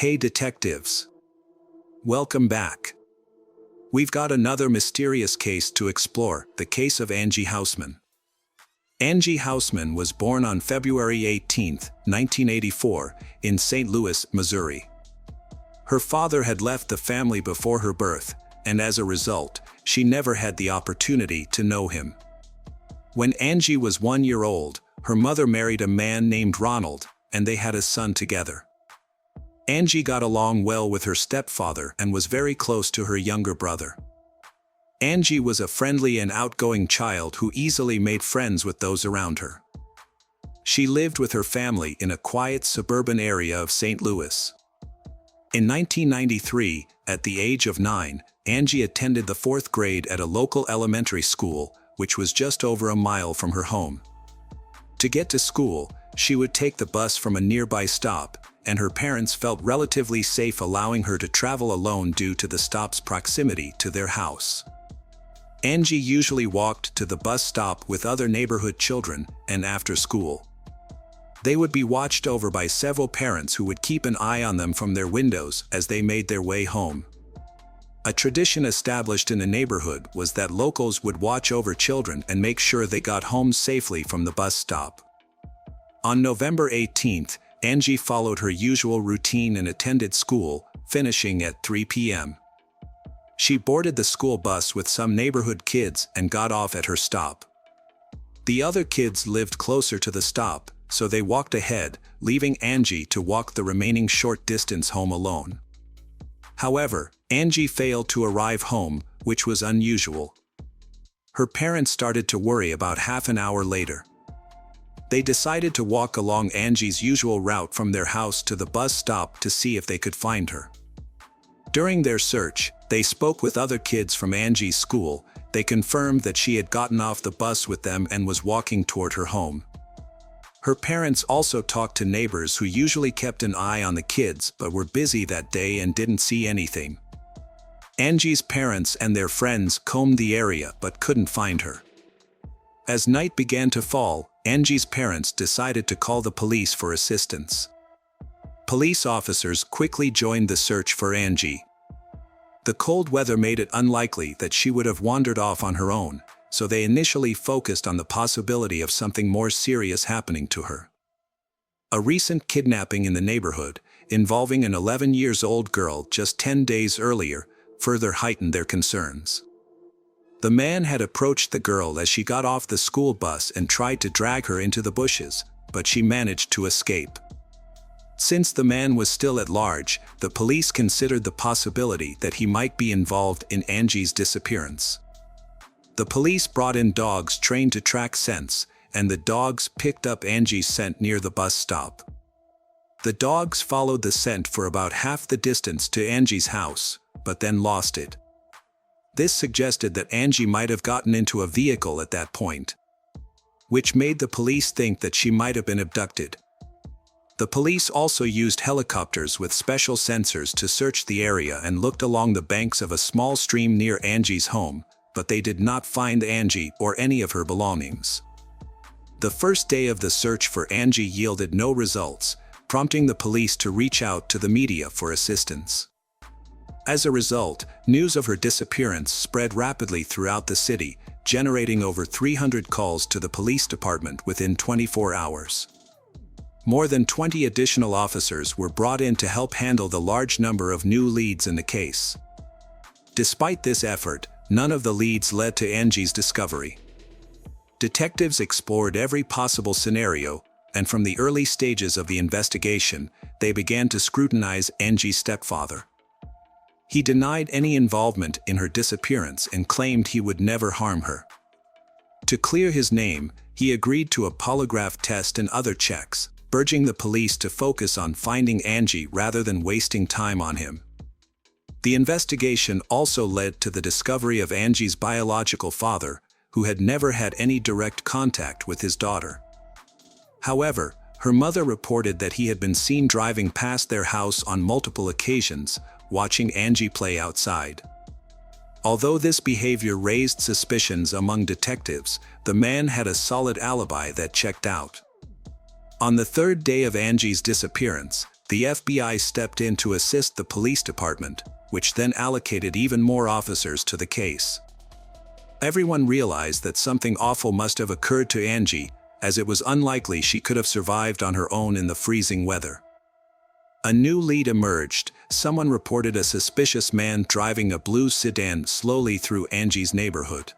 Hey detectives! Welcome back. We've got another mysterious case to explore, the case of Angie Houseman. Angie Houseman was born on February 18, 1984, in St. Louis, Missouri. Her father had left the family before her birth, and as a result, she never had the opportunity to know him. When Angie was 1 year old, her mother married a man named Ronald, and they had a son together. Angie got along well with her stepfather and was very close to her younger brother. Angie was a friendly and outgoing child who easily made friends with those around her. She lived with her family in a quiet suburban area of St. Louis. In 1993, at the age of 9, Angie attended the 4th grade at a local elementary school, which was just over a mile from her home. To get to school, she would take the bus from a nearby stop, and her parents felt relatively safe allowing her to travel alone due to the stop's proximity to their house. Angie usually walked to the bus stop with other neighborhood children, and after school, they would be watched over by several parents who would keep an eye on them from their windows as they made their way home. A tradition established in the neighborhood was that locals would watch over children and make sure they got home safely from the bus stop. On November 18th, Angie followed her usual routine and attended school, finishing at 3 p.m. She boarded the school bus with some neighborhood kids and got off at her stop. The other kids lived closer to the stop, so they walked ahead, leaving Angie to walk the remaining short distance home alone. However, Angie failed to arrive home, which was unusual. Her parents started to worry about half an hour later. They decided to walk along Angie's usual route from their house to the bus stop to see if they could find her. During their search, they spoke with other kids from Angie's school. They confirmed that she had gotten off the bus with them and was walking toward her home. Her parents also talked to neighbors who usually kept an eye on the kids but were busy that day and didn't see anything. Angie's parents and their friends combed the area but couldn't find her. As night began to fall, Angie's parents decided to call the police for assistance. Police officers quickly joined the search for Angie. The cold weather made it unlikely that she would have wandered off on her own, so they initially focused on the possibility of something more serious happening to her. A recent kidnapping in the neighborhood, involving an 11-year-old girl just 10 days earlier, further heightened their concerns. The man had approached the girl as she got off the school bus and tried to drag her into the bushes, but she managed to escape. Since the man was still at large, the police considered the possibility that he might be involved in Angie's disappearance. The police brought in dogs trained to track scents, and the dogs picked up Angie's scent near the bus stop. The dogs followed the scent for about half the distance to Angie's house, but then lost it. This suggested that Angie might have gotten into a vehicle at that point, which made the police think that she might have been abducted. The police also used helicopters with special sensors to search the area and looked along the banks of a small stream near Angie's home, but they did not find Angie or any of her belongings. The first day of the search for Angie yielded no results, prompting the police to reach out to the media for assistance. As a result, news of her disappearance spread rapidly throughout the city, generating over 300 calls to the police department within 24 hours. More than 20 additional officers were brought in to help handle the large number of new leads in the case. Despite this effort, none of the leads led to Angie's discovery. Detectives explored every possible scenario, and from the early stages of the investigation, they began to scrutinize Angie's stepfather. He denied any involvement in her disappearance and claimed he would never harm her. To clear his name, he agreed to a polygraph test and other checks, urging the police to focus on finding Angie rather than wasting time on him. The investigation also led to the discovery of Angie's biological father, who had never had any direct contact with his daughter. However, her mother reported that he had been seen driving past their house on multiple occasions, watching Angie play outside. Although this behavior raised suspicions among detectives, the man had a solid alibi that checked out. On the third day of Angie's disappearance, the FBI stepped in to assist the police department, which then allocated even more officers to the case. Everyone realized that something awful must have occurred to Angie, as it was unlikely she could have survived on her own in the freezing weather. A new lead emerged. Someone reported a suspicious man driving a blue sedan slowly through Angie's neighborhood.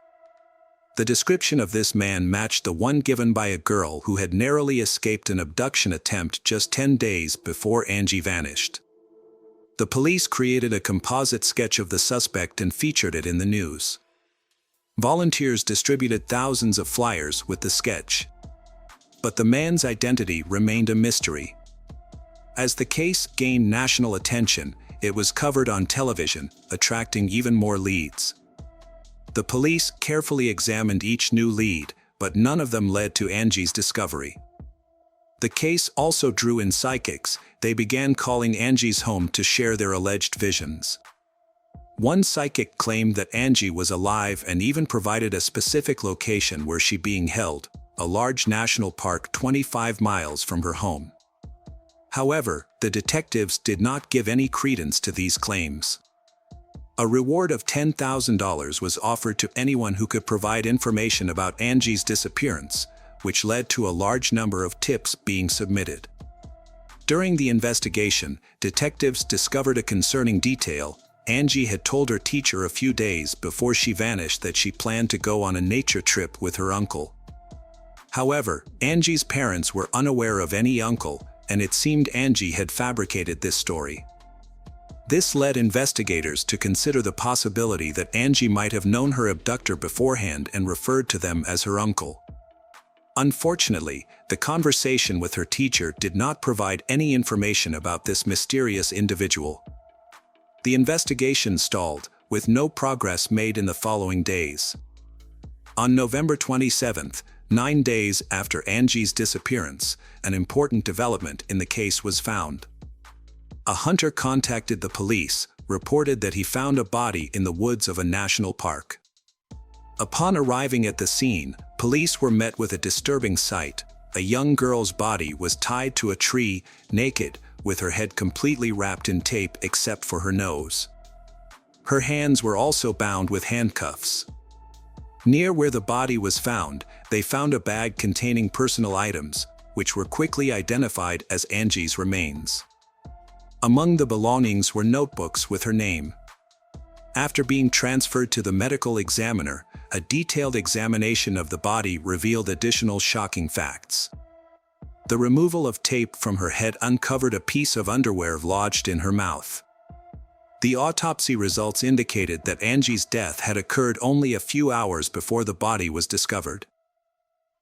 The description of this man matched the one given by a girl who had narrowly escaped an abduction attempt just 10 days before Angie vanished. The police created a composite sketch of the suspect and featured it in the news. Volunteers distributed thousands of flyers with the sketch. But the man's identity remained a mystery. As the case gained national attention, it was covered on television, attracting even more leads. The police carefully examined each new lead, but none of them led to Angie's discovery. The case also drew in psychics. They began calling Angie's home to share their alleged visions. One psychic claimed that Angie was alive and even provided a specific location where she being held, a large national park 25 miles from her home. However, the detectives did not give any credence to these claims. A reward of $10,000 was offered to anyone who could provide information about Angie's disappearance, which led to a large number of tips being submitted. During the investigation, detectives discovered a concerning detail. Angie had told her teacher a few days before she vanished that she planned to go on a nature trip with her uncle. However, Angie's parents were unaware of any uncle, and it seemed Angie had fabricated this story. This led investigators to consider the possibility that Angie might have known her abductor beforehand and referred to them as her uncle. Unfortunately, the conversation with her teacher did not provide any information about this mysterious individual. The investigation stalled, with no progress made in the following days. On November 27th, 9 days after Angie's disappearance, an important development in the case was found. A hunter contacted the police, reported that he found a body in the woods of a national park. Upon arriving at the scene, police were met with a disturbing sight. A young girl's body was tied to a tree, naked, with her head completely wrapped in tape except for her nose. Her hands were also bound with handcuffs. Near where the body was found, they found a bag containing personal items, which were quickly identified as Angie's remains. Among the belongings were notebooks with her name. After being transferred to the medical examiner, a detailed examination of the body revealed additional shocking facts. The removal of tape from her head uncovered a piece of underwear lodged in her mouth. The autopsy results indicated that Angie's death had occurred only a few hours before the body was discovered.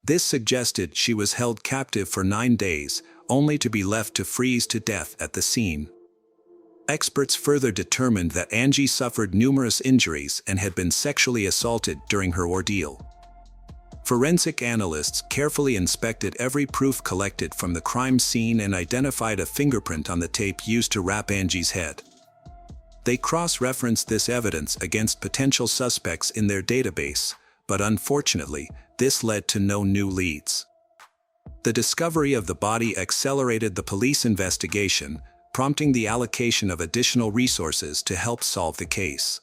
This suggested she was held captive for 9 days, only to be left to freeze to death at the scene. Experts further determined that Angie suffered numerous injuries and had been sexually assaulted during her ordeal. Forensic analysts carefully inspected every proof collected from the crime scene and identified a fingerprint on the tape used to wrap Angie's head. They cross-referenced this evidence against potential suspects in their database, but unfortunately, this led to no new leads. The discovery of the body accelerated the police investigation, prompting the allocation of additional resources to help solve the case.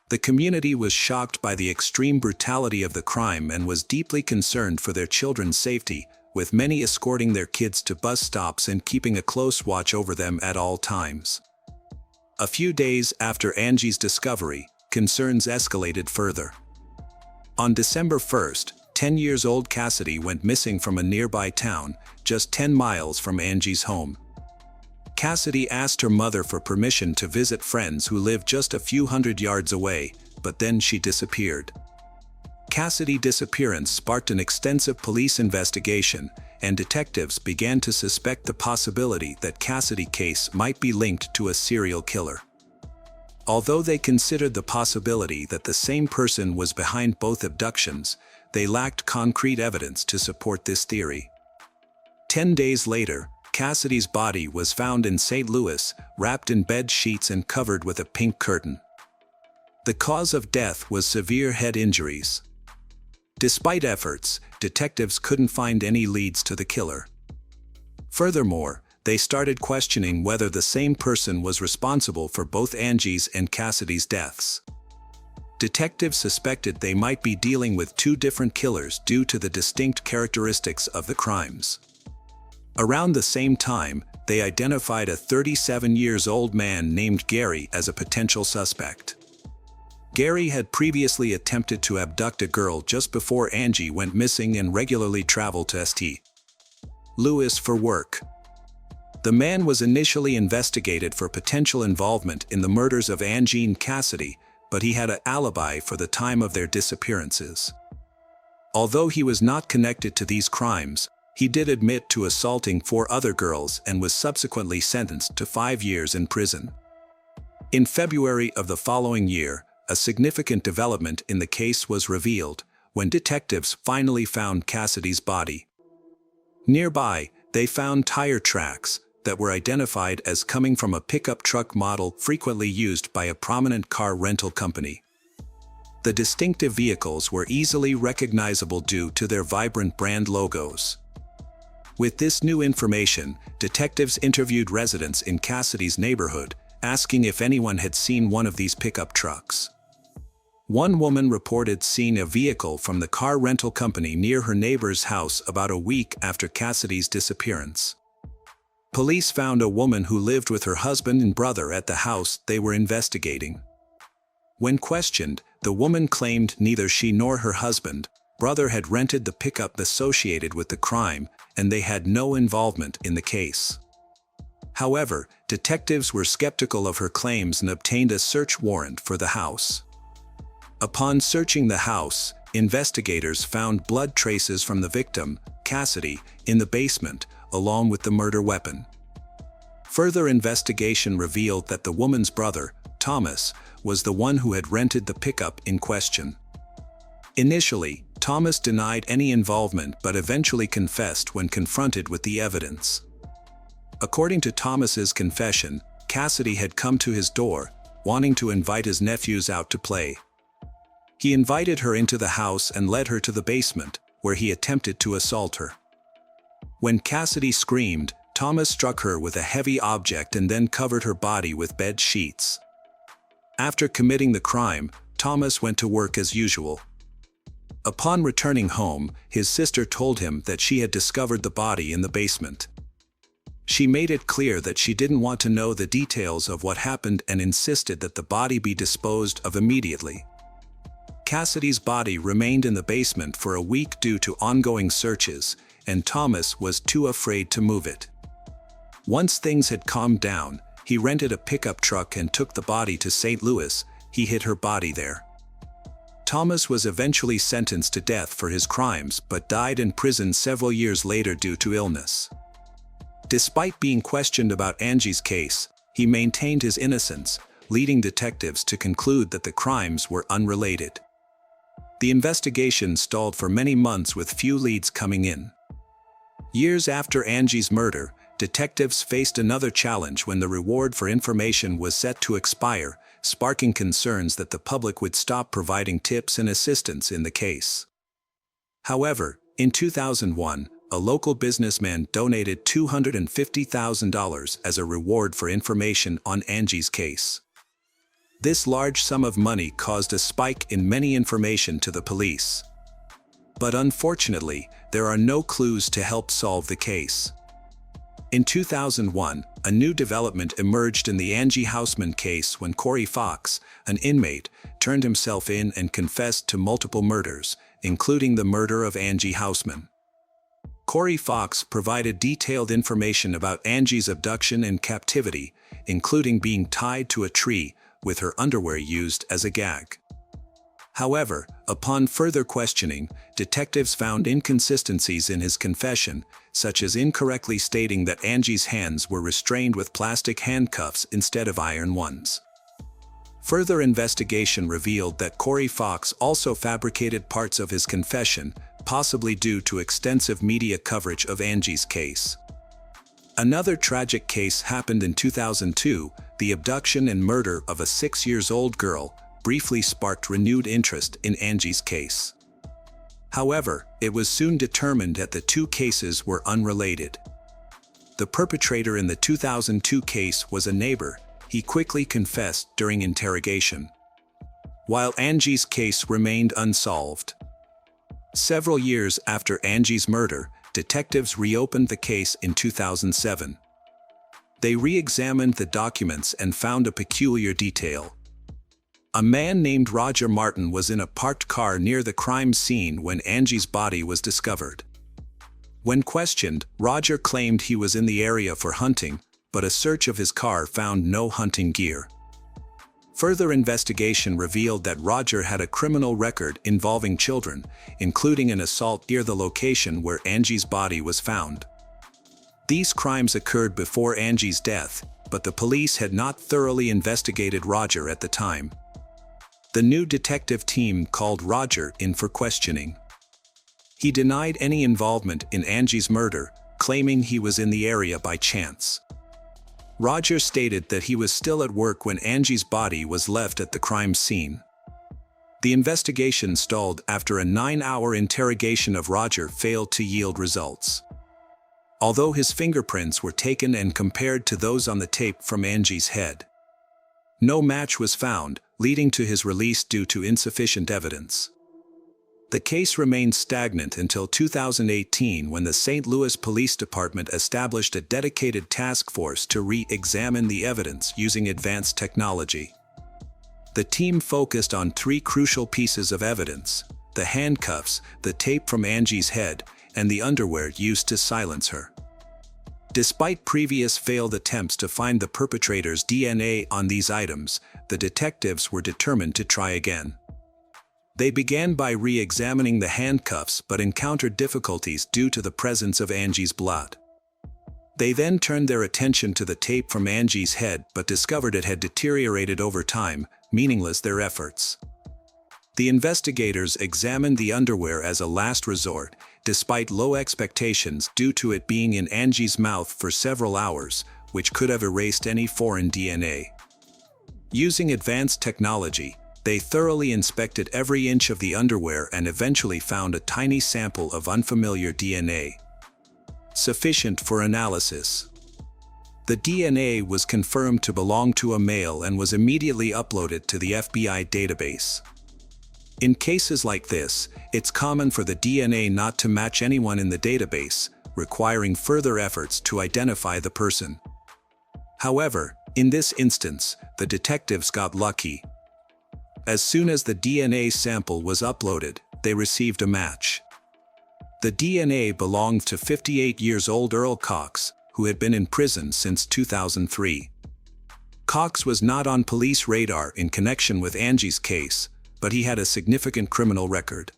The community was shocked by the extreme brutality of the crime and was deeply concerned for their children's safety, with many escorting their kids to bus stops and keeping a close watch over them at all times. A few days after Angie's discovery, concerns escalated further. On December 1st, 10-year-old Cassidy went missing from a nearby town, just 10 miles from Angie's home. Cassidy asked her mother for permission to visit friends who lived just a few hundred yards away, but then she disappeared. Cassidy's disappearance sparked an extensive police investigation, and detectives began to suspect the possibility that Cassidy's case might be linked to a serial killer. Although they considered the possibility that the same person was behind both abductions, they lacked concrete evidence to support this theory. 10 days later, Cassidy's body was found in St. Louis, wrapped in bed sheets and covered with a pink curtain. The cause of death was severe head injuries. Despite efforts, detectives couldn't find any leads to the killer. Furthermore, they started questioning whether the same person was responsible for both Angie's and Cassidy's deaths. Detectives suspected they might be dealing with two different killers due to the distinct characteristics of the crimes. Around the same time, they identified a 37-year-old man named Gary as a potential suspect. Gary had previously attempted to abduct a girl just before Angie went missing and regularly traveled to St. Louis for work. The man was initially investigated for potential involvement in the murders of Angie and Cassidy, but he had an alibi for the time of their disappearances. Although he was not connected to these crimes, he did admit to assaulting 4 other girls and was subsequently sentenced to 5 years in prison. In February of the following year, a significant development in the case was revealed when detectives finally found Cassidy's body. Nearby, they found tire tracks that were identified as coming from a pickup truck model frequently used by a prominent car rental company. The distinctive vehicles were easily recognizable due to their vibrant brand logos. With this new information, detectives interviewed residents in Cassidy's neighborhood, asking if anyone had seen one of these pickup trucks. One woman reported seeing a vehicle from the car rental company near her neighbor's house about a week after Cassidy's disappearance. Police found a woman who lived with her husband and brother at the house they were investigating. When questioned, the woman claimed neither she nor her husband, brother had rented the pickup associated with the crime, and they had no involvement in the case. However, detectives were skeptical of her claims and obtained a search warrant for the house. Upon searching the house, investigators found blood traces from the victim, Cassidy, in the basement, along with the murder weapon. Further investigation revealed that the woman's brother, Thomas, was the one who had rented the pickup in question. Initially, Thomas denied any involvement but eventually confessed when confronted with the evidence. According to Thomas's confession, Cassidy had come to his door, wanting to invite his nephews out to play. He invited her into the house and led her to the basement, where he attempted to assault her. When Cassidy screamed, Thomas struck her with a heavy object and then covered her body with bed sheets. After committing the crime, Thomas went to work as usual. Upon returning home, his sister told him that she had discovered the body in the basement. She made it clear that she didn't want to know the details of what happened and insisted that the body be disposed of immediately. Cassidy's body remained in the basement for a week due to ongoing searches, and Thomas was too afraid to move it. Once things had calmed down, he rented a pickup truck and took the body to St. Louis. He hid her body there. Thomas was eventually sentenced to death for his crimes but died in prison several years later due to illness. Despite being questioned about Angie's case, he maintained his innocence, leading detectives to conclude that the crimes were unrelated. The investigation stalled for many months with few leads coming in. Years after Angie's murder, detectives faced another challenge when the reward for information was set to expire, sparking concerns that the public would stop providing tips and assistance in the case. However, in 2001, a local businessman donated $250,000 as a reward for information on Angie's case. This large sum of money caused a spike in many information to the police. But unfortunately, there are no clues to help solve the case. In 2001, a new development emerged in the Angie Houseman case when Corey Fox, an inmate, turned himself in and confessed to multiple murders, including the murder of Angie Houseman. Corey Fox provided detailed information about Angie's abduction and captivity, including being tied to a tree, with her underwear used as a gag. However, upon further questioning, detectives found inconsistencies in his confession, such as incorrectly stating that Angie's hands were restrained with plastic handcuffs instead of iron ones. Further investigation revealed that Corey Fox also fabricated parts of his confession, possibly due to extensive media coverage of Angie's case. Another tragic case happened in 2002, the abduction and murder of a 6-year-old girl, briefly sparked renewed interest in Angie's case. However, it was soon determined that the two cases were unrelated. The perpetrator in the 2002 case was a neighbor. He quickly confessed during interrogation, while Angie's case remained unsolved. Several years after Angie's murder, detectives reopened the case in 2007. They re-examined the documents and found a peculiar detail. A man named Roger Martin was in a parked car near the crime scene when Angie's body was discovered. When questioned, Roger claimed he was in the area for hunting, but a search of his car found no hunting gear. Further investigation revealed that Roger had a criminal record involving children, including an assault near the location where Angie's body was found. These crimes occurred before Angie's death, but the police had not thoroughly investigated Roger at the time. The new detective team called Roger in for questioning. He denied any involvement in Angie's murder, claiming he was in the area by chance. Roger stated that he was still at work when Angie's body was left at the crime scene. The investigation stalled after a 9-hour interrogation of Roger failed to yield results. Although his fingerprints were taken and compared to those on the tape from Angie's head, no match was found, leading to his release due to insufficient evidence. The case remained stagnant until 2018 when the St. Louis Police Department established a dedicated task force to re-examine the evidence using advanced technology. The team focused on 3 crucial pieces of evidence: the handcuffs, the tape from Angie's head, and the underwear used to silence her. Despite previous failed attempts to find the perpetrator's DNA on these items, the detectives were determined to try again. They began by re-examining the handcuffs but encountered difficulties due to the presence of Angie's blood. They then turned their attention to the tape from Angie's head but discovered it had deteriorated over time, meaningless their efforts. The investigators examined the underwear as a last resort, despite low expectations due to it being in Angie's mouth for several hours, which could have erased any foreign DNA. Using advanced technology, they thoroughly inspected every inch of the underwear and eventually found a tiny sample of unfamiliar DNA, sufficient for analysis. The DNA was confirmed to belong to a male and was immediately uploaded to the FBI database. In cases like this, it's common for the DNA not to match anyone in the database, requiring further efforts to identify the person. However, in this instance, the detectives got lucky. As soon as the DNA sample was uploaded, they received a match. The DNA belonged to 58-year-old Earl Cox, who had been in prison since 2003. Cox was not on police radar in connection with Angie's case, but he had a significant criminal record.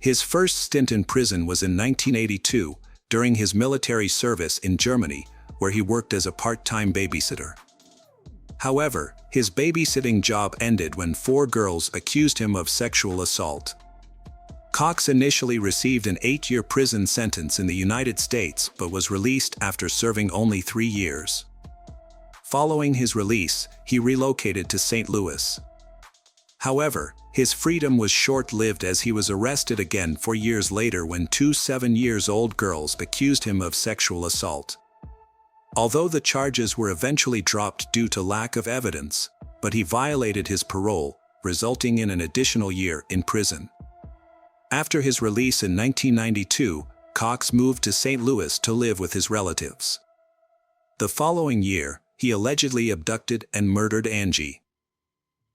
His first stint in prison was in 1982, during his military service in Germany, where he worked as a part-time babysitter. However, his babysitting job ended when 4 girls accused him of sexual assault. Cox initially received an 8-year prison sentence in the United States but was released after serving only 3 years. Following his release, he relocated to St. Louis. However, his freedom was short-lived as he was arrested again 4 years later when 2 7-year-old girls accused him of sexual assault. Although the charges were eventually dropped due to lack of evidence, but he violated his parole, resulting in an additional year in prison. After his release in 1992, Cox moved to St. Louis to live with his relatives. The following year, he allegedly abducted and murdered Angie.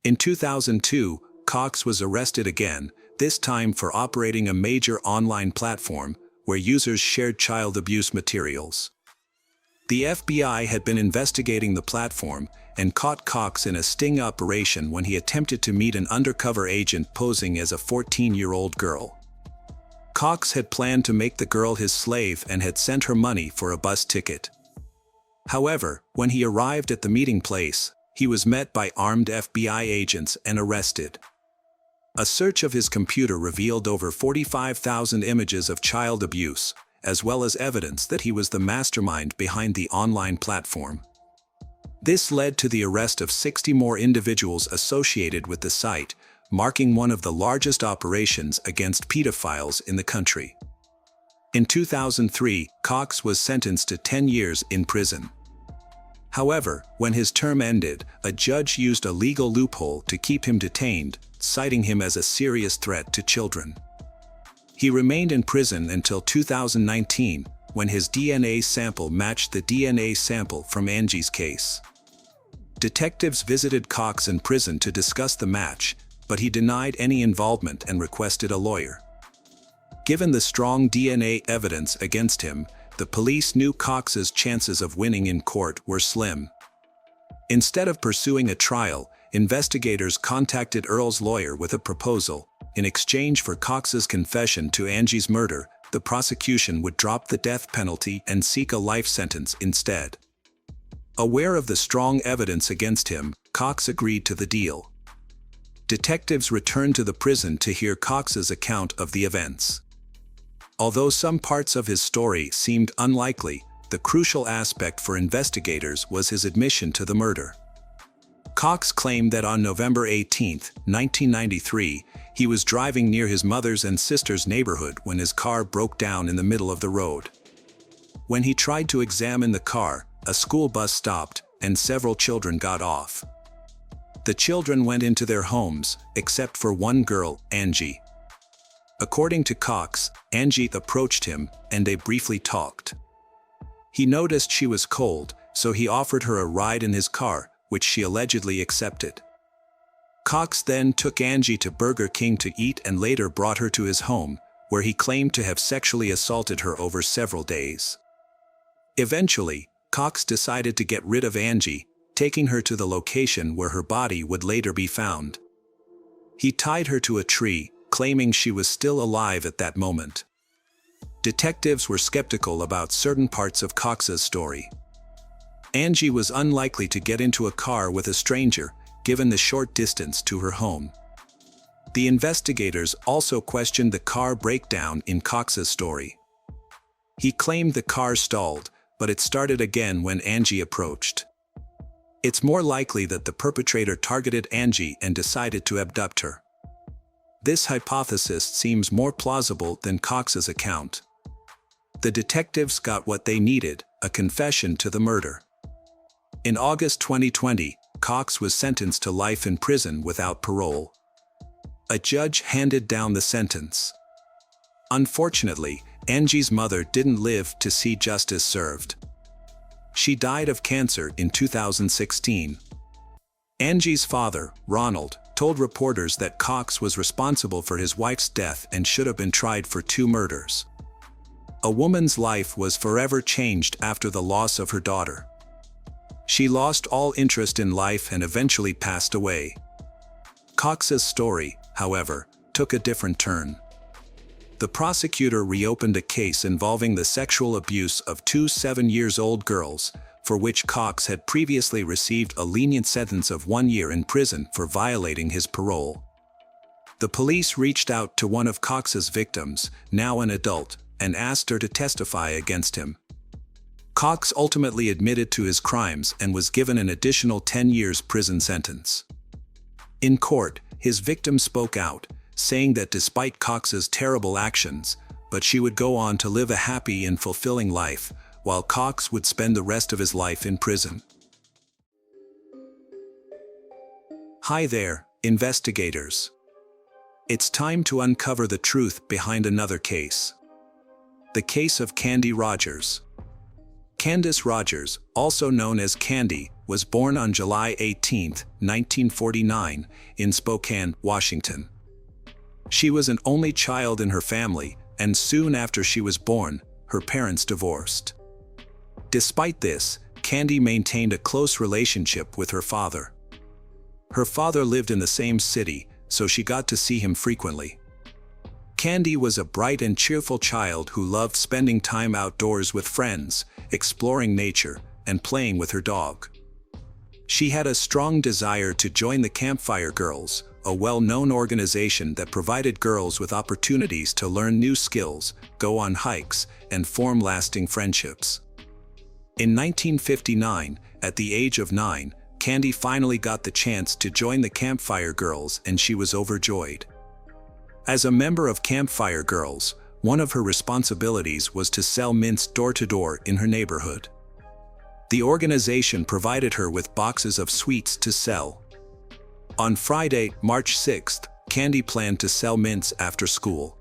In 2002, Cox was arrested again, this time for operating a major online platform where users shared child abuse materials. The FBI had been investigating the platform and caught Cox in a sting operation when he attempted to meet an undercover agent posing as a 14-year-old girl. Cox had planned to make the girl his slave and had sent her money for a bus ticket. However, when he arrived at the meeting place, he was met by armed FBI agents and arrested. A search of his computer revealed over 45,000 images of child abuse, as well as evidence that he was the mastermind behind the online platform. This led to the arrest of 60 more individuals associated with the site, marking one of the largest operations against pedophiles in the country. In 2003, Cox was sentenced to 10 years in prison. However, when his term ended, a judge used a legal loophole to keep him detained, citing him as a serious threat to children. He remained in prison until 2019, when his DNA sample matched the DNA sample from Angie's case. Detectives visited Cox in prison to discuss the match, but he denied any involvement and requested a lawyer. Given the strong DNA evidence against him, the police knew Cox's chances of winning in court were slim. Instead of pursuing a trial, investigators contacted Earl's lawyer with a proposal. In exchange for Cox's confession to Angie's murder, the prosecution would drop the death penalty and seek a life sentence instead. Aware of the strong evidence against him, Cox agreed to the deal. Detectives returned to the prison to hear Cox's account of the events. Although some parts of his story seemed unlikely, the crucial aspect for investigators was his admission to the murder. Cox claimed that on November 18, 1993, he was driving near his mother's and sister's neighborhood when his car broke down in the middle of the road. When he tried to examine the car, a school bus stopped, and several children got off. The children went into their homes, except for one girl, Angie. According to Cox, Angie approached him, and they briefly talked. He noticed she was cold, so he offered her a ride in his car, which she allegedly accepted. Cox then took Angie to Burger King to eat and later brought her to his home, where he claimed to have sexually assaulted her over several days. Eventually, Cox decided to get rid of Angie, taking her to the location where her body would later be found. He tied her to a tree, claiming she was still alive at that moment. Detectives were skeptical about certain parts of Cox's story. Angie was unlikely to get into a car with a stranger, given the short distance to her home. The investigators also questioned the car breakdown in Cox's story. He claimed the car stalled, but it started again when Angie approached. It's more likely that the perpetrator targeted Angie and decided to abduct her. This hypothesis seems more plausible than Cox's account. The detectives got what they needed, a confession to the murder. In August 2020, Cox was sentenced to life in prison without parole. A judge handed down the sentence. Unfortunately, Angie's mother didn't live to see justice served. She died of cancer in 2016. Angie's father, Ronald, told reporters that Cox was responsible for his wife's death and should have been tried for 2 murders. A woman's life was forever changed after the loss of her daughter. She lost all interest in life and eventually passed away. Cox's story, however, took a different turn. The prosecutor reopened a case involving the sexual abuse of 2 7-year-old girls, for which Cox had previously received a lenient sentence of 1 year in prison for violating his parole. The police reached out to one of Cox's victims, now an adult, and asked her to testify against him. Cox ultimately admitted to his crimes and was given an additional 10 years prison sentence. In court, his victim spoke out, saying that despite Cox's terrible actions, but she would go on to live a happy and fulfilling life, while Cox would spend the rest of his life in prison. Hi there, investigators. It's time to uncover the truth behind another case. The case of Candy Rogers. Candace Rogers, also known as Candy, was born on July 18, 1949, in Spokane, Washington. She was an only child in her family, and soon after she was born, her parents divorced. Despite this, Candy maintained a close relationship with her father. Her father lived in the same city, so she got to see him frequently. Candy was a bright and cheerful child who loved spending time outdoors with friends, exploring nature, and playing with her dog. She had a strong desire to join the Campfire Girls, a well-known organization that provided girls with opportunities to learn new skills, go on hikes, and form lasting friendships. In 1959, at the age of 9, Candy finally got the chance to join the Campfire Girls and she was overjoyed. As a member of Campfire Girls, one of her responsibilities was to sell mints door-to-door in her neighborhood. The organization provided her with boxes of sweets to sell. On Friday, March 6th, Candy planned to sell mints after school.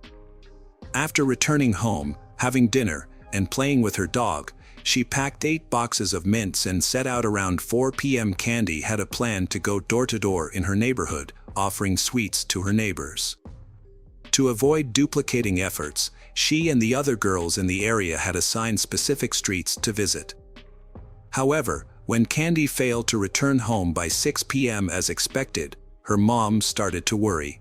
After returning home, having dinner, and playing with her dog, she packed 8 boxes of mints and set out around 4 p.m. Candy had a plan to go door-to-door in her neighborhood, offering sweets to her neighbors. To avoid duplicating efforts, she and the other girls in the area had assigned specific streets to visit. However, when Candy failed to return home by 6 p.m. as expected, her mom started to worry.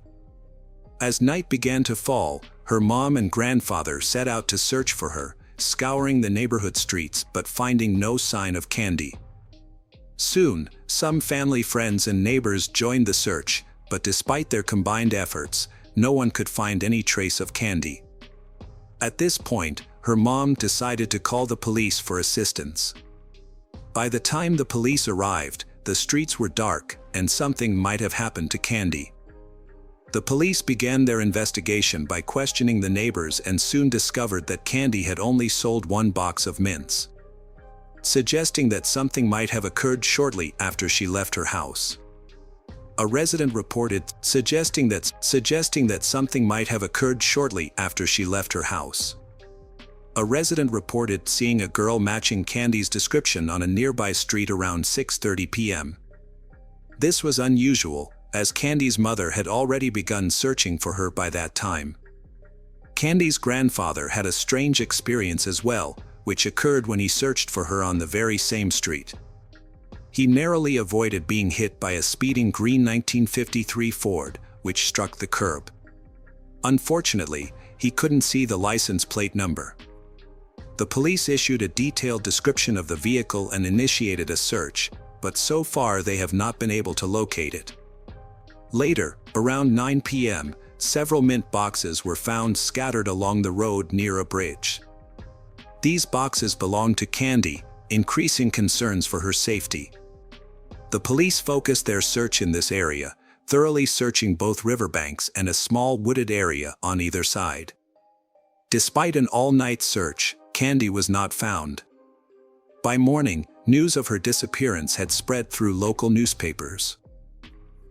As night began to fall, her mom and grandfather set out to search for her, scouring the neighborhood streets but finding no sign of Candy. Soon, some family friends and neighbors joined the search, but despite their combined efforts, no one could find any trace of Candy. At this point, her mom decided to call the police for assistance. By the time the police arrived, the streets were dark, and something might have happened to Candy. The police began their investigation by questioning the neighbors and soon discovered that Candy had only sold 1 box of mints, suggesting that something might have occurred shortly after she left her house. A resident reported suggesting that something might have occurred shortly after she left her house. A resident reported seeing a girl matching Candy's description on a nearby street around 6:30 p.m. This was unusual, as Candy's mother had already begun searching for her by that time. Candy's grandfather had a strange experience as well, which occurred when he searched for her on the very same street. He narrowly avoided being hit by a speeding green 1953 Ford, which struck the curb. Unfortunately, he couldn't see the license plate number. The police issued a detailed description of the vehicle and initiated a search, but so far they have not been able to locate it. Later, around 9 p.m., several mint boxes were found scattered along the road near a bridge. These boxes belonged to Candy, increasing concerns for her safety. The police focused their search in this area, thoroughly searching both riverbanks and a small wooded area on either side. Despite an all-night search, Candy was not found. By morning, news of her disappearance had spread through local newspapers.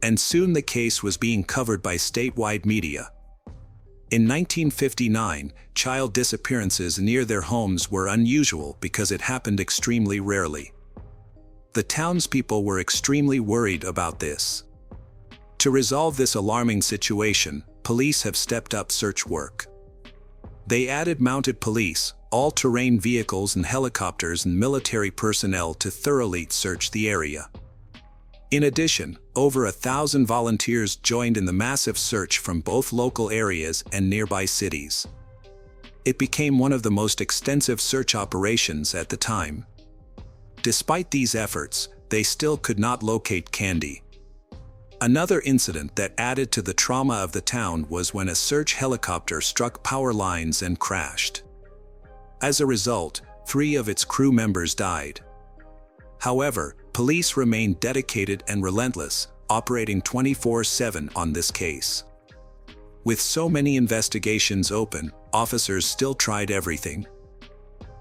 And soon the case was being covered by statewide media. In 1959, child disappearances near their homes were unusual because it happened extremely rarely. The townspeople were extremely worried about this. To resolve this alarming situation, police have stepped up search work. They added mounted police, all-terrain vehicles and helicopters and military personnel to thoroughly search the area. In addition, over 1,000 volunteers joined in the massive search from both local areas and nearby cities. It became one of the most extensive search operations at the time. Despite these efforts, they still could not locate Candy. Another incident that added to the trauma of the town was when a search helicopter struck power lines and crashed. As a result, 3 of its crew members died. However, police remained dedicated and relentless, operating 24/7 on this case. With so many investigations open, officers still tried everything.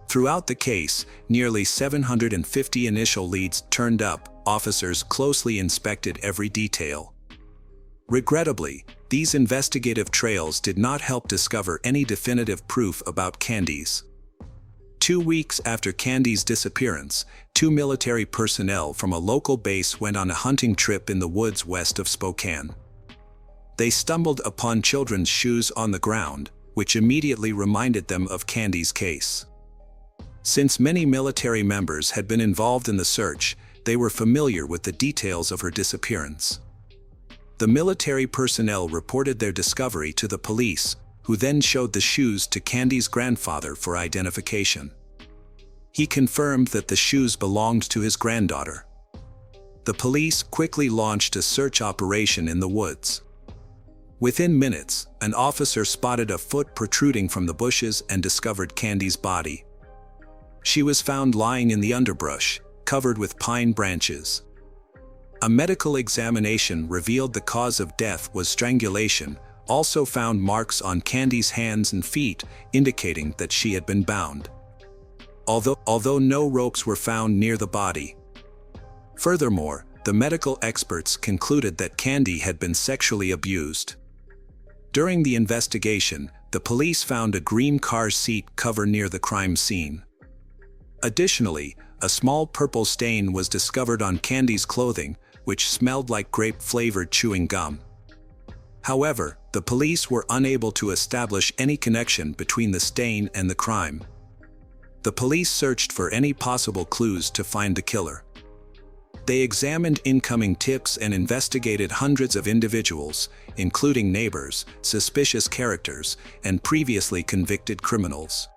Throughout the case, nearly 750 initial leads turned up. Officers closely inspected every detail. Regrettably, these investigative trails did not help discover any definitive proof about Candy's. 2 weeks after Candy's disappearance, 2 military personnel from a local base went on a hunting trip in the woods west of Spokane. They stumbled upon children's shoes on the ground, which immediately reminded them of Candy's case. Since many military members had been involved in the search, they were familiar with the details of her disappearance. The military personnel reported their discovery to the police, who then showed the shoes to Candy's grandfather for identification. He confirmed that the shoes belonged to his granddaughter. The police quickly launched a search operation in the woods. Within minutes, an officer spotted a foot protruding from the bushes and discovered Candy's body. She was found lying in the underbrush, covered with pine branches. A medical examination revealed the cause of death was strangulation, also found marks on Candy's hands and feet, indicating that she had been bound. Although no ropes were found near the body. Furthermore, the medical experts concluded that Candy had been sexually abused. During the investigation, the police found a green car seat cover near the crime scene. Additionally, a small purple stain was discovered on Candy's clothing, which smelled like grape-flavored chewing gum. However, the police were unable to establish any connection between the stain and the crime. The police searched for any possible clues to find the killer. They examined incoming tips and investigated hundreds of individuals, including neighbors, suspicious characters, and previously convicted criminals.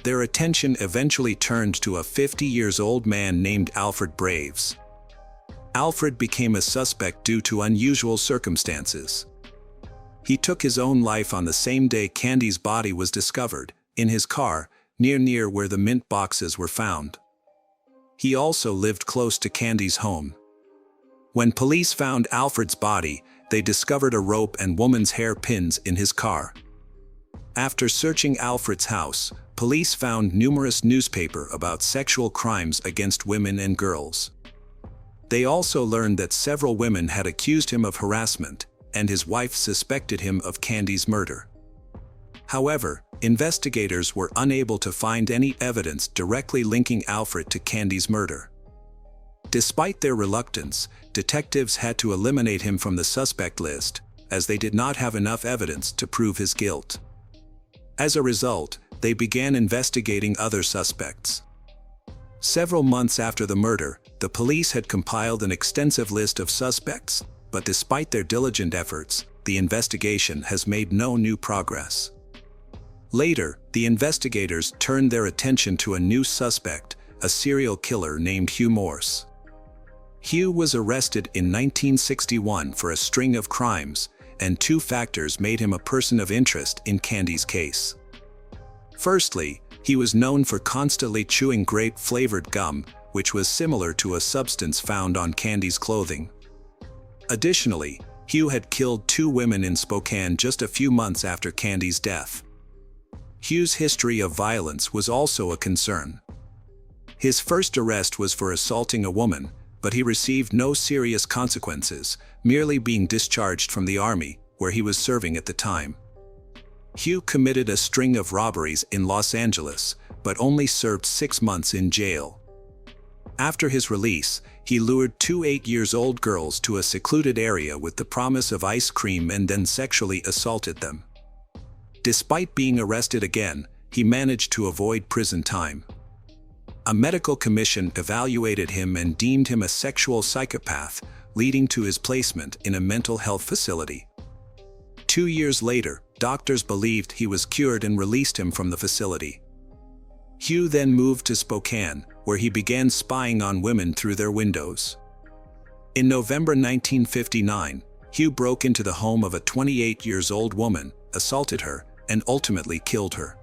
Their attention eventually turned to a 50-year-old man named Alfred Braves. Alfred became a suspect due to unusual circumstances. He took his own life on the same day Candy's body was discovered, in his car, near where the mint boxes were found. He also lived close to Candy's home. When police found Alfred's body, they discovered a rope and woman's hair pins in his car. After searching Alfred's house, police found numerous newspapers about sexual crimes against women and girls. They also learned that several women had accused him of harassment, and his wife suspected him of Candy's murder. However, investigators were unable to find any evidence directly linking Alfred to Candy's murder. Despite their reluctance, detectives had to eliminate him from the suspect list, as they did not have enough evidence to prove his guilt. As a result, they began investigating other suspects. Several months after the murder, the police had compiled an extensive list of suspects, but despite their diligent efforts, the investigation has made no new progress. Later, the investigators turned their attention to a new suspect, a serial killer named Hugh Morse. Hugh was arrested in 1961 for a string of crimes, and two factors made him a person of interest in Candy's case. Firstly, he was known for constantly chewing grape-flavored gum, which was similar to a substance found on Candy's clothing. Additionally, Hugh had killed two women in Spokane just a few months after Candy's death. Hugh's history of violence was also a concern. His first arrest was for assaulting a woman, but he received no serious consequences, merely being discharged from the army, where he was serving at the time. Hugh committed a string of robberies in Los Angeles, but only served 6 months in jail. After his release, he lured two 8-year-old girls to a secluded area with the promise of ice cream and then sexually assaulted them. Despite being arrested again, he managed to avoid prison time. A medical commission evaluated him and deemed him a sexual psychopath, leading to his placement in a mental health facility. 2 years later, doctors believed he was cured and released him from the facility. Hugh then moved to Spokane, where he began spying on women through their windows. In November 1959, Hugh broke into the home of a 28-year-old woman, assaulted her, and ultimately killed her.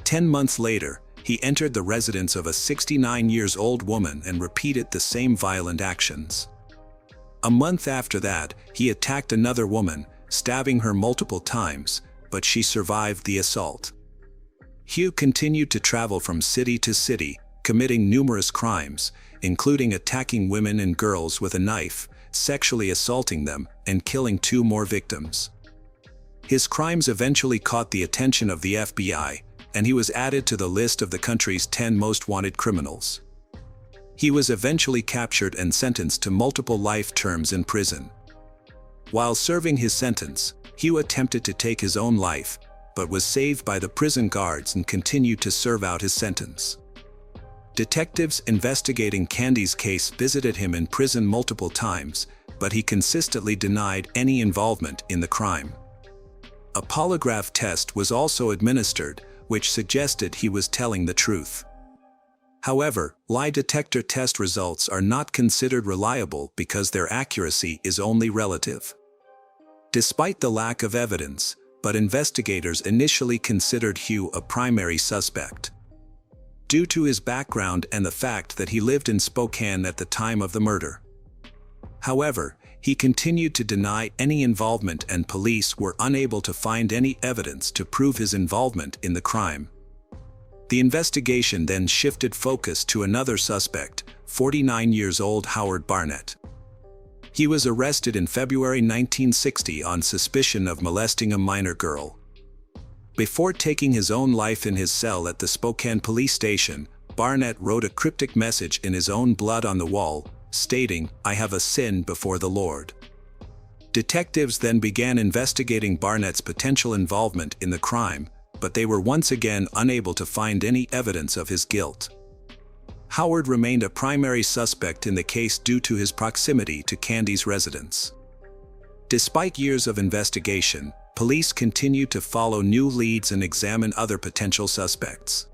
10 months later, he entered the residence of a 69-year-old woman and repeated the same violent actions. A month after that, he attacked another woman, stabbing her multiple times, but she survived the assault. Hugh continued to travel from city to city, committing numerous crimes, including attacking women and girls with a knife, sexually assaulting them, and killing 2 more victims. His crimes eventually caught the attention of the FBI, and he was added to the list of the country's 10 most wanted criminals. He was eventually captured and sentenced to multiple life terms in prison. While serving his sentence, Hugh attempted to take his own life, but was saved by the prison guards and continued to serve out his sentence. Detectives investigating Candy's case visited him in prison multiple times, but he consistently denied any involvement in the crime. A polygraph test was also administered, which suggested he was telling the truth. However, lie detector test results are not considered reliable because their accuracy is only relative. Despite the lack of evidence, but investigators initially considered Hugh a primary suspect. Due to his background and the fact that he lived in Spokane at the time of the murder. However, He continued to deny any involvement, and police were unable to find any evidence to prove his involvement in the crime. The investigation then shifted focus to another suspect, 49-year-old Howard Barnett. He was arrested in February 1960 on suspicion of molesting a minor girl. Before taking his own life in his cell at the Spokane police station, Barnett wrote a cryptic message in his own blood on the wall, stating, "I have a sin before the Lord." Detectives then began investigating Barnett's potential involvement in the crime, but they were once again unable to find any evidence of his guilt. Howard remained a primary suspect in the case due to his proximity to Candy's residence. Despite years of investigation, police continued to follow new leads and examine other potential suspects.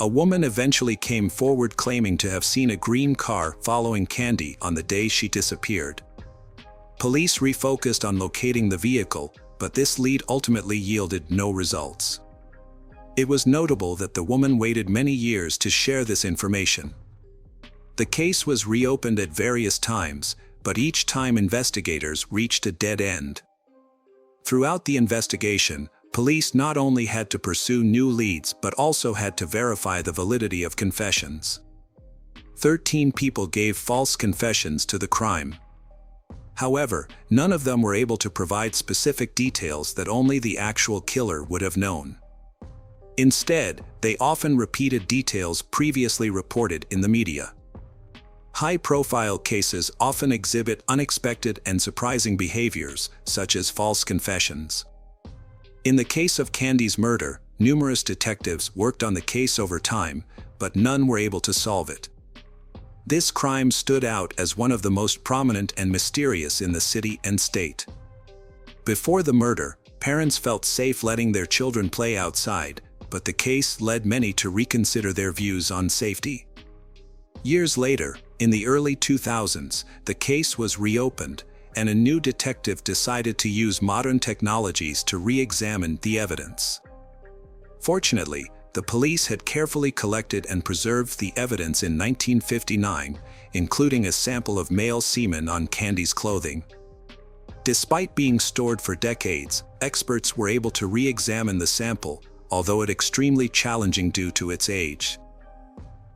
A woman eventually came forward claiming to have seen a green car following Candy on the day she disappeared. Police refocused on locating the vehicle, but this lead ultimately yielded no results. It was notable that the woman waited many years to share this information. The case was reopened at various times, but each time investigators reached a dead end. Throughout the investigation, police not only had to pursue new leads but also had to verify the validity of confessions. 13 people gave false confessions to the crime. However, none of them were able to provide specific details that only the actual killer would have known. Instead, they often repeated details previously reported in the media. High-profile cases often exhibit unexpected and surprising behaviors, such as false confessions. In the case of Candy's murder, numerous detectives worked on the case over time, but none were able to solve it. This crime stood out as one of the most prominent and mysterious in the city and state. Before the murder, parents felt safe letting their children play outside, but the case led many to reconsider their views on safety. Years later, in the early 2000s, the case was reopened, and a new detective decided to use modern technologies to re-examine the evidence. Fortunately, the police had carefully collected and preserved the evidence in 1959, including a sample of male semen on Candy's clothing. Despite being stored for decades, experts were able to re-examine the sample, although it extremely challenging due to its age.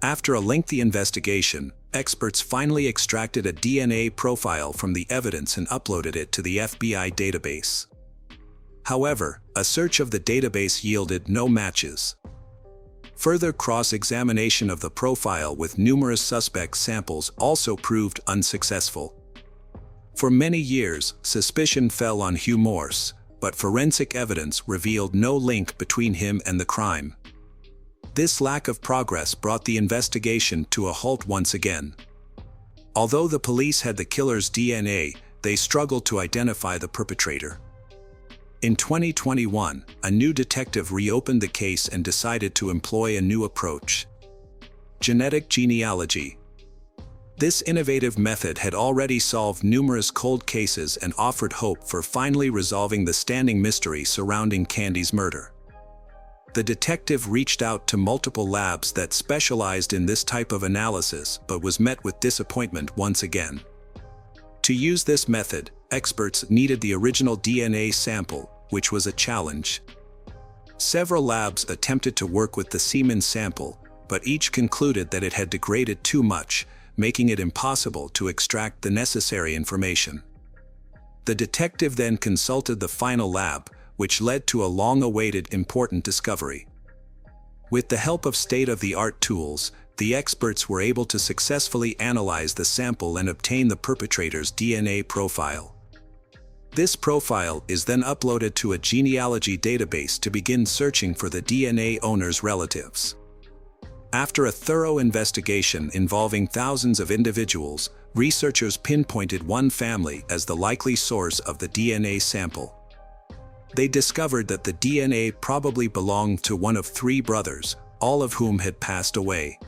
After a lengthy investigation, experts finally extracted a DNA profile from the evidence and uploaded it to the FBI database. However, a search of the database yielded no matches. Further cross-examination of the profile with numerous suspect samples also proved unsuccessful. For many years, suspicion fell on Hugh Morse, but forensic evidence revealed no link between him and the crime. This lack of progress brought the investigation to a halt once again. Although the police had the killer's DNA, they struggled to identify the perpetrator. In 2021, a new detective reopened the case and decided to employ a new approach: genetic genealogy. This innovative method had already solved numerous cold cases and offered hope for finally resolving the standing mystery surrounding Candy's murder. The detective reached out to multiple labs that specialized in this type of analysis but was met with disappointment once again. To use this method, experts needed the original DNA sample, which was a challenge. Several labs attempted to work with the semen sample, but each concluded that it had degraded too much, making it impossible to extract the necessary information. The detective then consulted the final lab, which led to a long-awaited important discovery. With the help of state-of-the-art tools, the experts were able to successfully analyze the sample and obtain the perpetrator's DNA profile. This profile is then uploaded to a genealogy database to begin searching for the DNA owner's relatives. After a thorough investigation involving thousands of individuals, researchers pinpointed one family as the likely source of the DNA sample. They discovered that the DNA probably belonged to one of 3 brothers, all of whom had passed away.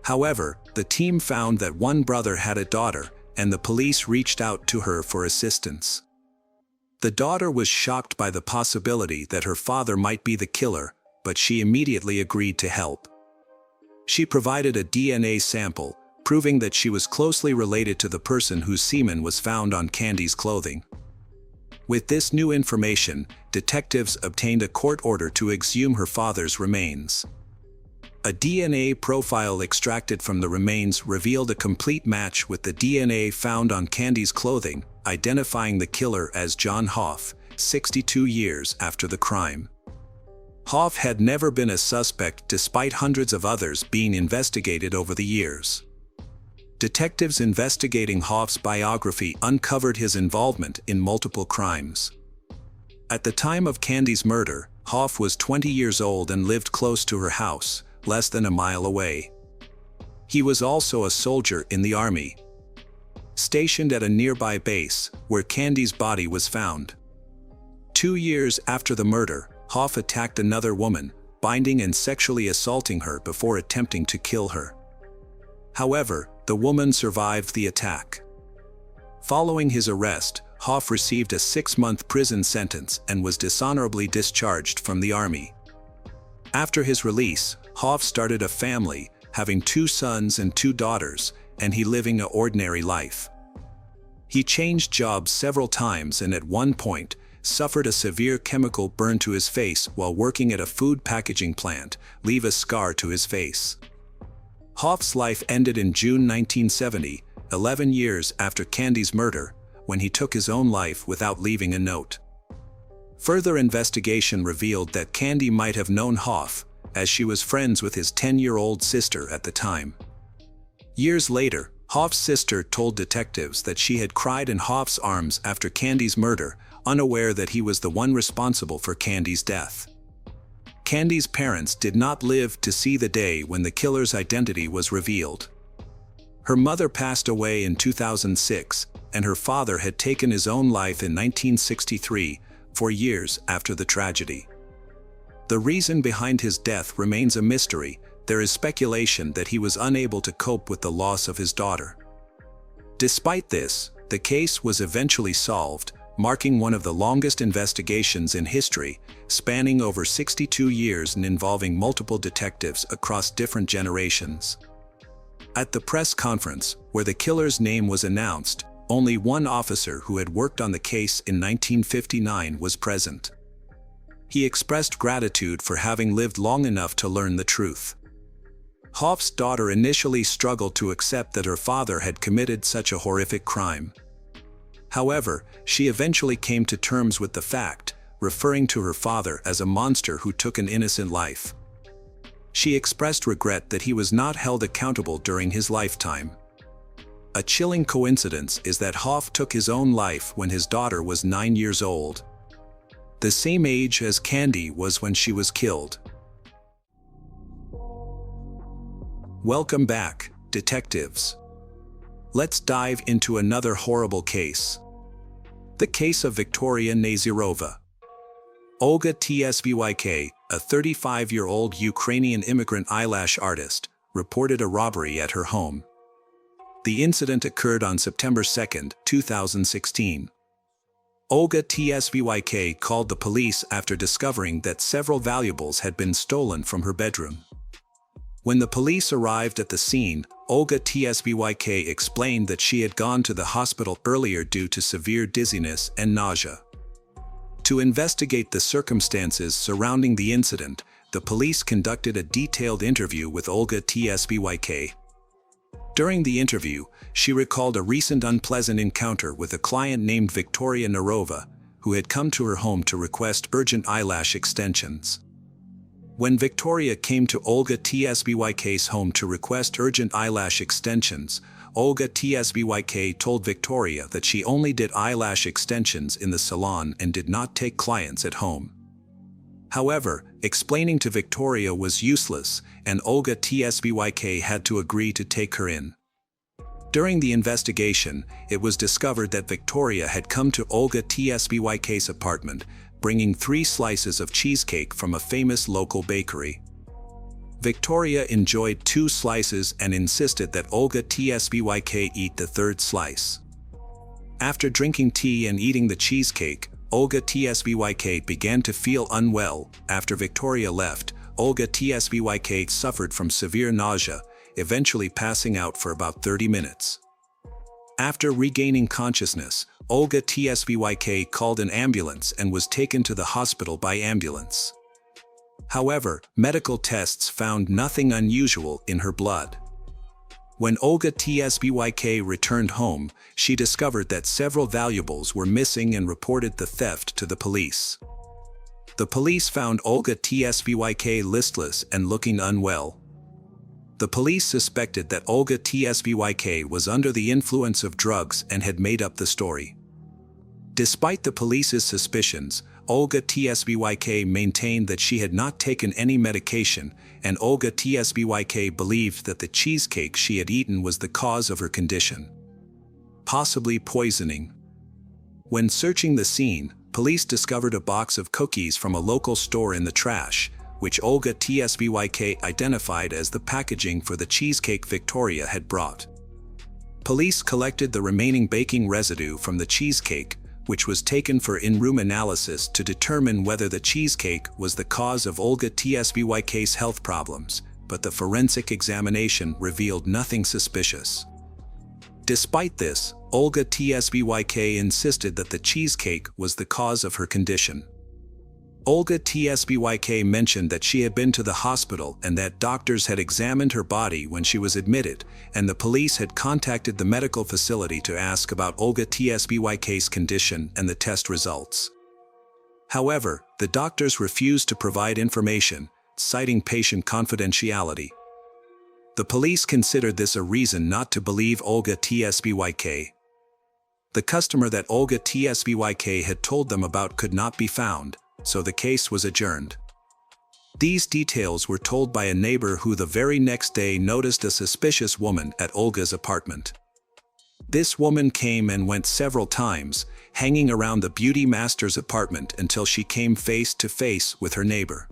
However, the team found that one brother had a daughter, and the police reached out to her for assistance. The daughter was shocked by the possibility that her father might be the killer, but she immediately agreed to help. She provided a DNA sample, proving that she was closely related to the person whose semen was found on Candy's clothing. With this new information, detectives obtained a court order to exhume her father's remains. A DNA profile extracted from the remains revealed a complete match with the DNA found on Candy's clothing, identifying the killer as John Hoff, 62 years after the crime. Hoff had never been a suspect despite hundreds of others being investigated over the years. Detectives investigating Hoff's biography uncovered his involvement in multiple crimes. At the time of Candy's murder, Hoff was 20 years old and lived close to her house, less than a mile away. He was also a soldier in the army, stationed at a nearby base, where Candy's body was found. 2 years after the murder, Hoff attacked another woman, binding and sexually assaulting her before attempting to kill her. However, the woman survived the attack. Following his arrest, Hoff received a 6-month prison sentence and was dishonorably discharged from the army. After his release, Hoff started a family, having 2 sons and 2 daughters, and he living an ordinary life. He changed jobs several times and at one point, suffered a severe chemical burn to his face while working at a food packaging plant, leaving a scar to his face. Hoff's life ended in June 1970, 11 years after Candy's murder, when he took his own life without leaving a note. Further investigation revealed that Candy might have known Hoff, as she was friends with his 10-year-old sister at the time. Years later, Hoff's sister told detectives that she had cried in Hoff's arms after Candy's murder, unaware that he was the one responsible for Candy's death. Candy's parents did not live to see the day when the killer's identity was revealed. Her mother passed away in 2006, and her father had taken his own life in 1963, 4 years after the tragedy. The reason behind his death remains a mystery. There is speculation that he was unable to cope with the loss of his daughter. Despite this, the case was eventually solved, marking one of the longest investigations in history, spanning over 62 years and involving multiple detectives across different generations. At the press conference, where the killer's name was announced, only one officer who had worked on the case in 1959 was present. He expressed gratitude for having lived long enough to learn the truth. Hoff's daughter initially struggled to accept that her father had committed such a horrific crime. However, she eventually came to terms with the fact, referring to her father as a monster who took an innocent life. She expressed regret that he was not held accountable during his lifetime. A chilling coincidence is that Hoff took his own life when his daughter was 9 years old, the same age as Candy was when she was killed. Welcome back, detectives. Let's dive into another horrible case. The case of Victoria Nazirova. Olga Tsvyk, a 35-year-old Ukrainian immigrant eyelash artist, reported a robbery at her home. The incident occurred on September 2, 2016. Olga Tsvyk called the police after discovering that several valuables had been stolen from her bedroom. When the police arrived at the scene, Olga Tsvyk explained that she had gone to the hospital earlier due to severe dizziness and nausea. To investigate the circumstances surrounding the incident, the police conducted a detailed interview with Olga Tsvyk. During the interview, she recalled a recent unpleasant encounter with a client named Victoria Narova, who had come to her home to request urgent eyelash extensions. When Victoria came to Olga Tsvyk's home to request urgent eyelash extensions, Olga Tsvyk told Victoria that she only did eyelash extensions in the salon and did not take clients at home. However, explaining to Victoria was useless, and Olga Tsvyk had to agree to take her in. During the investigation, it was discovered that Victoria had come to Olga Tsvyk's apartment, bringing 3 slices of cheesecake from a famous local bakery. Victoria enjoyed 2 slices and insisted that Olga Tsvyk eat the 3rd slice. After drinking tea and eating the cheesecake, Olga Tsvyk began to feel unwell. After Victoria left, Olga Tsvyk suffered from severe nausea, eventually passing out for about 30 minutes. After regaining consciousness, Olga Tsvyk called an ambulance and was taken to the hospital by ambulance. However, medical tests found nothing unusual in her blood. When Olga Tsvyk returned home, she discovered that several valuables were missing and reported the theft to the police. The police found Olga Tsvyk listless and looking unwell. The police suspected that Olga Tsvyk was under the influence of drugs and had made up the story. Despite the police's suspicions, Olga Tsvyk maintained that she had not taken any medication, and Olga Tsvyk believed that the cheesecake she had eaten was the cause of her condition. Possibly poisoning. When searching the scene, police discovered a box of cookies from a local store in the trash, which Olga Tsvyk identified as the packaging for the cheesecake Victoria had brought. Police collected the remaining baking residue from the cheesecake, which was taken for in-room analysis to determine whether the cheesecake was the cause of Olga Tsvyk's health problems, but the forensic examination revealed nothing suspicious. Despite this, Olga Tsvyk insisted that the cheesecake was the cause of her condition. Olga Tsvyk mentioned that she had been to the hospital and that doctors had examined her body when she was admitted, and the police had contacted the medical facility to ask about Olga Tsvyk's condition and the test results. However, the doctors refused to provide information, citing patient confidentiality. The police considered this a reason not to believe Olga Tsvyk. The customer that Olga Tsvyk had told them about could not be found, so the case was adjourned. These details were told by a neighbor who the very next day noticed a suspicious woman at Olga's apartment. This woman came and went several times, hanging around the beauty master's apartment until she came face to face with her neighbor.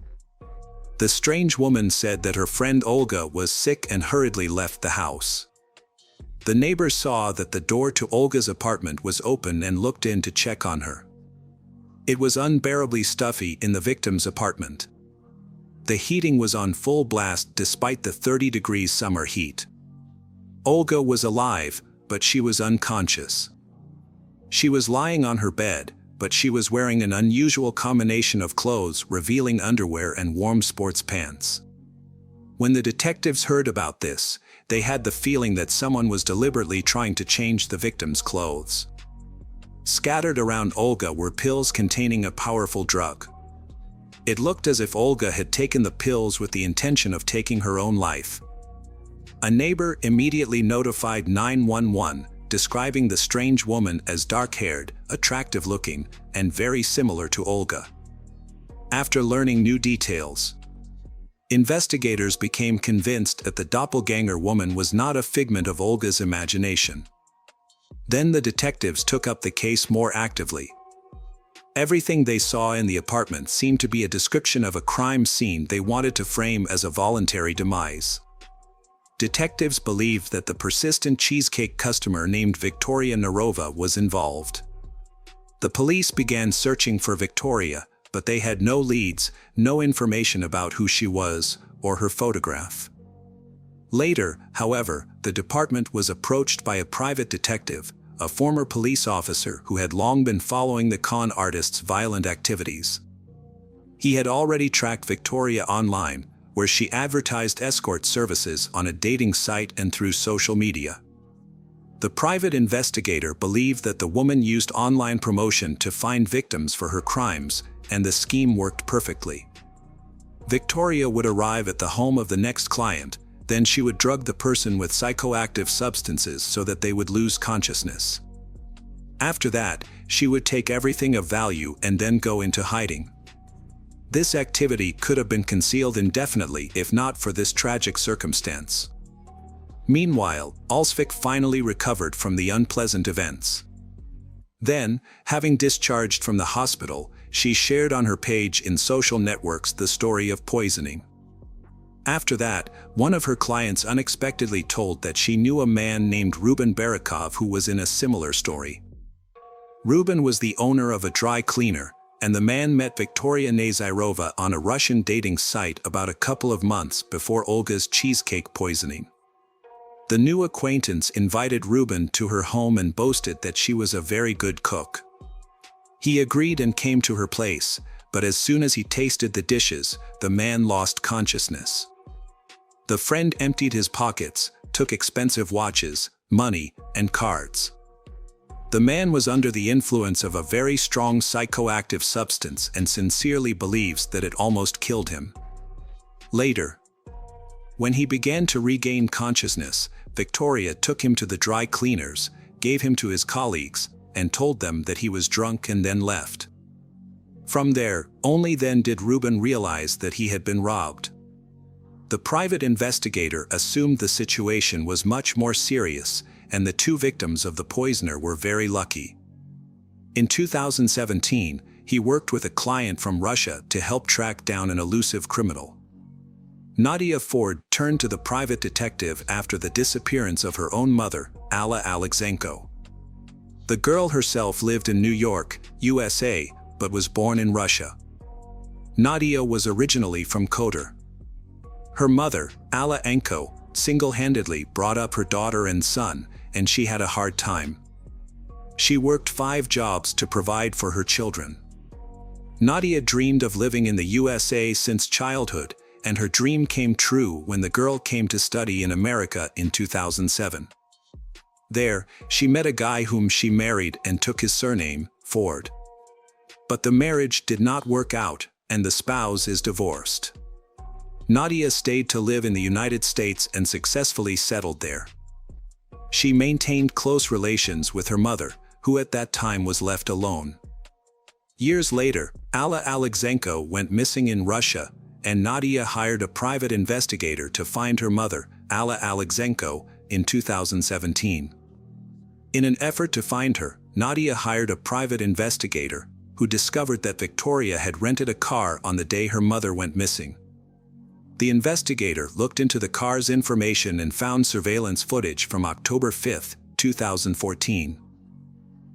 The strange woman said that her friend Olga was sick and hurriedly left the house. The neighbor saw that the door to Olga's apartment was open and looked in to check on her. It was unbearably stuffy in the victim's apartment. The heating was on full blast despite the 30-degree summer heat. Olga was alive, but she was unconscious. She was lying on her bed, but she was wearing an unusual combination of clothes revealing underwear and warm sports pants. When the detectives heard about this, they had the feeling that someone was deliberately trying to change the victim's clothes. Scattered around Olga were pills containing a powerful drug. It looked as if Olga had taken the pills with the intention of taking her own life. A neighbor immediately notified 911, describing the strange woman as dark-haired, attractive-looking, and very similar to Olga. After learning new details, investigators became convinced that the doppelganger woman was not a figment of Olga's imagination. Then the detectives took up the case more actively. Everything they saw in the apartment seemed to be a description of a crime scene they wanted to frame as a voluntary demise. Detectives believed that the persistent cheesecake customer named Victoria Narova was involved. The police began searching for Victoria, but they had no leads, no information about who she was, or her photograph. Later, however, the department was approached by a private detective, a former police officer who had long been following the con artist's violent activities. He had already tracked Victoria online, where she advertised escort services on a dating site and through social media. The private investigator believed that the woman used online promotion to find victims for her crimes, and the scheme worked perfectly. Victoria would arrive at the home of the next client, then she would drug the person with psychoactive substances so that they would lose consciousness. After that, she would take everything of value and then go into hiding. This activity could have been concealed indefinitely if not for this tragic circumstance. Meanwhile, Olsvik finally recovered from the unpleasant events. Then, having discharged from the hospital, she shared on her page in social networks the story of poisoning. After that, one of her clients unexpectedly told that she knew a man named Ruben Barakov who was in a similar story. Ruben was the owner of a dry cleaner, and the man met Victoria Nazarova on a Russian dating site about a couple of months before Olga's cheesecake poisoning. The new acquaintance invited Ruben to her home and boasted that she was a very good cook. He agreed and came to her place, but as soon as he tasted the dishes, the man lost consciousness. The friend emptied his pockets, took expensive watches, money, and cards. The man was under the influence of a very strong psychoactive substance and sincerely believes that it almost killed him. Later, when he began to regain consciousness, Victoria took him to the dry cleaners, gave him to his colleagues, and told them that he was drunk and then left. From there, only then did Ruben realize that he had been robbed. The private investigator assumed the situation was much more serious, and the two victims of the poisoner were very lucky. In 2017, he worked with a client from Russia to help track down an elusive criminal. Nadia Ford turned to the private detective after the disappearance of her own mother, Alla Alexenko. The girl herself lived in New York, USA, but was born in Russia. Nadia was originally from Kotor. Her mother, Alla Enko, single-handedly brought up her daughter and son, and she had a hard time. She worked 5 jobs to provide for her children. Nadia dreamed of living in the USA since childhood, and her dream came true when the girl came to study in America in 2007. There, she met a guy whom she married and took his surname, Ford. But the marriage did not work out, and the spouse is divorced. Nadia stayed to live in the United States and successfully settled there. She maintained close relations with her mother, who at that time was left alone. Years later, Alla Alexenko went missing in Russia, and Nadia hired a private investigator to find her mother, Alla Alexenko, in 2017. In an effort to find her, Nadia hired a private investigator, who discovered that Victoria had rented a car on the day her mother went missing. The investigator looked into the car's information and found surveillance footage from October 5, 2014.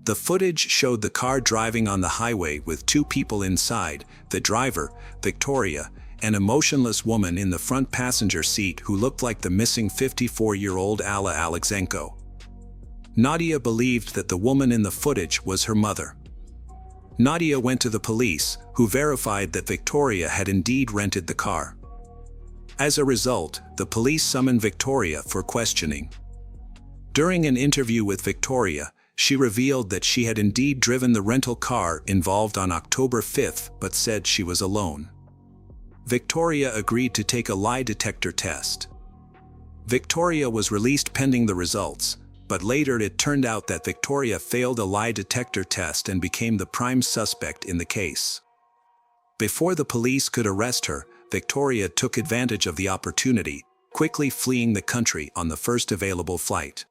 The footage showed the car driving on the highway with 2 people inside, the driver, Victoria, and a motionless woman in the front passenger seat who looked like the missing 54-year-old Alla Alexenko. Nadia believed that the woman in the footage was her mother. Nadia went to the police, who verified that Victoria had indeed rented the car. As a result, the police summoned Victoria for questioning. During an interview with Victoria, she revealed that she had indeed driven the rental car involved on October 5, but said she was alone. Victoria agreed to take a lie detector test. Victoria was released pending the results, but later it turned out that Victoria failed a lie detector test and became the prime suspect in the case. Before the police could arrest her, Victoria took advantage of the opportunity, quickly fleeing the country on the first available flight.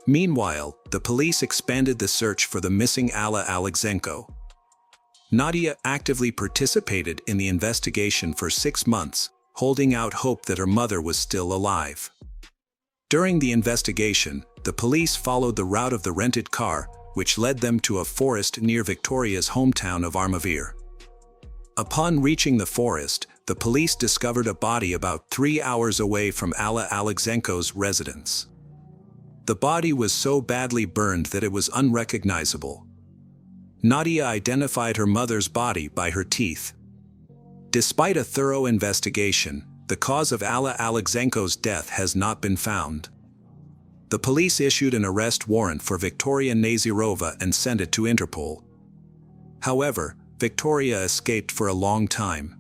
Meanwhile, the police expanded the search for the missing Alla Alexenko. Nadia actively participated in the investigation for 6 months, holding out hope that her mother was still alive. During the investigation, the police followed the route of the rented car, which led them to a forest near Victoria's hometown of Armavir. Upon reaching the forest, the police discovered a body about 3 hours away from Alla Alexenko's residence. The body was so badly burned that it was unrecognizable. Nadia identified her mother's body by her teeth. Despite a thorough investigation, the cause of Alla Alexenko's death has not been found. The police issued an arrest warrant for Victoria Nazirova and sent it to Interpol. However, Victoria escaped for a long time.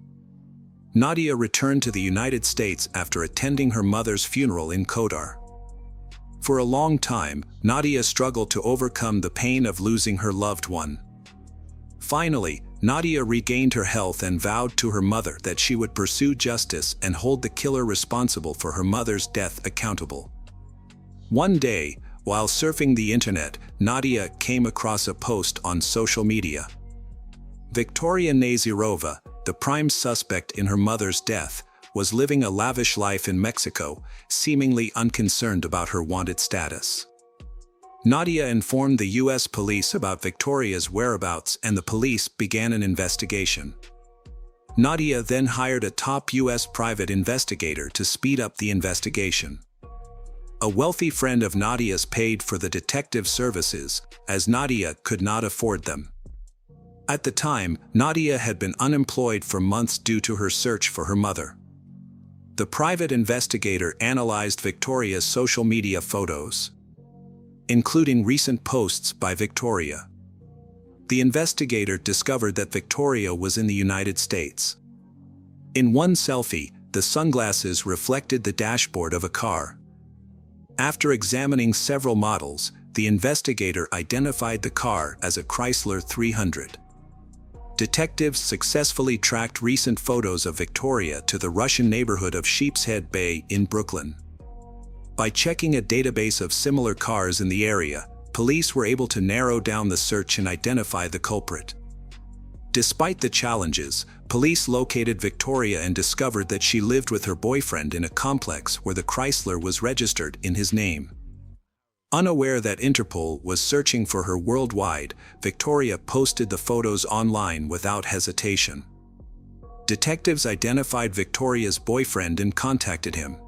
Nadia returned to the United States after attending her mother's funeral in Kotor. For a long time, Nadia struggled to overcome the pain of losing her loved one. Finally, Nadia regained her health and vowed to her mother that she would pursue justice and hold the killer responsible for her mother's death accountable. One day, while surfing the internet, Nadia came across a post on social media. Victoria Nazirova, the prime suspect in her mother's death, was living a lavish life in Mexico, seemingly unconcerned about her wanted status. Nadia informed the U.S. police about Victoria's whereabouts and the police began an investigation. Nadia then hired a top U.S. private investigator to speed up the investigation. A wealthy friend of Nadia's paid for the detective services, as Nadia could not afford them. At the time, Nadia had been unemployed for months due to her search for her mother. The private investigator analyzed Victoria's social media photos, including recent posts by Victoria. The investigator discovered that Victoria was in the United States. In one selfie, the sunglasses reflected the dashboard of a car. After examining several models, the investigator identified the car as a Chrysler 300. Detectives successfully tracked recent photos of Victoria to the Russian neighborhood of Sheepshead Bay in Brooklyn. By checking a database of similar cars in the area, police were able to narrow down the search and identify the culprit. Despite the challenges, police located Victoria and discovered that she lived with her boyfriend in a complex where the Chrysler was registered in his name. Unaware that Interpol was searching for her worldwide, Victoria posted the photos online without hesitation. Detectives identified Victoria's boyfriend and contacted him.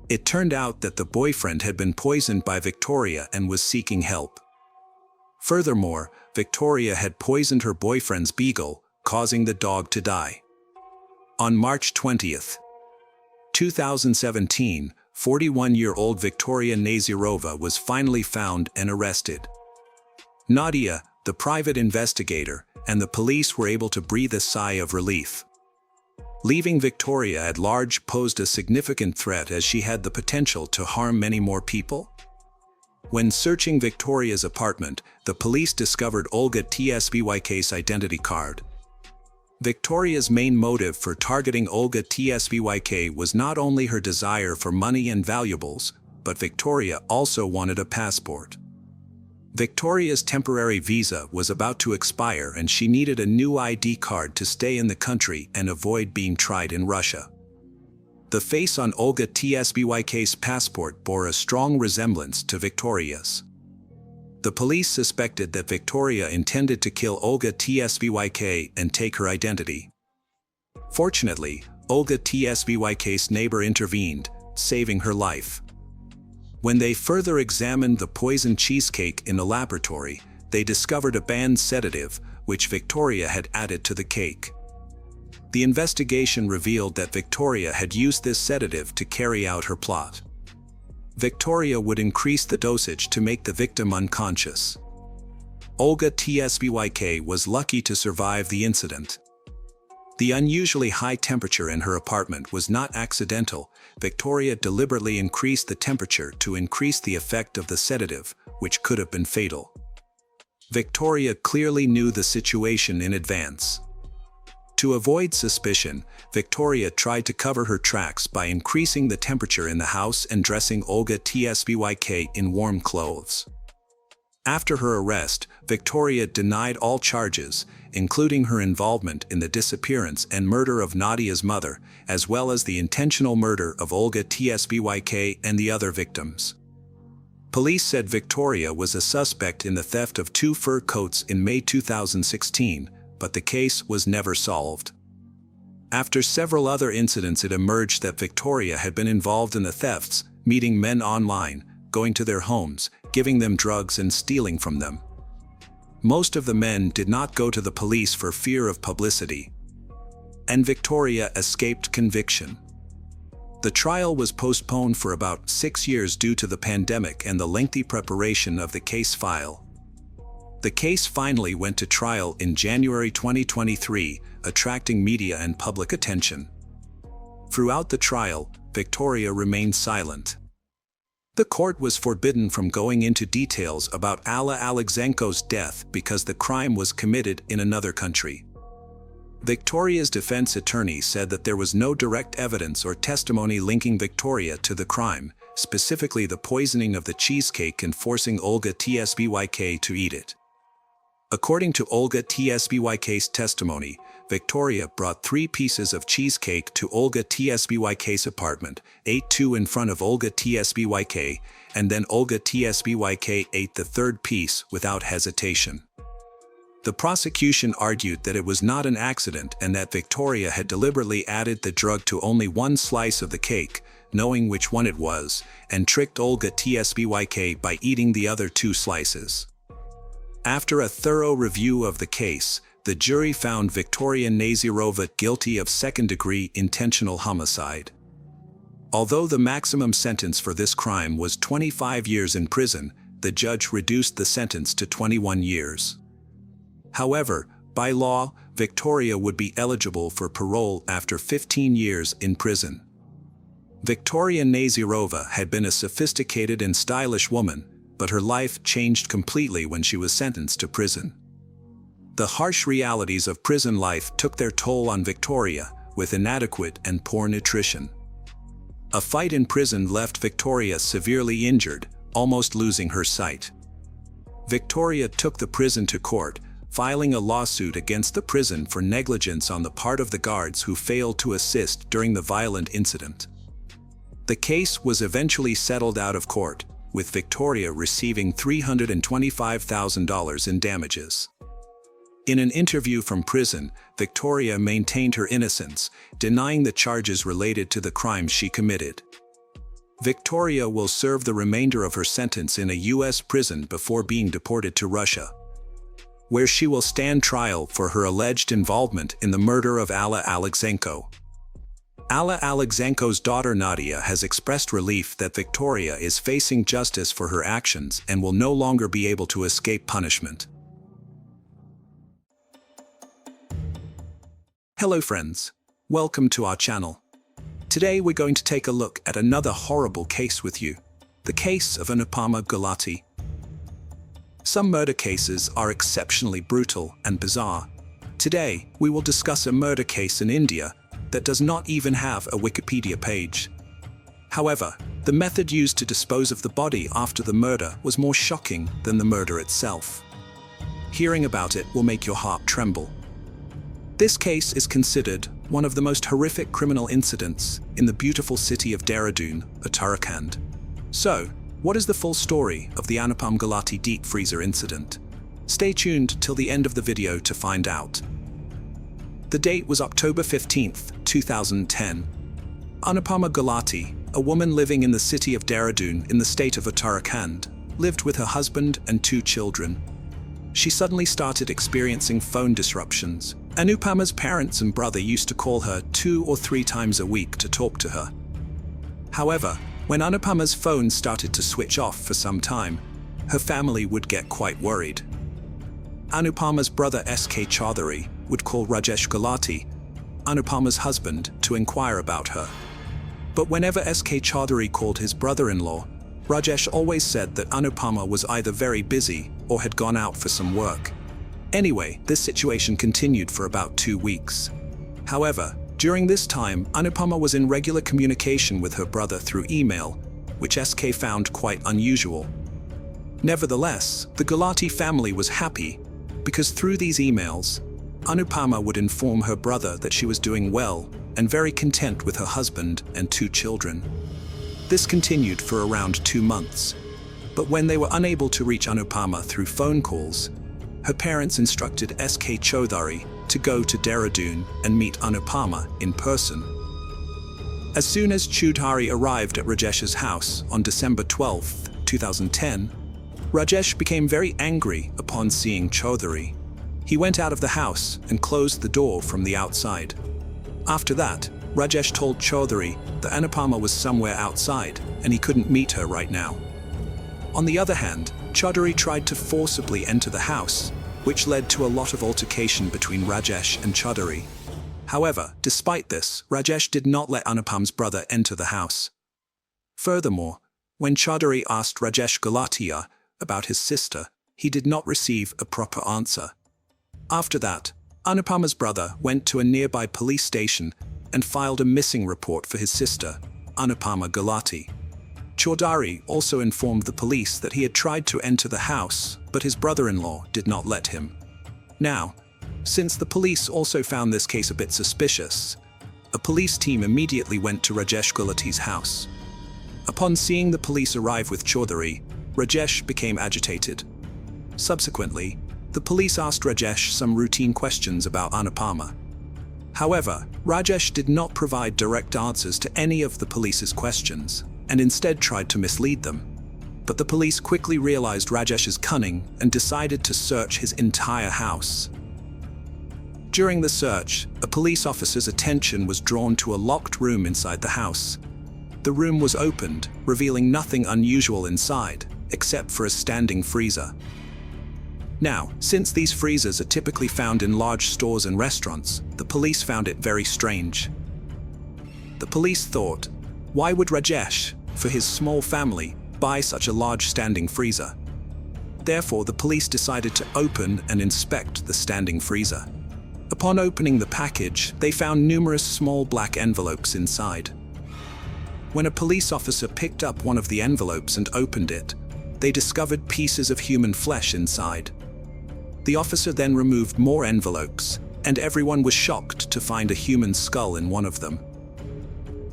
It turned out that the boyfriend had been poisoned by Victoria and was seeking help. Furthermore, Victoria had poisoned her boyfriend's beagle, causing the dog to die. On March 20, 2017, 41-year-old Victoria Nazirova was finally found and arrested. Nadia, the private investigator, and the police were able to breathe a sigh of relief. Leaving Victoria at large posed a significant threat as she had the potential to harm many more people. When searching Victoria's apartment, the police discovered Olga Tsvyka's identity card. Victoria's main motive for targeting Olga Tsvyka was not only her desire for money and valuables, but Victoria also wanted a passport. Victoria's temporary visa was about to expire and she needed a new ID card to stay in the country and avoid being tried in Russia. The face on Olga Tsvyka's passport bore a strong resemblance to Victoria's. The police suspected that Victoria intended to kill Olga Tsvyka and take her identity. Fortunately, Olga Tsvyka's neighbor intervened, saving her life. When they further examined the poisoned cheesecake in the laboratory, they discovered a banned sedative, which Victoria had added to the cake. The investigation revealed that Victoria had used this sedative to carry out her plot. Victoria would increase the dosage to make the victim unconscious. Olga Tsvyka was lucky to survive the incident. The unusually high temperature in her apartment was not accidental. Victoria deliberately increased the temperature to increase the effect of the sedative, which could have been fatal. Victoria clearly knew the situation in advance. To avoid suspicion, Victoria tried to cover her tracks by increasing the temperature in the house and dressing Olga Tsvyka in warm clothes. After her arrest, Victoria denied all charges, including her involvement in the disappearance and murder of Nadia's mother, as well as the intentional murder of Olga Tsvyka and the other victims. Police said Victoria was a suspect in the theft of 2 fur coats in May 2016, but the case was never solved. After several other incidents, it emerged that Victoria had been involved in the thefts, meeting men online, going to their homes, giving them drugs and stealing from them. Most of the men did not go to the police for fear of publicity, and Victoria escaped conviction. The trial was postponed for about 6 years due to the pandemic and the lengthy preparation of the case file. The case finally went to trial in January 2023, attracting media and public attention. Throughout the trial, Victoria remained silent. The court was forbidden from going into details about Alla Alexenko's death because the crime was committed in another country. Victoria's defense attorney said that there was no direct evidence or testimony linking Victoria to the crime, specifically the poisoning of the cheesecake and forcing Olga Tsvyka to eat it. According to Olga Tsvyka's testimony, Victoria brought 3 pieces of cheesecake to Olga Tsvyka's apartment, ate 2 in front of Olga Tsvyka, and then Olga Tsvyka ate the 3rd piece without hesitation. The prosecution argued that it was not an accident and that Victoria had deliberately added the drug to only 1 slice of the cake, knowing which one it was, and tricked Olga Tsbyk by eating the other 2 slices. After a thorough review of the case, the jury found Victoria Nazirova guilty of second-degree intentional homicide. Although the maximum sentence for this crime was 25 years in prison, the judge reduced the sentence to 21 years. However, by law, Victoria would be eligible for parole after 15 years in prison. Victoria Nazirova had been a sophisticated and stylish woman, but her life changed completely when she was sentenced to prison. The harsh realities of prison life took their toll on Victoria, with inadequate and poor nutrition. A fight in prison left Victoria severely injured, almost losing her sight. Victoria took the prison to court, filing a lawsuit against the prison for negligence on the part of the guards who failed to assist during the violent incident. The case was eventually settled out of court, with Victoria receiving $325,000 in damages. In an interview from prison, Victoria maintained her innocence, denying the charges related to the crimes she committed. Victoria will serve the remainder of her sentence in a U.S. prison before being deported to Russia, where she will stand trial for her alleged involvement in the murder of Alla Alexenko. Alla Alexenko's daughter Nadia has expressed relief that Victoria is facing justice for her actions and will no longer be able to escape punishment. Hello friends, welcome to our channel. Today we're going to take a look at another horrible case with you, the case of Anupama Gulati. Some murder cases are exceptionally brutal and bizarre. Today we will discuss a murder case in India that does not even have a Wikipedia page. However, the method used to dispose of the body after the murder was more shocking than the murder itself. Hearing about it will make your heart tremble. This case is considered one of the most horrific criminal incidents in the beautiful city of Dehradun, Uttarakhand. So, what is the full story of the Anupama Gulati deep freezer incident? Stay tuned till the end of the video to find out. The date was October 15th, 2010. Anupama Gulati, a woman living in the city of Dehradun in the state of Uttarakhand, lived with her husband and 2 children. She suddenly started experiencing phone disruptions. Anupama's parents and brother used to call her 2 or 3 times a week to talk to her. However, when Anupama's phone started to switch off for some time, her family would get quite worried. Anupama's brother S.K. Chaudhary would call Rajesh Gulati, Anupama's husband, to inquire about her. But whenever S.K. Chaudhary called his brother-in-law, Rajesh always said that Anupama was either very busy or had gone out for some work. Anyway, this situation continued for about 2 weeks. However, during this time, Anupama was in regular communication with her brother through email, which SK found quite unusual. Nevertheless, the Gulati family was happy because through these emails, Anupama would inform her brother that she was doing well and very content with her husband and 2 children. This continued for around 2 months, but when they were unable to reach Anupama through phone calls, her parents instructed S.K. Chaudhary to go to Dehradun and meet Anupama in person. As soon as Chaudhary arrived at Rajesh's house on December 12, 2010, Rajesh became very angry upon seeing Chaudhary. He went out of the house and closed the door from the outside. After that, Rajesh told Chaudhary that Anupama was somewhere outside and he couldn't meet her right now. On the other hand, Chaudhary tried to forcibly enter the house, which led to a lot of altercation between Rajesh and Chaudhary. However, despite this, Rajesh did not let Anupama's brother enter the house. Furthermore, when Chaudhary asked Rajesh Gulati about his sister, he did not receive a proper answer. After that, Anupama's brother went to a nearby police station and filed a missing report for his sister, Anupama Gulati. Chaudhary also informed the police that he had tried to enter the house, but his brother-in-law did not let him. Now, since the police also found this case a bit suspicious, a police team immediately went to Rajesh Gulati's house. Upon seeing the police arrive with Chaudhary, Rajesh became agitated. Subsequently, the police asked Rajesh some routine questions about Anupama. However, Rajesh did not provide direct answers to any of the police's questions, and instead tried to mislead them. But the police quickly realized Rajesh's cunning and decided to search his entire house. During the search, a police officer's attention was drawn to a locked room inside the house. The room was opened, revealing nothing unusual inside, except for a standing freezer. Now, since these freezers are typically found in large stores and restaurants, the police found it very strange. The police thought, why would Rajesh, for his small family, buy such a large standing freezer? Therefore, the police decided to open and inspect the standing freezer. Upon opening the package, they found numerous small black envelopes inside. When a police officer picked up one of the envelopes and opened it, they discovered pieces of human flesh inside. The officer then removed more envelopes, and everyone was shocked to find a human skull in one of them.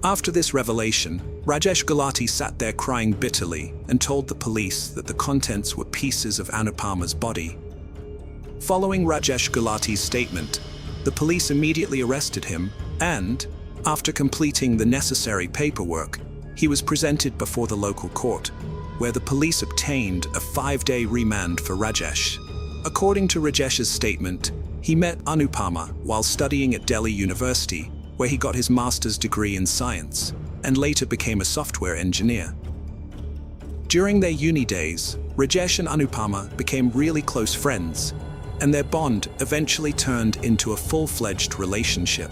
After this revelation, Rajesh Gulati sat there crying bitterly and told the police that the contents were pieces of Anupama's body. Following Rajesh Gulati's statement, the police immediately arrested him and, after completing the necessary paperwork, he was presented before the local court, where the police obtained a 5-day remand for Rajesh. According to Rajesh's statement, he met Anupama while studying at Delhi University, where he got his master's degree in science, and later became a software engineer. During their uni days, Rajesh and Anupama became really close friends, and their bond eventually turned into a full-fledged relationship.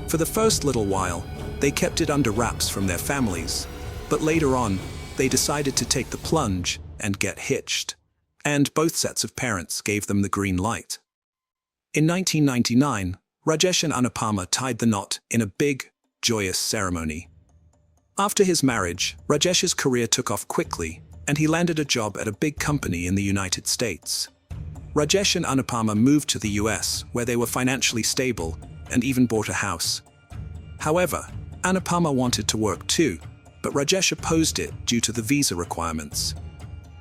For the first little while, they kept it under wraps from their families, but later on, they decided to take the plunge and get hitched, and both sets of parents gave them the green light. In 1999, Rajesh and Anupama tied the knot in a big, joyous ceremony. After his marriage, Rajesh's career took off quickly, and he landed a job at a big company in the United States. Rajesh and Anupama moved to the US, where they were financially stable and even bought a house. However, Anupama wanted to work too, but Rajesh opposed it due to the visa requirements.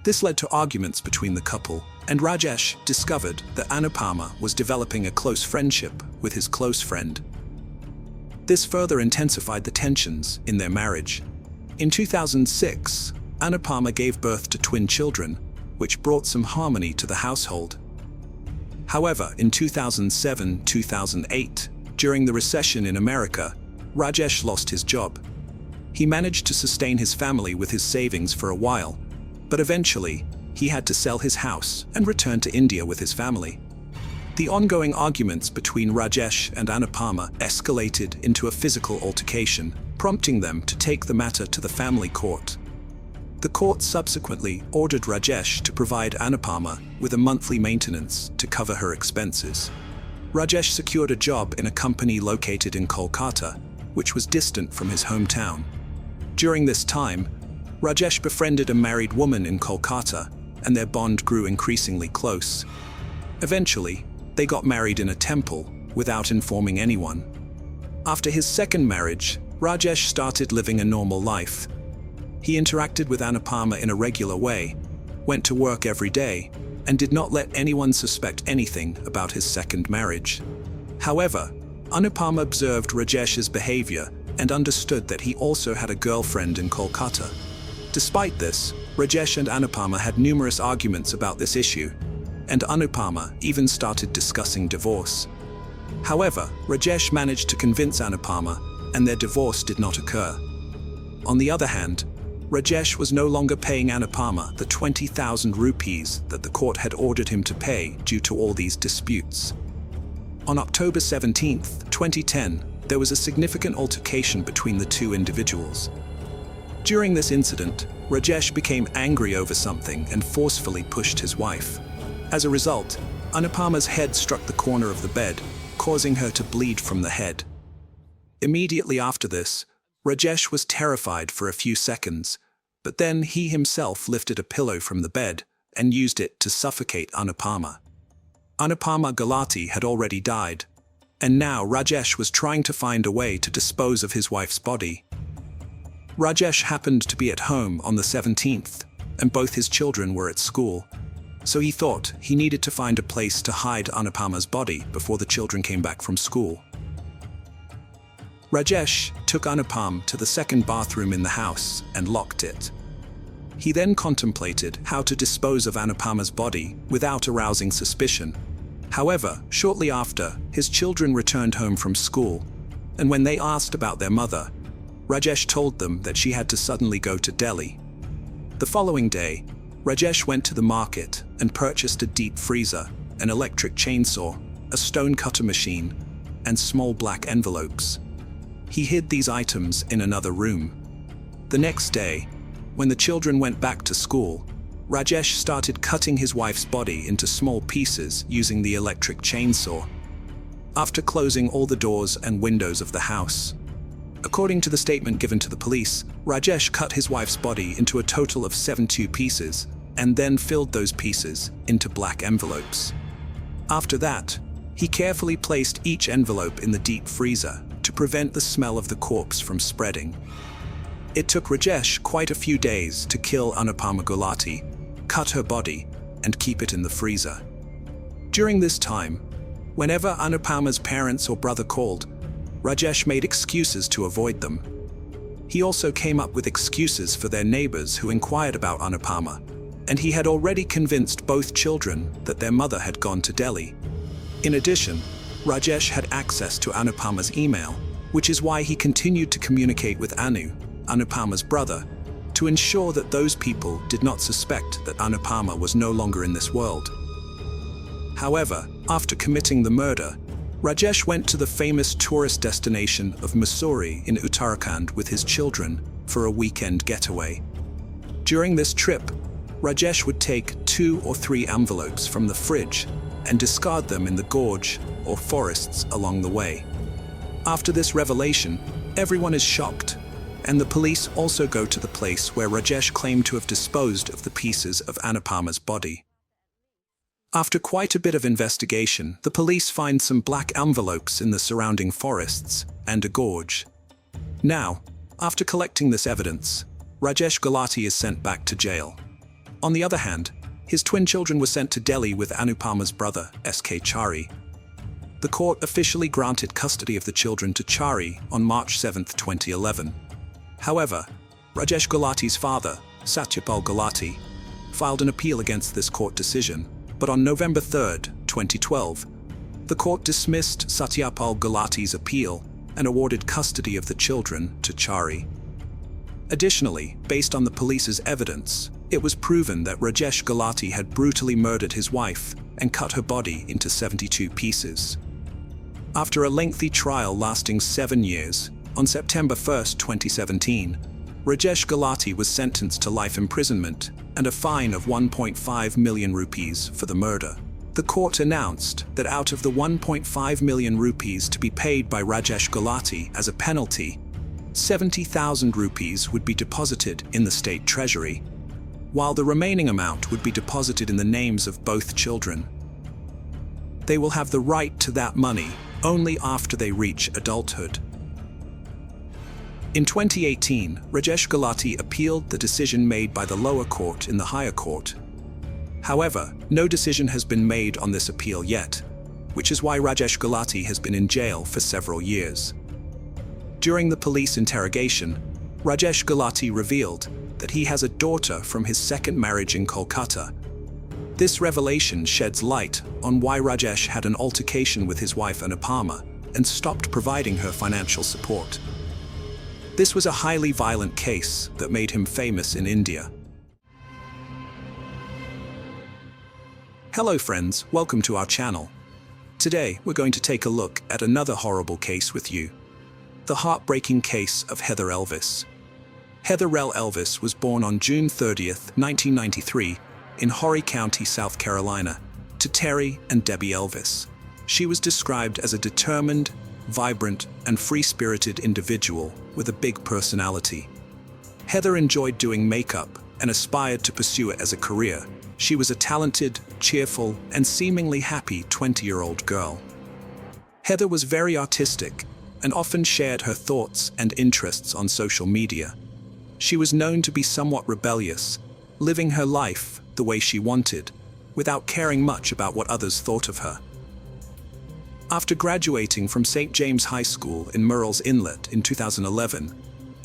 This led to arguments between the couple, and Rajesh discovered that Anupama was developing a close friendship with his close friend. This further intensified the tensions in their marriage. In 2006, Anupama gave birth to twin children, which brought some harmony to the household. However, in 2007-2008, during the recession in America, Rajesh lost his job. He managed to sustain his family with his savings for a while, but eventually, he had to sell his house and return to India with his family. The ongoing arguments between Rajesh and Anupama escalated into a physical altercation, prompting them to take the matter to the family court. The court subsequently ordered Rajesh to provide Anupama with a monthly maintenance to cover her expenses. Rajesh secured a job in a company located in Kolkata, which was distant from his hometown. During this time, Rajesh befriended a married woman in Kolkata, and their bond grew increasingly close. Eventually, they got married in a temple without informing anyone. After his second marriage, Rajesh started living a normal life. He interacted with Anupama in a regular way, went to work every day, and did not let anyone suspect anything about his second marriage. However, Anupama observed Rajesh's behavior and understood that he also had a girlfriend in Kolkata. Despite this, Rajesh and Anupama had numerous arguments about this issue, and Anupama even started discussing divorce. However, Rajesh managed to convince Anupama, and their divorce did not occur. On the other hand, Rajesh was no longer paying Anupama the 20,000 rupees that the court had ordered him to pay due to all these disputes. On October 17, 2010, there was a significant altercation between the two individuals. During this incident, Rajesh became angry over something and forcefully pushed his wife. As a result, Anupama's head struck the corner of the bed, causing her to bleed from the head. Immediately after this, Rajesh was terrified for a few seconds, but then he himself lifted a pillow from the bed and used it to suffocate Anupama. Anupama Gulati had already died, and now Rajesh was trying to find a way to dispose of his wife's body. Rajesh happened to be at home on the 17th, and both his children were at school, so he thought he needed to find a place to hide Anupama's body before the children came back from school. Rajesh took Anupam to the second bathroom in the house and locked it. He then contemplated how to dispose of Anupama's body without arousing suspicion. However, shortly after, his children returned home from school, and when they asked about their mother, Rajesh told them that she had to suddenly go to Delhi. The following day, Rajesh went to the market and purchased a deep freezer, an electric chainsaw, a stone cutter machine, and small black envelopes. He hid these items in another room. The next day, when the children went back to school, Rajesh started cutting his wife's body into small pieces using the electric chainsaw. After closing all the doors and windows of the house. According to the statement given to the police, Rajesh cut his wife's body into a total of 72 pieces and then filled those pieces into black envelopes. After that, he carefully placed each envelope in the deep freezer to prevent the smell of the corpse from spreading. It took Rajesh quite a few days to kill Anupama Gulati, cut her body, and keep it in the freezer. During this time, whenever Anupama's parents or brother called, Rajesh made excuses to avoid them. He also came up with excuses for their neighbors who inquired about Anupama, and he had already convinced both children that their mother had gone to Delhi. In addition, Rajesh had access to Anupama's email, which is why he continued to communicate with Anu, Anupama's brother, to ensure that those people did not suspect that Anupama was no longer in this world. However, after committing the murder, Rajesh went to the famous tourist destination of Mussoorie in Uttarakhand with his children for a weekend getaway. During this trip, Rajesh would take 2 or 3 envelopes from the fridge and discard them in the gorge or forests along the way. After this revelation, everyone is shocked, and the police also go to the place where Rajesh claimed to have disposed of the pieces of Anupama's body. After quite a bit of investigation, the police find some black envelopes in the surrounding forests and a gorge. Now, after collecting this evidence, Rajesh Gulati is sent back to jail. On the other hand, his twin children were sent to Delhi with Anupama's brother, S.K. Chari. The court officially granted custody of the children to Chari on March 7, 2011. However, Rajesh Gulati's father, Satyapal Gulati, filed an appeal against this court decision, but on November 3, 2012, the court dismissed Satyapal Gulati's appeal and awarded custody of the children to Chari. Additionally, based on the police's evidence, it was proven that Rajesh Gulati had brutally murdered his wife and cut her body into 72 pieces. After a lengthy trial lasting 7 years, on September 1, 2017, Rajesh Gulati was sentenced to life imprisonment and a fine of 1.5 million rupees for the murder. The court announced that out of the 1.5 million rupees to be paid by Rajesh Gulati as a penalty, 70,000 rupees would be deposited in the state treasury, while the remaining amount would be deposited in the names of both children. They will have the right to that money only after they reach adulthood. In 2018, Rajesh Gulati appealed the decision made by the lower court in the higher court. However, no decision has been made on this appeal yet, which is why Rajesh Gulati has been in jail for several years. During the police interrogation, Rajesh Gulati revealed that he has a daughter from his second marriage in Kolkata. This revelation sheds light on why Rajesh had an altercation with his wife Anupama and stopped providing her financial support. This was a highly violent case that made him famous in India. Hello friends, welcome to our channel. Today we're going to take a look at another horrible case with you. The heartbreaking case of Heather Elvis. Heather Elvis was born on June 30, 1993, in Horry County, South Carolina, to Terry and Debbie Elvis. She was described as a determined, vibrant, and free-spirited individual with a big personality. Heather enjoyed doing makeup and aspired to pursue it as a career. She was a talented, cheerful, and seemingly happy 20-year-old girl. Heather was very artistic and often shared her thoughts and interests on social media. She was known to be somewhat rebellious, living her life the way she wanted, without caring much about what others thought of her. After graduating from St. James High School in Murrells Inlet in 2011,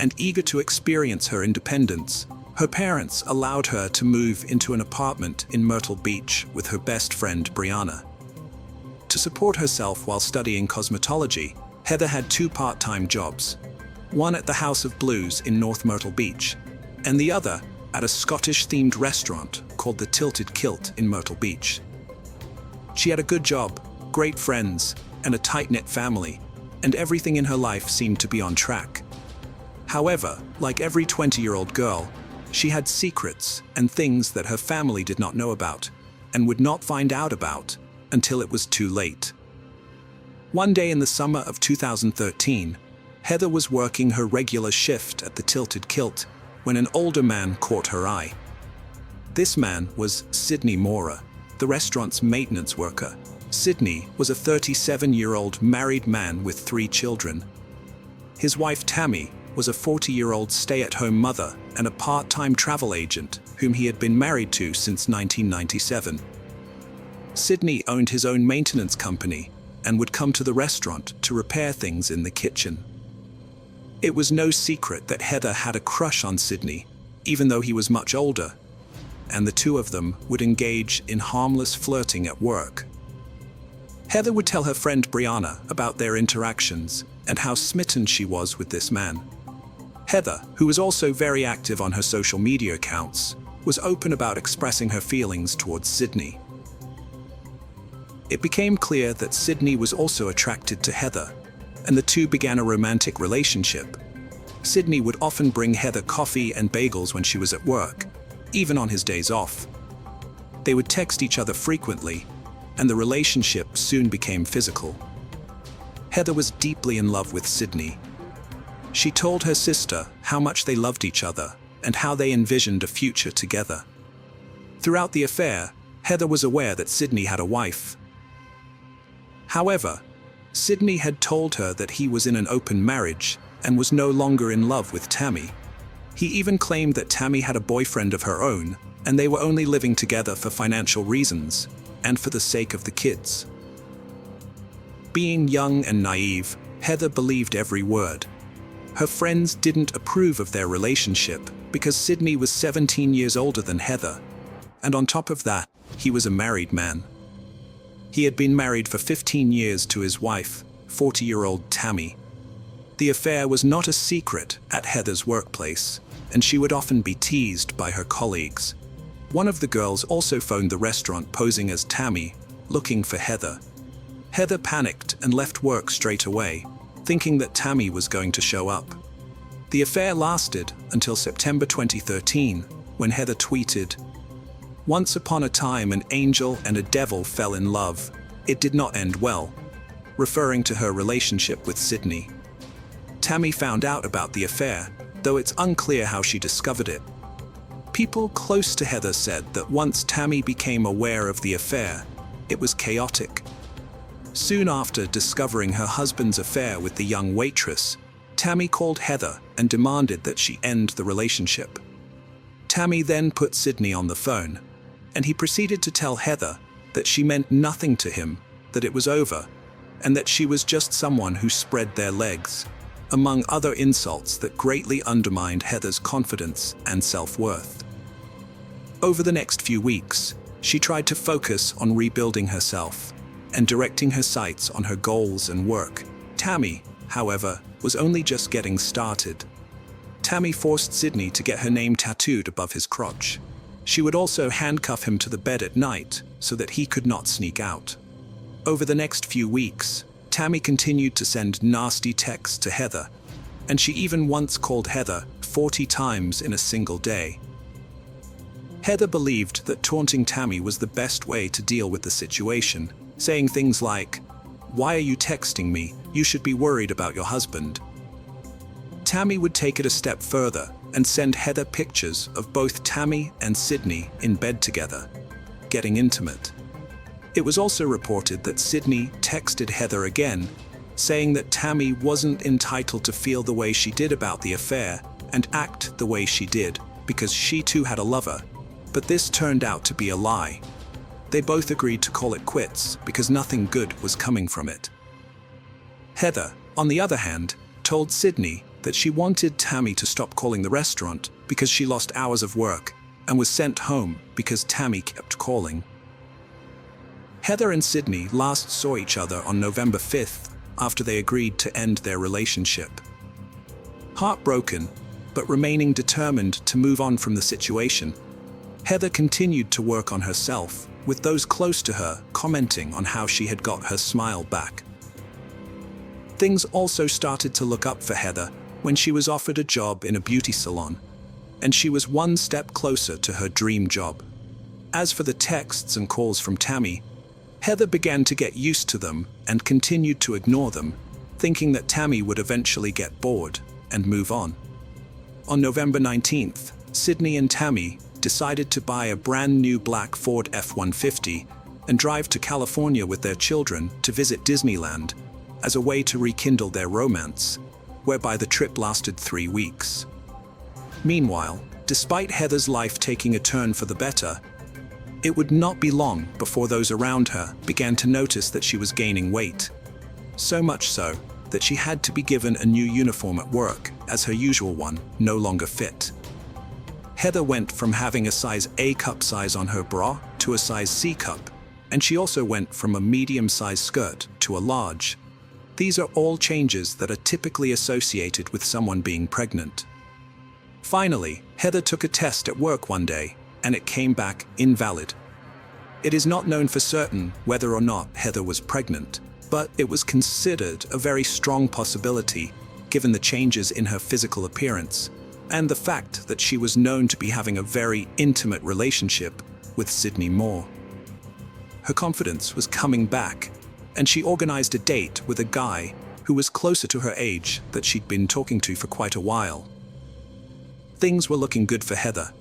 and eager to experience her independence, her parents allowed her to move into an apartment in Myrtle Beach with her best friend Brianna. To support herself while studying cosmetology, Heather had 2 part-time jobs, one at the House of Blues in North Myrtle Beach, and the other at a Scottish-themed restaurant called the Tilted Kilt in Myrtle Beach. She had a good job, great friends, and a tight-knit family, and everything in her life seemed to be on track. However, like every 20-year-old girl, she had secrets and things that her family did not know about, and would not find out about until it was too late. One day in the summer of 2013, Heather was working her regular shift at the Tilted Kilt when an older man caught her eye. This man was Sidney Mora, the restaurant's maintenance worker. Sidney was a 37-year-old married man with 3 children. His wife Tammy was a 40-year-old stay-at-home mother and a part-time travel agent whom he had been married to since 1997. Sidney owned his own maintenance company and would come to the restaurant to repair things in the kitchen. It was no secret that Heather had a crush on Sidney, even though he was much older, and the two of them would engage in harmless flirting at work. Heather would tell her friend Brianna about their interactions and how smitten she was with this man. Heather, who was also very active on her social media accounts, was open about expressing her feelings towards Sidney. It became clear that Sidney was also attracted to Heather, and the two began a romantic relationship. Sidney would often bring Heather coffee and bagels when she was at work, even on his days off. They would text each other frequently, and the relationship soon became physical. Heather was deeply in love with Sidney. She told her sister how much they loved each other and how they envisioned a future together. Throughout the affair, Heather was aware that Sidney had a wife. However, Sidney had told her that he was in an open marriage and was no longer in love with Tammy. He even claimed that Tammy had a boyfriend of her own, and they were only living together for financial reasons and for the sake of the kids. Being young and naive, Heather believed every word. Her friends didn't approve of their relationship because Sidney was 17 years older than Heather, and on top of that, he was a married man. He had been married for 15 years to his wife, 40-year-old Tammy. The affair was not a secret at Heather's workplace, and she would often be teased by her colleagues. One of the girls also phoned the restaurant posing as Tammy, looking for Heather. Heather panicked and left work straight away, thinking that Tammy was going to show up. The affair lasted until September 2013, when Heather tweeted, "Once upon a time an angel and a devil fell in love. It did not end well," referring to her relationship with Sidney. Tammy found out about the affair, though it's unclear how she discovered it. People close to Heather said that once Tammy became aware of the affair, it was chaotic. Soon after discovering her husband's affair with the young waitress, Tammy called Heather and demanded that she end the relationship. Tammy then put Sidney on the phone, and he proceeded to tell Heather that she meant nothing to him, that it was over, and that she was just someone who spread their legs, among other insults that greatly undermined Heather's confidence and self-worth. Over the next few weeks, she tried to focus on rebuilding herself and directing her sights on her goals and work. Tammy, however, was only just getting started. Tammy forced Sidney to get her name tattooed above his crotch. She would also handcuff him to the bed at night so that he could not sneak out. Over the next few weeks, Tammy continued to send nasty texts to Heather, and she even once called Heather 40 times in a single day. Heather believed that taunting Tammy was the best way to deal with the situation, saying things like, "Why are you texting me? You should be worried about your husband." Tammy would take it a step further and send Heather pictures of both Tammy and Sidney in bed together, getting intimate. It was also reported that Sidney texted Heather again, saying that Tammy wasn't entitled to feel the way she did about the affair and act the way she did because she too had a lover, but this turned out to be a lie. They both agreed to call it quits because nothing good was coming from it. Heather, on the other hand, told Sydney that she wanted Tammy to stop calling the restaurant because she lost hours of work and was sent home because Tammy kept calling. Heather and Sydney last saw each other on November 5th after they agreed to end their relationship. Heartbroken, but remaining determined to move on from the situation, Heather continued to work on herself, with those close to her commenting on how she had got her smile back. Things also started to look up for Heather when she was offered a job in a beauty salon, and she was one step closer to her dream job. As for the texts and calls from Tammy, Heather began to get used to them and continued to ignore them, thinking that Tammy would eventually get bored and move on. On November 19th, Sydney and Tammy decided to buy a brand new black Ford F-150 and drive to California with their children to visit Disneyland as a way to rekindle their romance, whereby the trip lasted 3 weeks. Meanwhile, despite Heather's life taking a turn for the better, it would not be long before those around her began to notice that she was gaining weight. So much so that she had to be given a new uniform at work, as her usual one no longer fit. Heather went from having a size A cup size on her bra to a size C cup, and she also went from a medium-sized skirt to a large. These are all changes that are typically associated with someone being pregnant. Finally, Heather took a test at work one day, and it came back invalid. It is not known for certain whether or not Heather was pregnant, but it was considered a very strong possibility given the changes in her physical appearance and the fact that she was known to be having a very intimate relationship with Sydney Moore. Her confidence was coming back, and she organized a date with a guy who was closer to her age that she'd been talking to for quite a while. Things were looking good for Heather.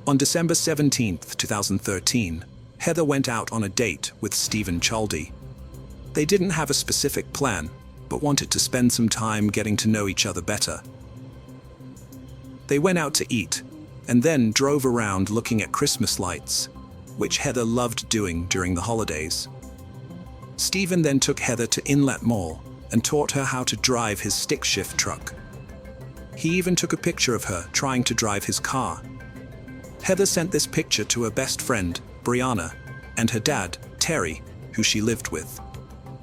On December 17, 2013, Heather went out on a date with Stephen Chaldy. They didn't have a specific plan, but wanted to spend some time getting to know each other better. They went out to eat, and then drove around looking at Christmas lights, which Heather loved doing during the holidays. Stephen then took Heather to Inlet Mall and taught her how to drive his stick shift truck. He even took a picture of her trying to drive his car. Heather sent this picture to her best friend, Brianna, and her dad, Terry, who she lived with.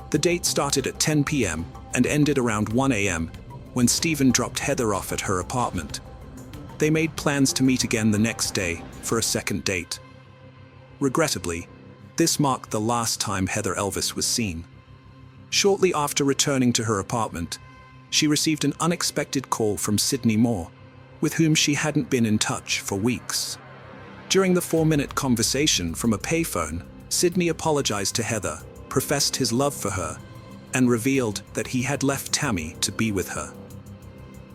The date started at 10 p.m. and ended around 1 a.m. when Stephen dropped Heather off at her apartment. They made plans to meet again the next day for a second date. Regrettably, this marked the last time Heather Elvis was seen. Shortly after returning to her apartment, she received an unexpected call from Sydney Moore, with whom she hadn't been in touch for weeks. During the 4-minute conversation from a payphone, Sydney apologized to Heather, professed his love for her, and revealed that he had left Tammy to be with her.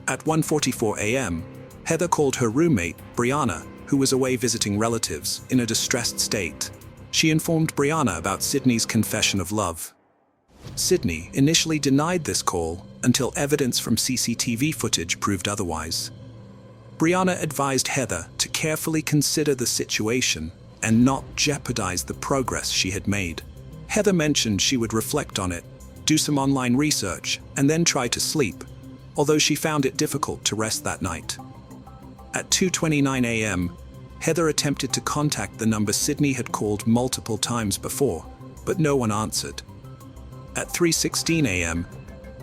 At 1:44 a.m., Heather called her roommate, Brianna, who was away visiting relatives in a distressed state. She informed Brianna about Sydney's confession of love. Sydney initially denied this call until evidence from CCTV footage proved otherwise. Brianna advised Heather to carefully consider the situation and not jeopardize the progress she had made. Heather mentioned she would reflect on it, do some online research, and then try to sleep, although she found it difficult to rest that night. At 2:29 a.m., Heather attempted to contact the number Sydney had called multiple times before, but no one answered. At 3:16 a.m.,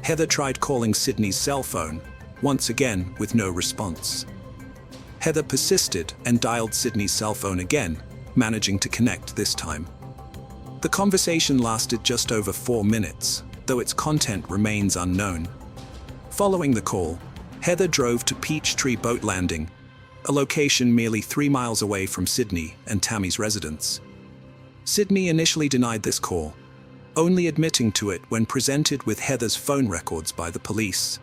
Heather tried calling Sydney's cell phone, once again with no response. Heather persisted and dialed Sydney's cell phone again, managing to connect this time. The conversation lasted just over 4 minutes, though its content remains unknown. Following the call, Heather drove to Peachtree Boat Landing, a location merely 3 miles away from Sydney and Tammy's residence. Sydney initially denied this call, only admitting to it when presented with Heather's phone records by the police.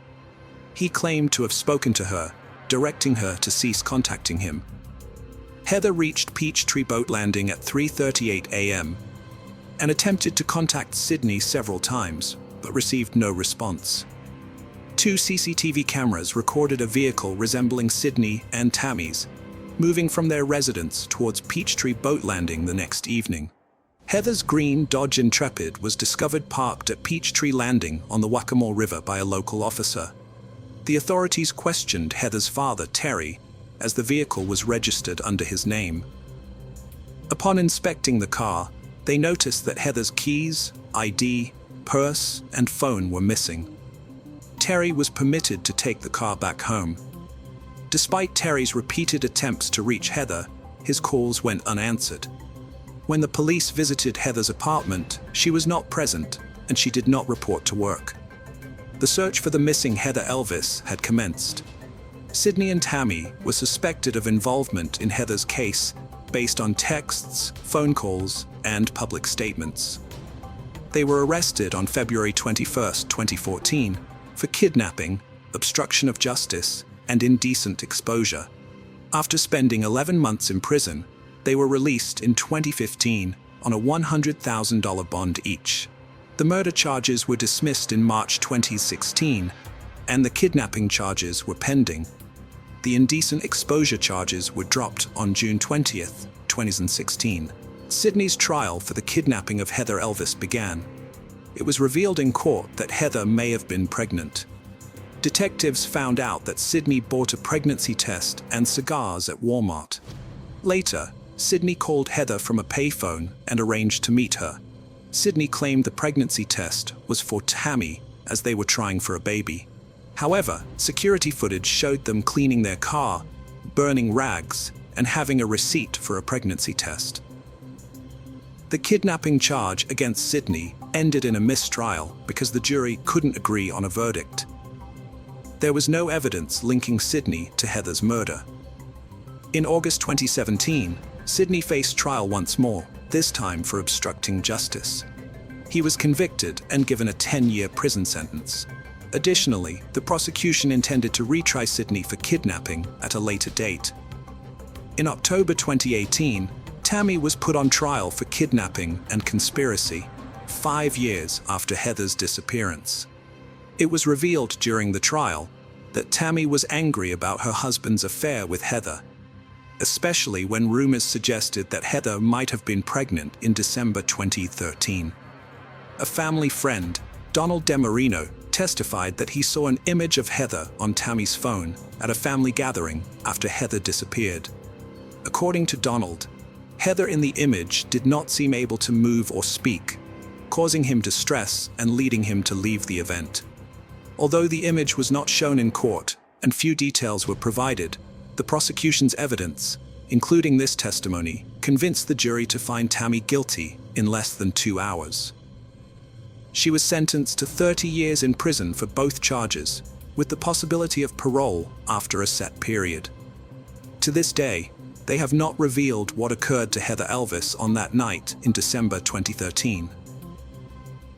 He claimed to have spoken to her, directing her to cease contacting him. Heather reached Peachtree Boat Landing at 3:38 a.m. and attempted to contact Sydney several times, but received no response. 2 CCTV cameras recorded a vehicle resembling Sydney and Tammy's, moving from their residence towards Peachtree Boat Landing the next evening. Heather's green Dodge Intrepid was discovered parked at Peachtree Landing on the Waccamaw River by a local officer. The authorities questioned Heather's father, Terry, as the vehicle was registered under his name. Upon inspecting the car, they noticed that Heather's keys, ID, purse, and phone were missing. Terry was permitted to take the car back home. Despite Terry's repeated attempts to reach Heather, his calls went unanswered. When the police visited Heather's apartment, she was not present, and she did not report to work. The search for the missing Heather Elvis had commenced. Sydney and Tammy were suspected of involvement in Heather's case based on texts, phone calls, and public statements. They were arrested on February 21, 2014, for kidnapping, obstruction of justice, and indecent exposure. After spending 11 months in prison, they were released in 2015 on a $100,000 bond each. The murder charges were dismissed in March 2016, and the kidnapping charges were pending. The indecent exposure charges were dropped on June 20, 2016. Sydney's trial for the kidnapping of Heather Elvis began. It was revealed in court that Heather may have been pregnant. Detectives found out that Sydney bought a pregnancy test and cigars at Walmart. Later, Sydney called Heather from a payphone and arranged to meet her. Sydney claimed the pregnancy test was for Tammy, as they were trying for a baby. However, security footage showed them cleaning their car, burning rags, and having a receipt for a pregnancy test. The kidnapping charge against Sydney ended in a mistrial because the jury couldn't agree on a verdict. There was no evidence linking Sydney to Heather's murder. In August 2017, Sydney faced trial once more, this time for obstructing justice. He was convicted and given a 10-year prison sentence. Additionally, the prosecution intended to retry Sydney for kidnapping at a later date. In October 2018, Tammy was put on trial for kidnapping and conspiracy, 5 years after Heather's disappearance. It was revealed during the trial that Tammy was angry about her husband's affair with Heather, especially when rumors suggested that Heather might have been pregnant in December 2013. A family friend, Donald DeMarino, testified that he saw an image of Heather on Tammy's phone at a family gathering after Heather disappeared. According to Donald, Heather in the image did not seem able to move or speak, causing him distress and leading him to leave the event. Although the image was not shown in court and few details were provided, the prosecution's evidence, including this testimony, convinced the jury to find Tammy guilty in less than 2 hours. She was sentenced to 30 years in prison for both charges, with the possibility of parole after a set period. To this day, they have not revealed what occurred to Heather Elvis on that night in December 2013.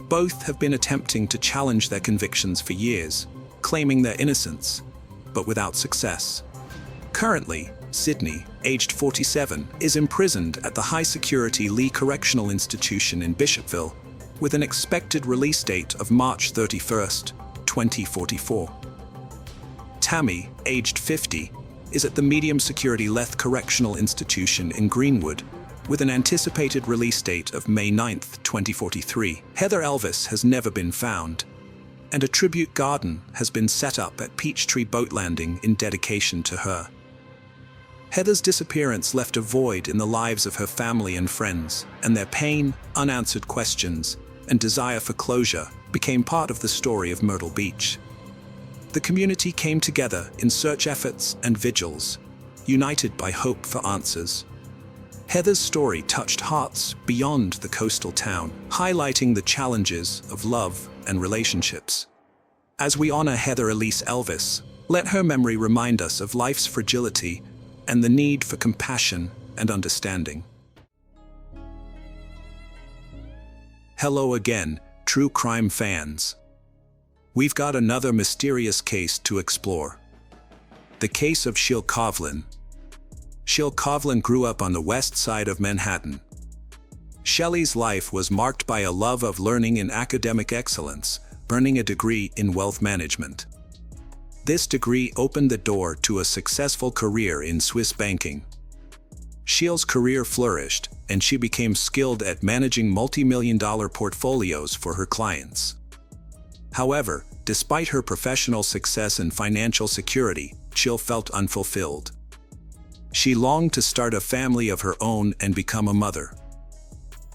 Both have been attempting to challenge their convictions for years, claiming their innocence, but without success. Currently, Sydney, aged 47, is imprisoned at the high-security Lee Correctional Institution in Bishopville, with an expected release date of March 31, 2044. Tammy, aged 50, is at the medium-security Leth Correctional Institution in Greenwood, with an anticipated release date of May 9, 2043. Heather Elvis has never been found, and a tribute garden has been set up at Peachtree Boat Landing in dedication to her. Heather's disappearance left a void in the lives of her family and friends, and their pain, unanswered questions, and desire for closure became part of the story of Myrtle Beach. The community came together in search efforts and vigils, united by hope for answers. Heather's story touched hearts beyond the coastal town, highlighting the challenges of love and relationships. As we honor Heather Elise Elvis, let her memory remind us of life's fragility and the need for compassion and understanding. Hello again, true crime fans. We've got another mysterious case to explore. The case of Sheil Coughlin. Sheil Coughlin grew up on the west side of Manhattan. Shelley's life was marked by a love of learning and academic excellence, earning a degree in wealth management. This degree opened the door to a successful career in Swiss banking. Sheil's career flourished, and she became skilled at managing multi-million-dollar portfolios for her clients. However, despite her professional success and financial security, Sheil felt unfulfilled. She longed to start a family of her own and become a mother.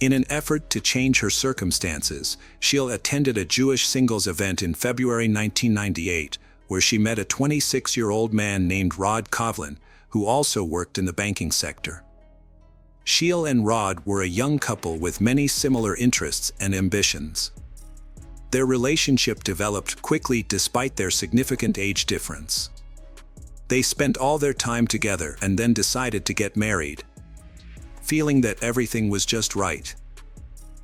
In an effort to change her circumstances, Sheil attended a Jewish singles event in February 1998, where she met a 26-year-old man named Rod Kovlin, who also worked in the banking sector. Sheil and Rod were a young couple with many similar interests and ambitions. Their relationship developed quickly despite their significant age difference. They spent all their time together and then decided to get married, feeling that everything was just right.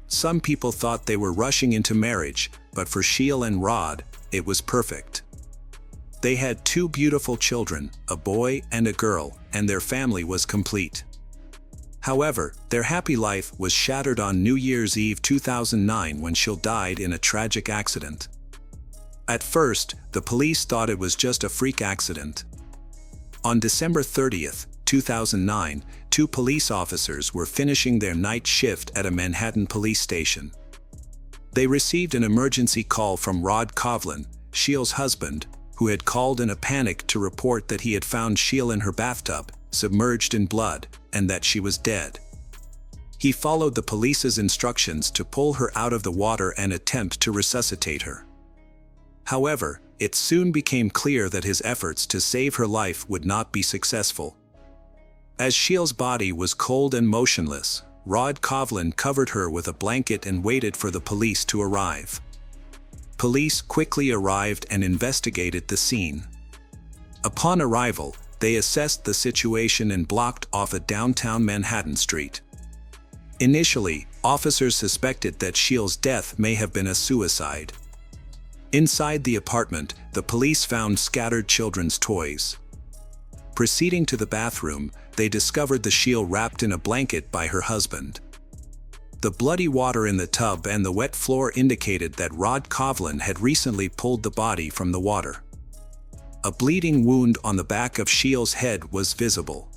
Some people thought they were rushing into marriage, but for Sheil and Rod, it was perfect. They had 2 beautiful children, a boy and a girl, and their family was complete. However, their happy life was shattered on New Year's Eve 2009 when Sheil died in a tragic accident. At first, the police thought it was just a freak accident. On December 30th, 2009, 2 police officers were finishing their night shift at a Manhattan police station. They received an emergency call from Rod Kovlin, Sheil's husband, who had called in a panic to report that he had found Sheil in her bathtub, submerged in blood, and that she was dead. He followed the police's instructions to pull her out of the water and attempt to resuscitate her. However, it soon became clear that his efforts to save her life would not be successful. As Sheil's body was cold and motionless, Rod Kovlin covered her with a blanket and waited for the police to arrive. Police quickly arrived and investigated the scene. Upon arrival, they assessed the situation and blocked off a downtown Manhattan street. Initially, officers suspected that Sheil's death may have been a suicide. Inside the apartment, the police found scattered children's toys. Proceeding to the bathroom, they discovered the Sheil wrapped in a blanket by her husband. The bloody water in the tub and the wet floor indicated that Rod Kovlin had recently pulled the body from the water. A bleeding wound on the back of Sheil's head was visible.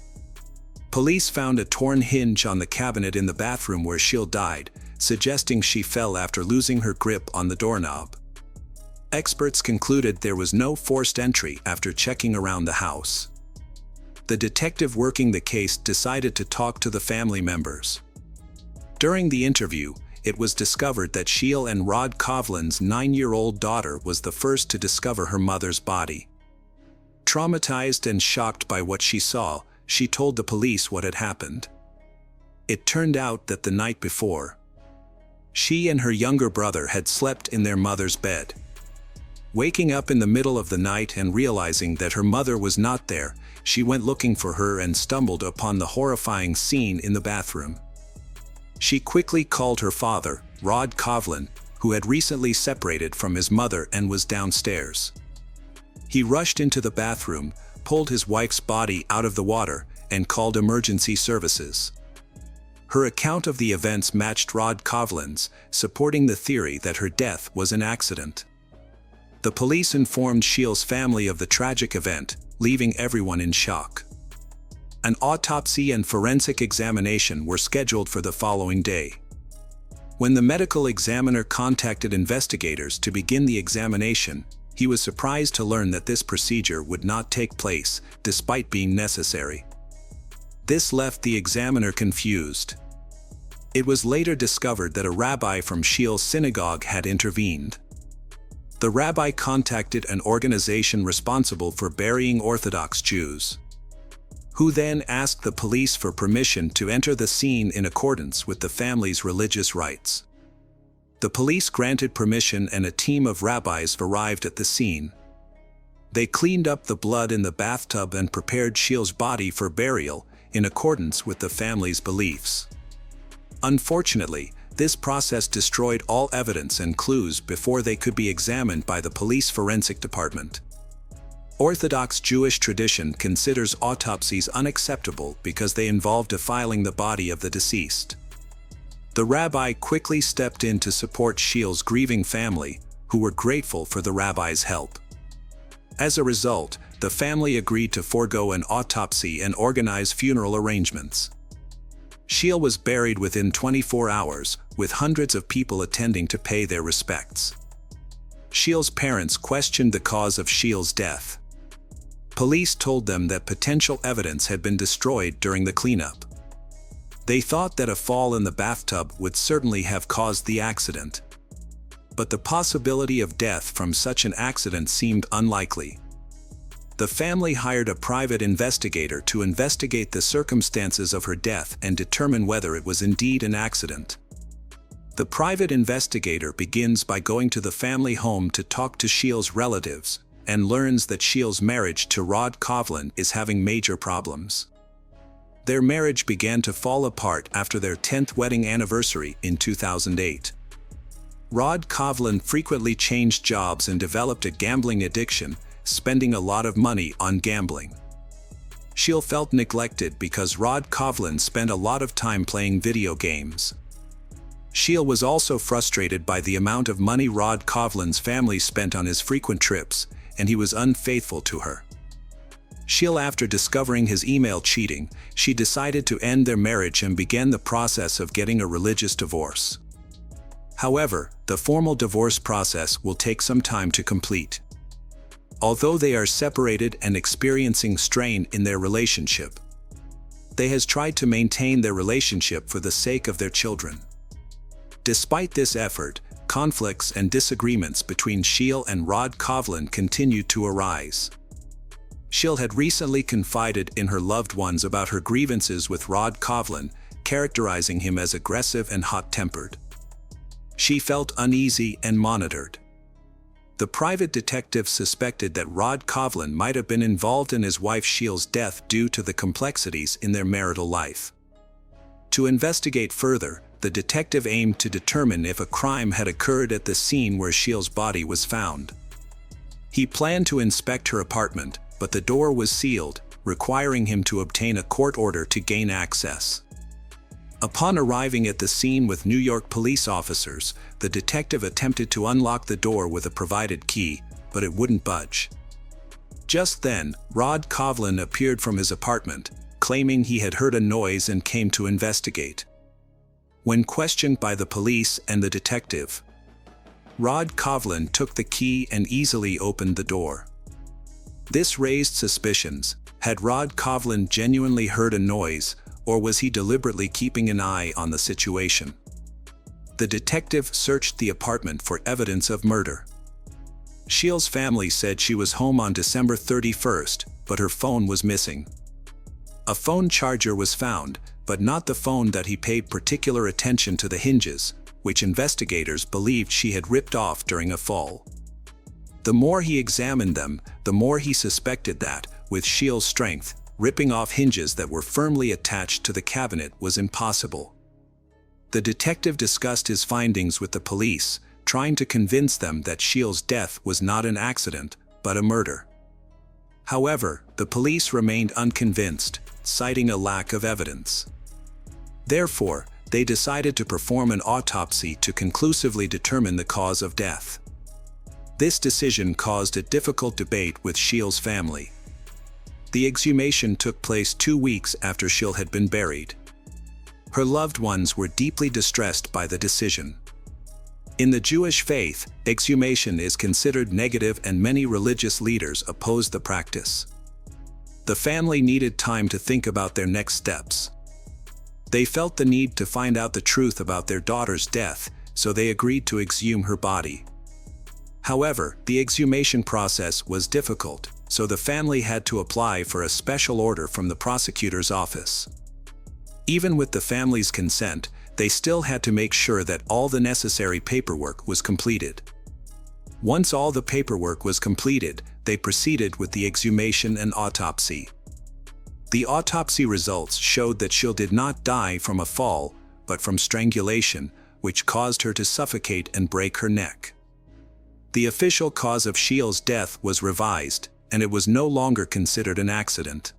Police found a torn hinge on the cabinet in the bathroom where Sheil died, suggesting she fell after losing her grip on the doorknob. Experts concluded there was no forced entry after checking around the house. The detective working the case decided to talk to the family members. During the interview, it was discovered that Sheil and Rod Kovlin's 9-year-old daughter was the first to discover her mother's body. Traumatized and shocked by what she saw, she told the police what had happened. It turned out that the night before, she and her younger brother had slept in their mother's bed. Waking up in the middle of the night and realizing that her mother was not there, she went looking for her and stumbled upon the horrifying scene in the bathroom. She quickly called her father, Rod Kovlin, who had recently separated from his mother and was downstairs. He rushed into the bathroom, pulled his wife's body out of the water, and called emergency services. Her account of the events matched Rod Kovlin's, supporting the theory that her death was an accident. The police informed Sheil's family of the tragic event, leaving everyone in shock. An autopsy and forensic examination were scheduled for the following day. When the medical examiner contacted investigators to begin the examination, he was surprised to learn that this procedure would not take place, despite being necessary. This left the examiner confused. It was later discovered that a rabbi from Sheil's synagogue had intervened. The rabbi contacted an organization responsible for burying Orthodox Jews, who then asked the police for permission to enter the scene in accordance with the family's religious rites. The police granted permission and a team of rabbis arrived at the scene. They cleaned up the blood in the bathtub and prepared Sheil's body for burial, in accordance with the family's beliefs. Unfortunately, this process destroyed all evidence and clues before they could be examined by the police forensic department. Orthodox Jewish tradition considers autopsies unacceptable because they involve defiling the body of the deceased. The rabbi quickly stepped in to support Sheil's grieving family, who were grateful for the rabbi's help. As a result, the family agreed to forego an autopsy and organize funeral arrangements. Sheil was buried within 24 hours, with hundreds of people attending to pay their respects. Sheil's parents questioned the cause of Sheil's death. Police told them that potential evidence had been destroyed during the cleanup. They thought that a fall in the bathtub would certainly have caused the accident. But the possibility of death from such an accident seemed unlikely. The family hired a private investigator to investigate the circumstances of her death and determine whether it was indeed an accident. The private investigator begins by going to the family home to talk to Sheil's relatives, and learns that Sheil's marriage to Rod Coughlin is having major problems. Their marriage began to fall apart after their 10th wedding anniversary in 2008. Rod Coughlin frequently changed jobs and developed a gambling addiction, spending a lot of money on gambling. Sheil felt neglected because Rod Coughlin spent a lot of time playing video games. Sheil was also frustrated by the amount of money Rod Coughlin's family spent on his frequent trips, and he was unfaithful to her. Sheil, after discovering his email cheating, she decided to end their marriage and began the process of getting a religious divorce. However, the formal divorce process will take some time to complete. Although they are separated and experiencing strain in their relationship, they has tried to maintain their relationship for the sake of their children. Despite this effort, conflicts and disagreements between Sheil and Rod Coughlin continued to arise. Sheil had recently confided in her loved ones about her grievances with Rod Coughlin, characterizing him as aggressive and hot-tempered. She felt uneasy and monitored. The private detective suspected that Rod Coughlin might have been involved in his wife Sheil's death due to the complexities in their marital life. To investigate further, the detective aimed to determine if a crime had occurred at the scene where Sheil's body was found. He planned to inspect her apartment, but the door was sealed, requiring him to obtain a court order to gain access. Upon arriving at the scene with New York police officers, the detective attempted to unlock the door with a provided key, but it wouldn't budge. Just then, Rod Coughlin appeared from his apartment, claiming he had heard a noise and came to investigate. When questioned by the police and the detective, Rod Coughlin took the key and easily opened the door. This raised suspicions. Had Rod Coughlin genuinely heard a noise, or was he deliberately keeping an eye on the situation? The detective searched the apartment for evidence of murder. Sheil's family said she was home on December 31st, but her phone was missing. A phone charger was found, but not the phone that he paid particular attention to the hinges, which investigators believed she had ripped off during a fall. The more he examined them, the more he suspected that, with Sheil's strength, ripping off hinges that were firmly attached to the cabinet was impossible. The detective discussed his findings with the police, trying to convince them that Sheil's death was not an accident, but a murder. However, the police remained unconvinced, citing a lack of evidence. Therefore, they decided to perform an autopsy to conclusively determine the cause of death. This decision caused a difficult debate with Sheil's family. The exhumation took place 2 weeks after Sheil had been buried. Her loved ones were deeply distressed by the decision. In the Jewish faith, exhumation is considered negative and many religious leaders oppose the practice. The family needed time to think about their next steps. They felt the need to find out the truth about their daughter's death, so they agreed to exhume her body. However, the exhumation process was difficult, so the family had to apply for a special order from the prosecutor's office. Even with the family's consent, they still had to make sure that all the necessary paperwork was completed. Once all the paperwork was completed, they proceeded with the exhumation and autopsy. The autopsy results showed that Sheil did not die from a fall, but from strangulation, which caused her to suffocate and break her neck. The official cause of Sheil's death was revised, and it was no longer considered an accident.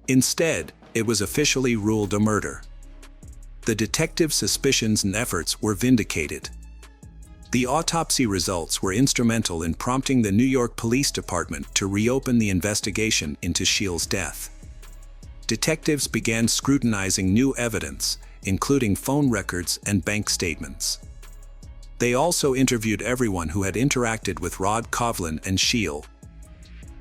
Instead, it was officially ruled a murder. The detective's suspicions and efforts were vindicated. The autopsy results were instrumental in prompting the New York Police Department to reopen the investigation into Sheil's death. detectives began scrutinizing new evidence, including phone records and bank statements. They also interviewed everyone who had interacted with Rod Coughlin and Scheel.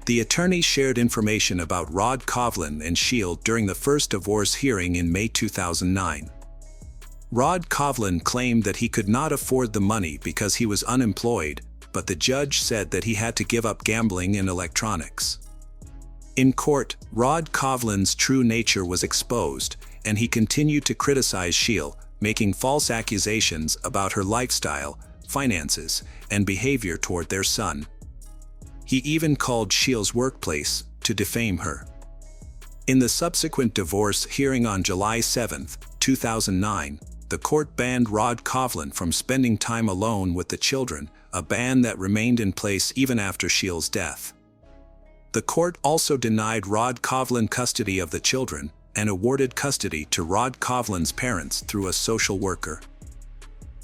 The attorney shared information about Rod Coughlin and Scheel during the first divorce hearing in May 2009. Rod Coughlin claimed that he could not afford the money because he was unemployed, but the judge said that he had to give up gambling and electronics. In court, Rod Coughlin's true nature was exposed, and he continued to criticize Scheel, making false accusations about her lifestyle, finances, and behavior toward their son. He even called Scheel's workplace to defame her. In the subsequent divorce hearing on July 7, 2009, the court banned Rod Coughlin from spending time alone with the children, a ban that remained in place even after Scheel's death. The court also denied Rod Coughlin custody of the children and awarded custody to Rod Coughlin's parents through a social worker.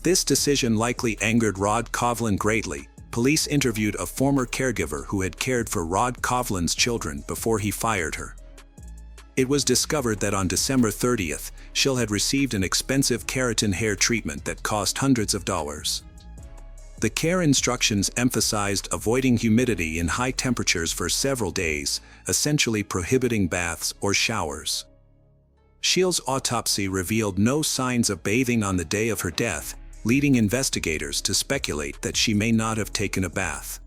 This decision likely angered Rod Coughlin greatly. Police interviewed a former caregiver who had cared for Rod Coughlin's children before he fired her. It was discovered that on December 30th, Scheel had received an expensive keratin hair treatment that cost hundreds of dollars. The care instructions emphasized avoiding humidity in high temperatures for several days, essentially prohibiting baths or showers. Scheel's autopsy revealed no signs of bathing on the day of her death, leading investigators to speculate that she may not have taken a bath.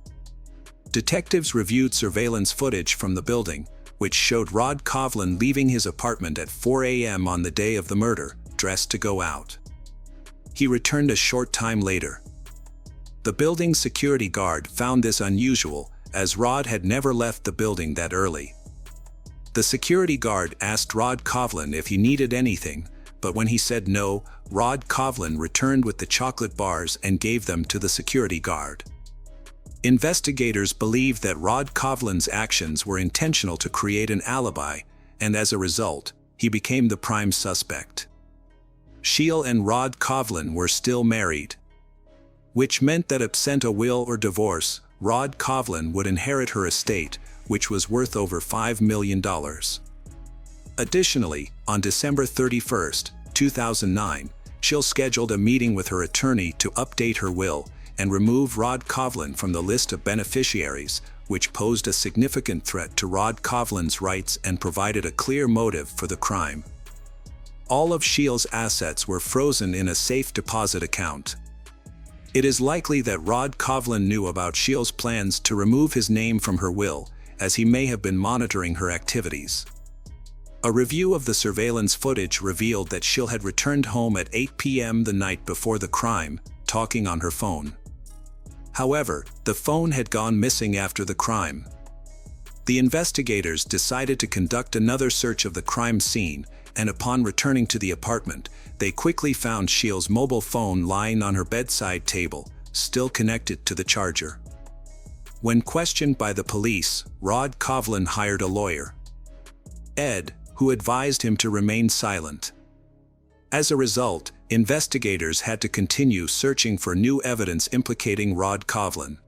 Detectives reviewed surveillance footage from the building, which showed Rod Coughlin leaving his apartment at 4 a.m. on the day of the murder, dressed to go out. He returned a short time later. The building's security guard found this unusual, as Rod had never left the building that early. The security guard asked Rod Coughlin if he needed anything, but when he said no, Rod Coughlin returned with the chocolate bars and gave them to the security guard. Investigators believe that Rod Coughlin's actions were intentional to create an alibi, and as a result, he became the prime suspect. Scheel and Rod Coughlin were still married, which meant that absent a will or divorce, Rod Coughlin would inherit her estate, which was worth over $5 million. Additionally, on December 31, 2009, Scheel scheduled a meeting with her attorney to update her will and remove Rod Coughlin from the list of beneficiaries, which posed a significant threat to Rod Coughlin's rights and provided a clear motive for the crime. All of Scheel's assets were frozen in a safe deposit account. It is likely that Rod Coughlin knew about Scheel's plans to remove his name from her will, as he may have been monitoring her activities. A review of the surveillance footage revealed that Scheel had returned home at 8 p.m. the night before the crime, talking on her phone. However, the phone had gone missing after the crime. The investigators decided to conduct another search of the crime scene, and upon returning to the apartment, they quickly found Scheel's mobile phone lying on her bedside table, still connected to the charger. When questioned by the police, Rod Coughlin hired a lawyer, Ed, who advised him to remain silent. As a result, investigators had to continue searching for new evidence implicating Rod Coughlin.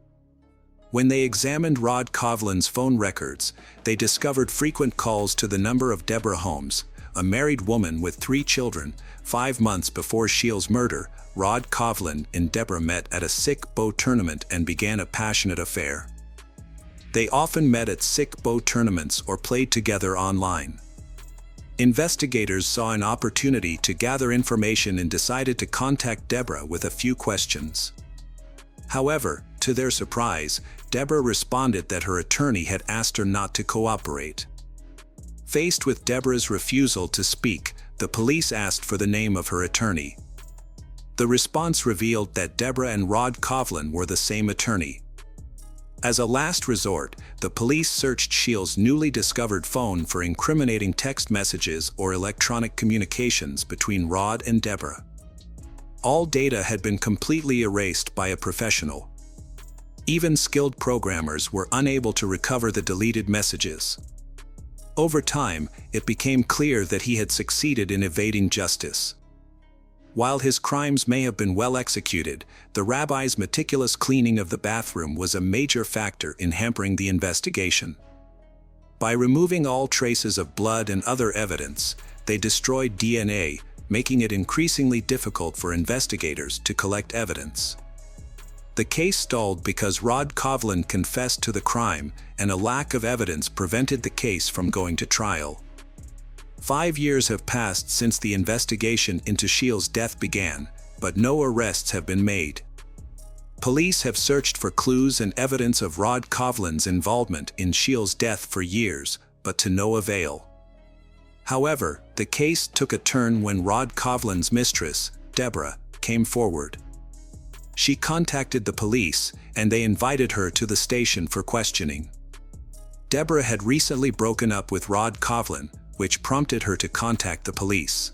When they examined Rod Coughlin's phone records, they discovered frequent calls to the number of Deborah Holmes, a married woman with 3 children. 5 months before Scheel's murder, Rod Coughlin and Deborah met at a sick bow tournament and began a passionate affair. They often met at sick bow tournaments or played together online. Investigators saw an opportunity to gather information and decided to contact Deborah with a few questions. However, to their surprise, Deborah responded that her attorney had asked her not to cooperate. Faced with Deborah's refusal to speak, the police asked for the name of her attorney. The response revealed that Deborah and Rod Coughlin were the same attorney. As a last resort, the police searched Scheel's newly discovered phone for incriminating text messages or electronic communications between Rod and Deborah. All data had been completely erased by a professional. Even skilled programmers were unable to recover the deleted messages. Over time, it became clear that he had succeeded in evading justice. While his crimes may have been well executed, the rabbi's meticulous cleaning of the bathroom was a major factor in hampering the investigation. By removing all traces of blood and other evidence, they destroyed DNA, making it increasingly difficult for investigators to collect evidence. The case stalled because Rod Kovlin confessed to the crime, and a lack of evidence prevented the case from going to trial. 5 years have passed since the investigation into Shiel's death began, but no arrests have been made. Police have searched for clues and evidence of Rod Kovlin's involvement in Shiel's death for years, but to no avail. However, the case took a turn when Rod Kovlin's mistress, Deborah, came forward. She contacted the police, and they invited her to the station for questioning. Deborah had recently broken up with Rod Kovlin, which prompted her to contact the police.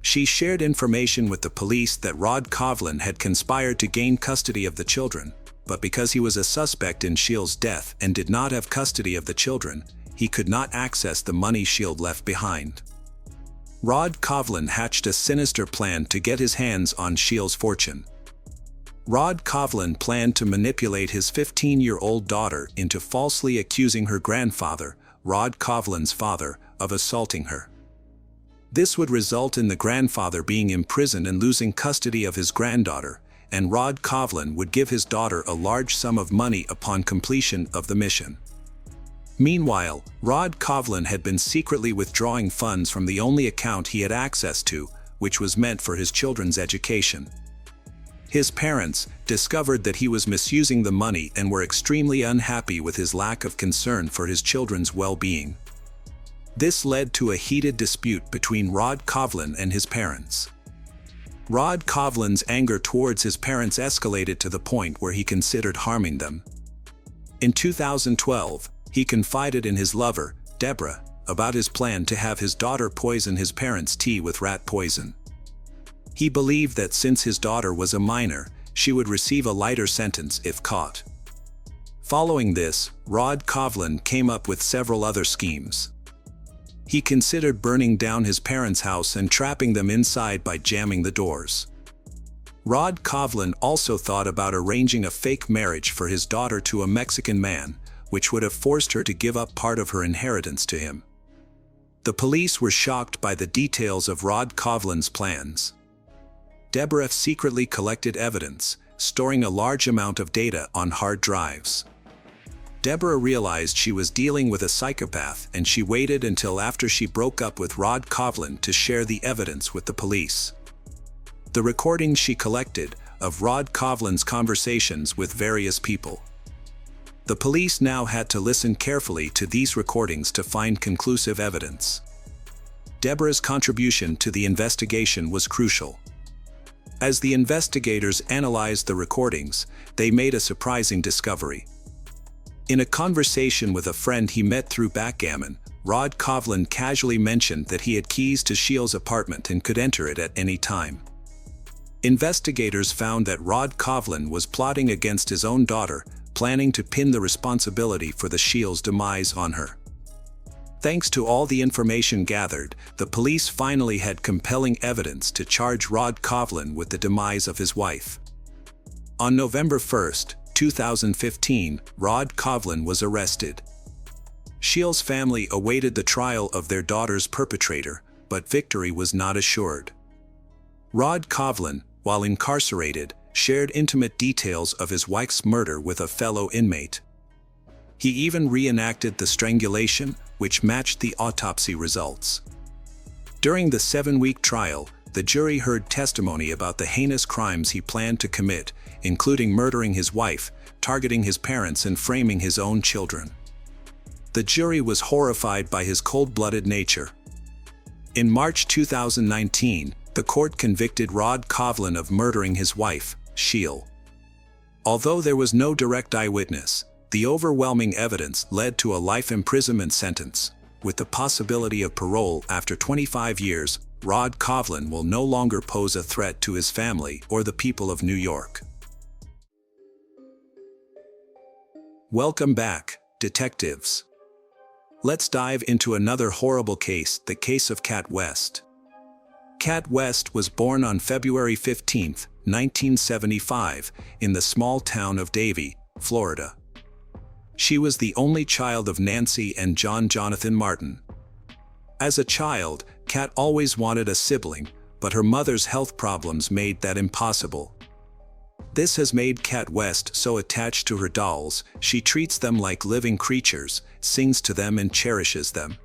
She shared information with the police that Rod Kovlin had conspired to gain custody of the children, but because he was a suspect in Shiel's death and did not have custody of the children, he could not access the money Shield left behind. Rod Kovlin hatched a sinister plan to get his hands on Shiel's fortune. Rod Kovlin planned to manipulate his 15-year-old daughter into falsely accusing her grandfather, Rod Kovlin's father, of assaulting her. This would result in the grandfather being imprisoned and losing custody of his granddaughter, and Rod Kovlin would give his daughter a large sum of money upon completion of the mission. Meanwhile, Rod Kovlin had been secretly withdrawing funds from the only account he had access to, which was meant for his children's education. His parents discovered that he was misusing the money and were extremely unhappy with his lack of concern for his children's well-being. This led to a heated dispute between Rod Kovlin and his parents. Rod Kovlin's anger towards his parents escalated to the point where he considered harming them. In 2012, he confided in his lover, Deborah, about his plan to have his daughter poison his parents' tea with rat poison. He believed that since his daughter was a minor, she would receive a lighter sentence if caught. Following this, Rod Kovlin came up with several other schemes. He considered burning down his parents' house and trapping them inside by jamming the doors. Rod Kovlin also thought about arranging a fake marriage for his daughter to a Mexican man, which would have forced her to give up part of her inheritance to him. The police were shocked by the details of Rod Kovlin's plans. Deborah secretly collected evidence, storing a large amount of data on hard drives. Deborah realized she was dealing with a psychopath, and she waited until after she broke up with Rod Kovlin to share the evidence with the police. The recordings she collected of Rod Kovlin's conversations with various people. The police now had to listen carefully to these recordings to find conclusive evidence. Deborah's contribution to the investigation was crucial. As the investigators analyzed the recordings, they made a surprising discovery. In a conversation with a friend he met through backgammon, Rod Kovlin casually mentioned that he had keys to Shiel's apartment and could enter it at any time. Investigators found that Rod Kovlin was plotting against his own daughter, planning to pin the responsibility for the Shiel's demise on her. Thanks to all the information gathered, the police finally had compelling evidence to charge Rod Kovlin with the demise of his wife. On November 1, 2015, Rod Kovlin was arrested. Shiel's family awaited the trial of their daughter's perpetrator, but victory was not assured. Rod Kovlin, while incarcerated, shared intimate details of his wife's murder with a fellow inmate. He even reenacted the strangulation, which matched the autopsy results. During the 7-week trial, the jury heard testimony about the heinous crimes he planned to commit, including murdering his wife, targeting his parents, and framing his own children. The jury was horrified by his cold-blooded nature. In March 2019, the court convicted Rod Kovlin of murdering his wife, Shiel. Although there was no direct eyewitness, the overwhelming evidence led to a life imprisonment sentence. With the possibility of parole after 25 years, Rod Kovlin will no longer pose a threat to his family or the people of New York. Welcome back, detectives. Let's dive into another horrible case, the case of Cat West. Cat West was born on February 15, 1975, in the small town of Davie, Florida. She was the only child of Nancy and John Jonathan Martin. As a child, Kat always wanted a sibling, but her mother's health problems made that impossible. This has made Kat West so attached to her dolls, she treats them like living creatures, sings to them and cherishes them.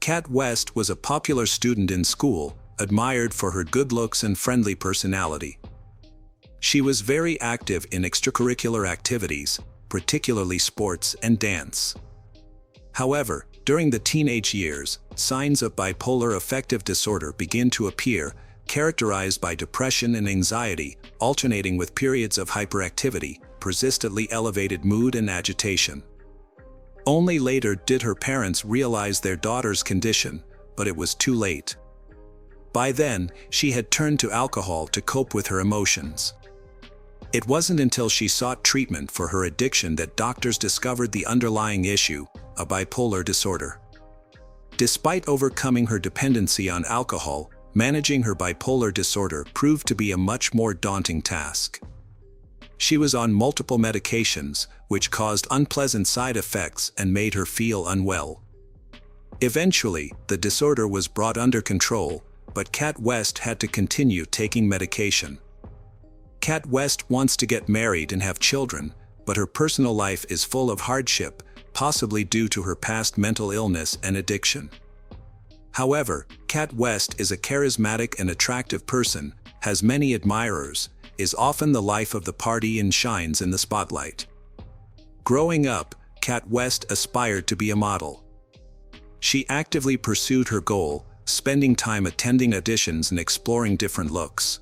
Kat West was a popular student in school, admired for her good looks and friendly personality. She was very active in extracurricular activities, particularly sports and dance. However, during the teenage years, signs of bipolar affective disorder begin to appear, characterized by depression and anxiety, alternating with periods of hyperactivity, persistently elevated mood and agitation. Only later did her parents realize their daughter's condition, but it was too late. By then, she had turned to alcohol to cope with her emotions. It wasn't until she sought treatment for her addiction that doctors discovered the underlying issue, a bipolar disorder. Despite overcoming her dependency on alcohol, managing her bipolar disorder proved to be a much more daunting task. She was on multiple medications, which caused unpleasant side effects and made her feel unwell. Eventually, the disorder was brought under control, but Kat West had to continue taking medication. Kat West wants to get married and have children, but her personal life is full of hardship, possibly due to her past mental illness and addiction. However, Kat West is a charismatic and attractive person, has many admirers, is often the life of the party and shines in the spotlight. Growing up, Kat West aspired to be a model. She actively pursued her goal, spending time attending auditions and exploring different looks.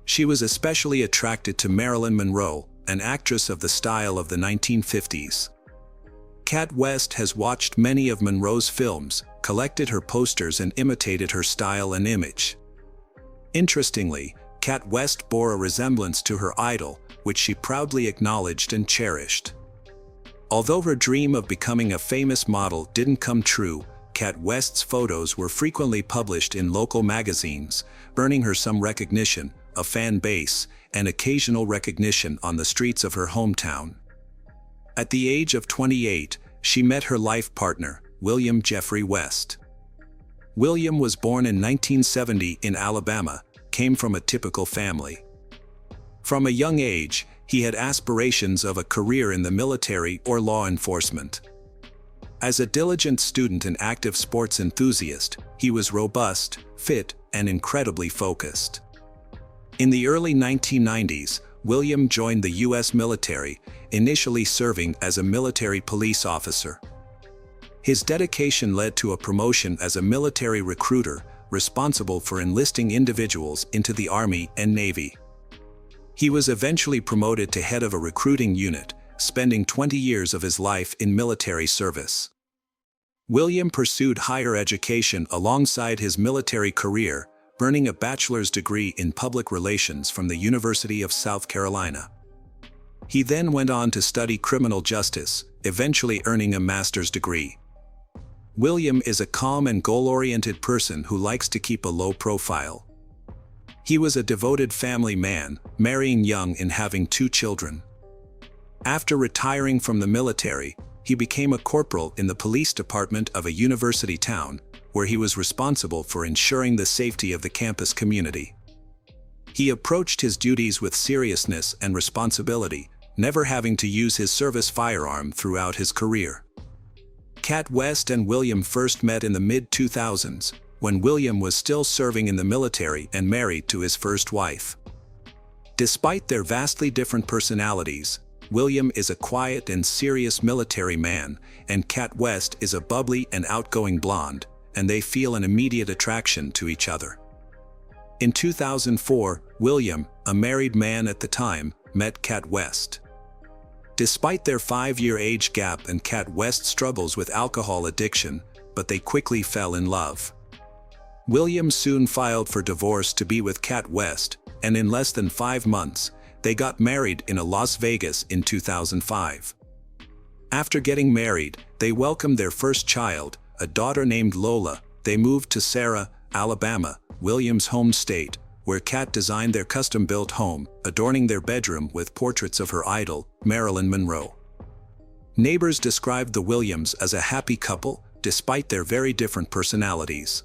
She was especially attracted to Marilyn Monroe, an actress of the style of the 1950s. Kat West has watched many of Monroe's films, collected her posters and imitated her style and image. Interestingly, Kat West bore a resemblance to her idol, which she proudly acknowledged and cherished. Although her dream of becoming a famous model didn't come true, Kat West's photos were frequently published in local magazines, earning her some recognition, a fan base, and occasional recognition on the streets of her hometown. At the age of 28, she met her life partner, William Jeffrey West. William was born in 1970 in Alabama, came from a typical family. From a young age, he had aspirations of a career in the military or law enforcement. As a diligent student and active sports enthusiast, he was robust, fit, and incredibly focused. In the early 1990s, William joined the U.S. military, initially serving as a military police officer. His dedication led to a promotion as a military recruiter, responsible for enlisting individuals into the Army and Navy. He was eventually promoted to head of a recruiting unit, spending 20 years of his life in military service. William pursued higher education alongside his military career, earning a bachelor's degree in public relations from the University of South Carolina. He then went on to study criminal justice, eventually earning a master's degree. William is a calm and goal-oriented person who likes to keep a low profile. He was a devoted family man, marrying young and having 2 children. After retiring from the military, he became a corporal in the police department of a university town, where he was responsible for ensuring the safety of the campus community. He approached his duties with seriousness and responsibility, never having to use his service firearm throughout his career. Kat West and William first met in the mid-2000s, when William was still serving in the military and married to his first wife. Despite their vastly different personalities, William is a quiet and serious military man, and Kat West is a bubbly and outgoing blonde, and they feel an immediate attraction to each other. In 2004, William, a married man at the time, met Kat West. Despite their 5-year age gap and Kat West struggles with alcohol addiction, but they quickly fell in love. William soon filed for divorce to be with Kat West, and in less than 5 months, they got married in Las Vegas in 2005. After getting married, they welcomed their first child, a daughter named Lola. They moved to Sarah, Alabama, William's home state, where Kat designed their custom-built home, adorning their bedroom with portraits of her idol, Marilyn Monroe. Neighbors described the Williams as a happy couple, despite their very different personalities.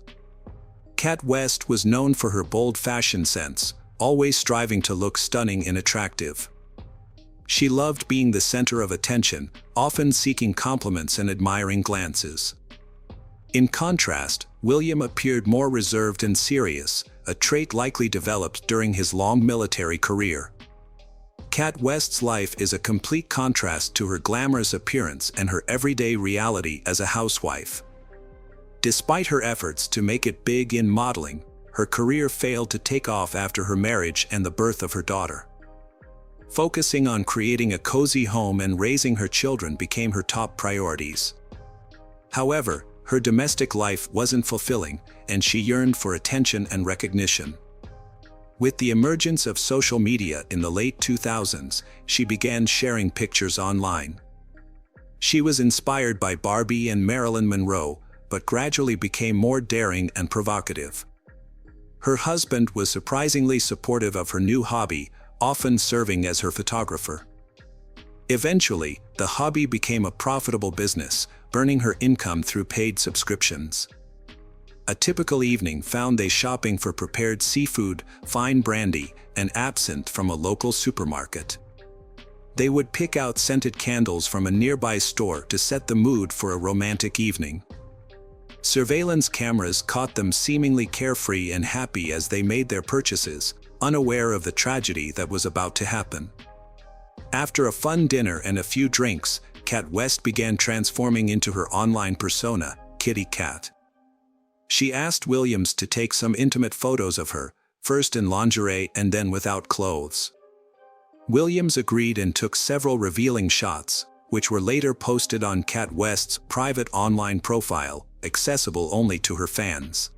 Kat West was known for her bold fashion sense, always striving to look stunning and attractive. She loved being the center of attention, often seeking compliments and admiring glances. In contrast, William appeared more reserved and serious, a trait likely developed during his long military career. Kat West's life is a complete contrast to her glamorous appearance and her everyday reality as a housewife. Despite her efforts to make it big in modeling, her career failed to take off after her marriage and the birth of her daughter. Focusing on creating a cozy home and raising her children became her top priorities. However, her domestic life wasn't fulfilling, and she yearned for attention and recognition. With the emergence of social media in the late 2000s, she began sharing pictures online. She was inspired by Barbie and Marilyn Monroe, but gradually became more daring and provocative. Her husband was surprisingly supportive of her new hobby, often serving as her photographer. Eventually, the hobby became a profitable business, earning her income through paid subscriptions. A typical evening found they shopping for prepared seafood, fine brandy, and absinthe from a local supermarket. They would pick out scented candles from a nearby store to set the mood for a romantic evening. Surveillance cameras caught them seemingly carefree and happy as they made their purchases, unaware of the tragedy that was about to happen. After a fun dinner and a few drinks, Kat West began transforming into her online persona, Kitty Kat. She asked Williams to take some intimate photos of her, first in lingerie and then without clothes. Williams agreed and took several revealing shots, which were later posted on Kat West's private online profile, accessible only to her fans.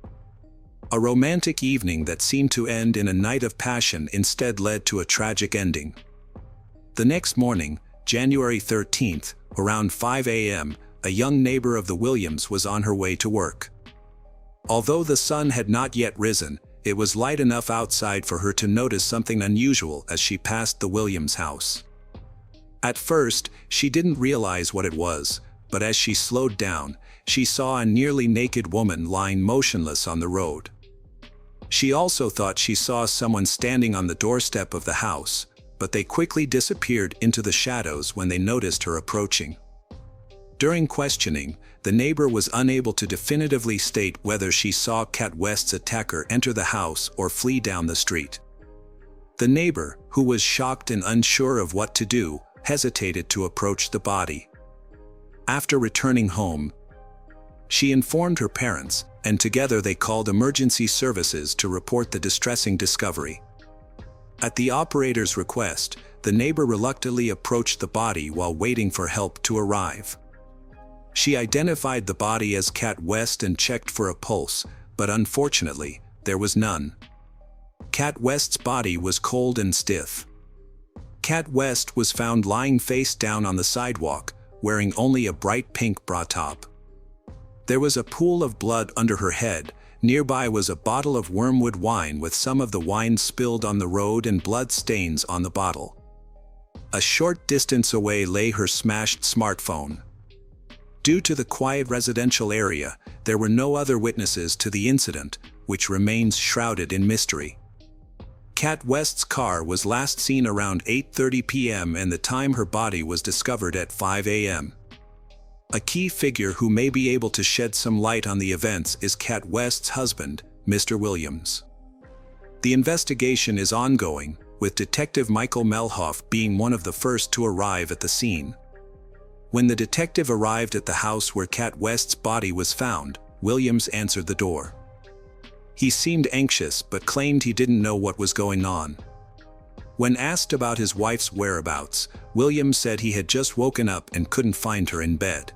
A romantic evening that seemed to end in a night of passion instead led to a tragic ending. The next morning, January 13th, around 5 a.m., a young neighbor of the Williams was on her way to work. Although the sun had not yet risen, it was light enough outside for her to notice something unusual as she passed the Williams house. At first, she didn't realize what it was, but as she slowed down, she saw a nearly naked woman lying motionless on the road. She also thought she saw someone standing on the doorstep of the house, but they quickly disappeared into the shadows when they noticed her approaching. During questioning, the neighbor was unable to definitively state whether she saw Kat West's attacker enter the house or flee down the street. The neighbor, who was shocked and unsure of what to do, hesitated to approach the body. After returning home, she informed her parents, and together they called emergency services to report the distressing discovery. At the operator's request, the neighbor reluctantly approached the body while waiting for help to arrive. She identified the body as Kat West and checked for a pulse, but unfortunately, there was none. Kat West's body was cold and stiff. Kat West was found lying face down on the sidewalk, wearing only a bright pink bra top. There was a pool of blood under her head. Nearby was a bottle of wormwood wine with some of the wine spilled on the road and blood stains on the bottle. A short distance away lay her smashed smartphone. Due to the quiet residential area, there were no other witnesses to the incident, which remains shrouded in mystery. Kat West's car was last seen around 8:30 p.m. and the time her body was discovered at 5 a.m. A key figure who may be able to shed some light on the events is Kat West's husband, Mr. Williams. The investigation is ongoing, with Detective Michael Melhoff being one of the first to arrive at the scene. When the detective arrived at the house where Kat West's body was found, Williams answered the door. He seemed anxious but claimed he didn't know what was going on. When asked about his wife's whereabouts, Williams said he had just woken up and couldn't find her in bed.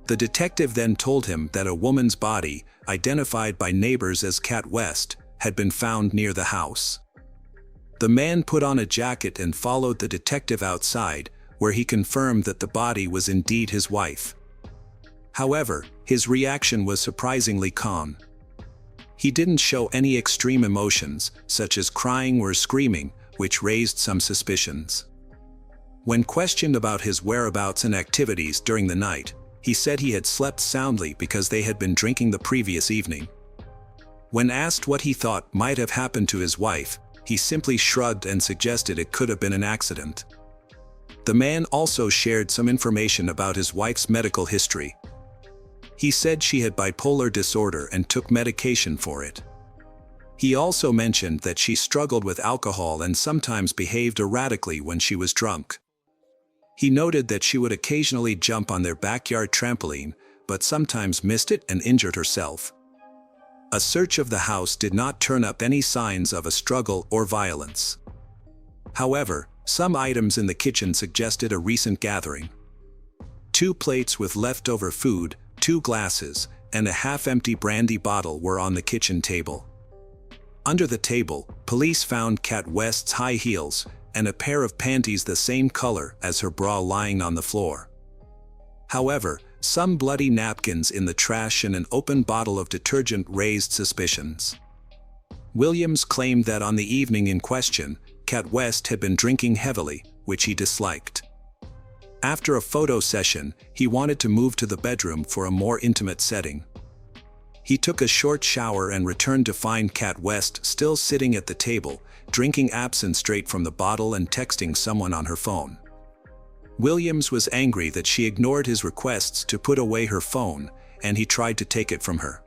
The detective then told him that a woman's body, identified by neighbors as Kat West, had been found near the house. The man put on a jacket and followed the detective outside, where he confirmed that the body was indeed his wife. However, his reaction was surprisingly calm. He didn't show any extreme emotions, such as crying or screaming, which raised some suspicions. When questioned about his whereabouts and activities during the night, he said he had slept soundly because they had been drinking the previous evening. When asked what he thought might have happened to his wife, he simply shrugged and suggested it could have been an accident. The man also shared some information about his wife's medical history. He said she had bipolar disorder and took medication for it. He also mentioned that she struggled with alcohol and sometimes behaved erratically when she was drunk. He noted that she would occasionally jump on their backyard trampoline, but sometimes missed it and injured herself. A search of the house did not turn up any signs of a struggle or violence. However, some items in the kitchen suggested a recent gathering. 2 plates with leftover food, 2 glasses, and a half-empty brandy bottle were on the kitchen table. Under the table, police found Kat West's high heels and a pair of panties the same color as her bra lying on the floor. However, some bloody napkins in the trash and an open bottle of detergent raised suspicions. Williams claimed that on the evening in question, Kat West had been drinking heavily, which he disliked. After a photo session, he wanted to move to the bedroom for a more intimate setting. He took a short shower and returned to find Kat West still sitting at the table, drinking absinthe straight from the bottle and texting someone on her phone. Williams was angry that she ignored his requests to put away her phone, and he tried to take it from her.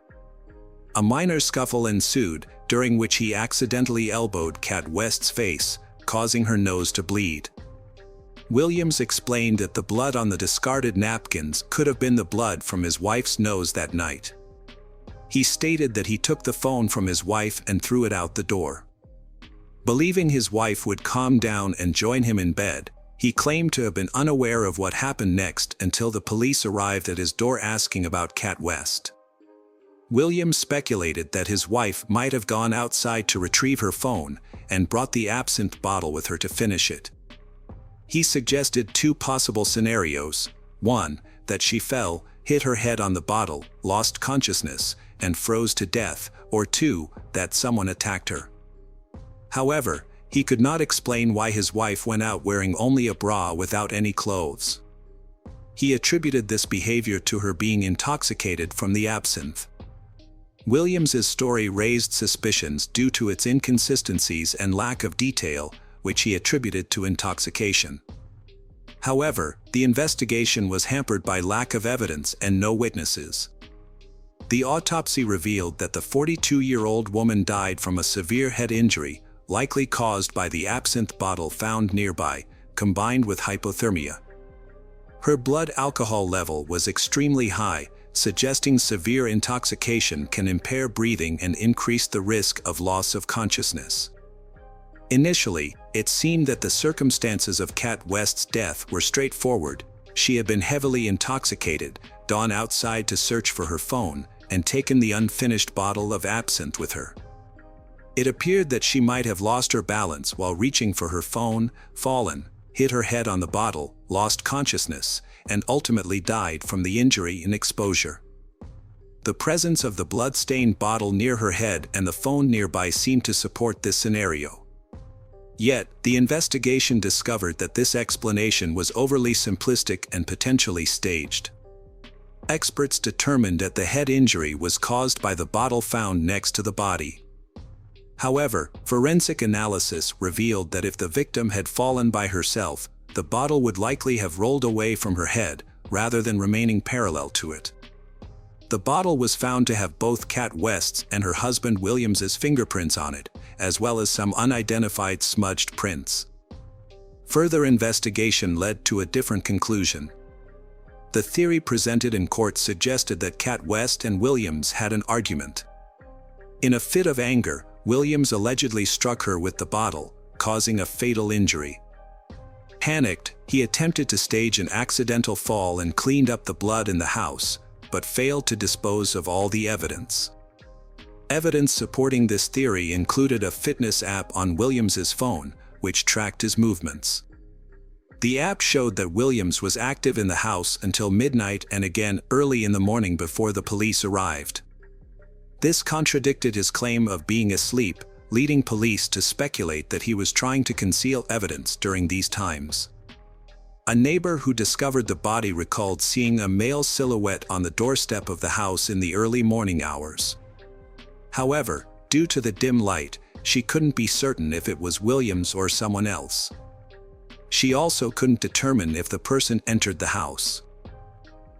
A minor scuffle ensued, during which he accidentally elbowed Kat West's face, causing her nose to bleed. Williams explained that the blood on the discarded napkins could have been the blood from his wife's nose that night. He stated that he took the phone from his wife and threw it out the door. Believing his wife would calm down and join him in bed, he claimed to have been unaware of what happened next until the police arrived at his door asking about Kat West. Williams speculated that his wife might have gone outside to retrieve her phone and brought the absinthe bottle with her to finish it. He suggested 2 possible scenarios: 1, that she fell, hit her head on the bottle, lost consciousness, and froze to death, or 2, that someone attacked her. However, he could not explain why his wife went out wearing only a bra without any clothes. He attributed this behavior to her being intoxicated from the absinthe. Williams's story raised suspicions due to its inconsistencies and lack of detail, which he attributed to intoxication. However, the investigation was hampered by lack of evidence and no witnesses. The autopsy revealed that the 42-year-old woman died from a severe head injury, likely caused by the absinthe bottle found nearby, combined with hypothermia. Her blood alcohol level was extremely high, suggesting severe intoxication can impair breathing and increase the risk of loss of consciousness. Initially, it seemed that the circumstances of Kat West's death were straightforward. She had been heavily intoxicated, gone outside to search for her phone, and taken the unfinished bottle of absinthe with her. It appeared that she might have lost her balance while reaching for her phone, fallen, hit her head on the bottle, lost consciousness, and ultimately died from the injury and exposure. The presence of the blood-stained bottle near her head and the phone nearby seemed to support this scenario. Yet, the investigation discovered that this explanation was overly simplistic and potentially staged. Experts determined that the head injury was caused by the bottle found next to the body. However, forensic analysis revealed that if the victim had fallen by herself, the bottle would likely have rolled away from her head, rather than remaining parallel to it. The bottle was found to have both Kat West's and her husband Williams's fingerprints on it, as well as some unidentified smudged prints. Further investigation led to a different conclusion. The theory presented in court suggested that Kat West and Williams had an argument. In a fit of anger, Williams allegedly struck her with the bottle, causing a fatal injury. Panicked, he attempted to stage an accidental fall and cleaned up the blood in the house, but failed to dispose of all the evidence. Evidence supporting this theory included a fitness app on Williams's phone, which tracked his movements. The app showed that Williams was active in the house until midnight and again early in the morning before the police arrived. This contradicted his claim of being asleep, leading police to speculate that he was trying to conceal evidence during these times. A neighbor who discovered the body recalled seeing a male silhouette on the doorstep of the house in the early morning hours. However, due to the dim light, she couldn't be certain if it was Williams or someone else. She also couldn't determine if the person entered the house.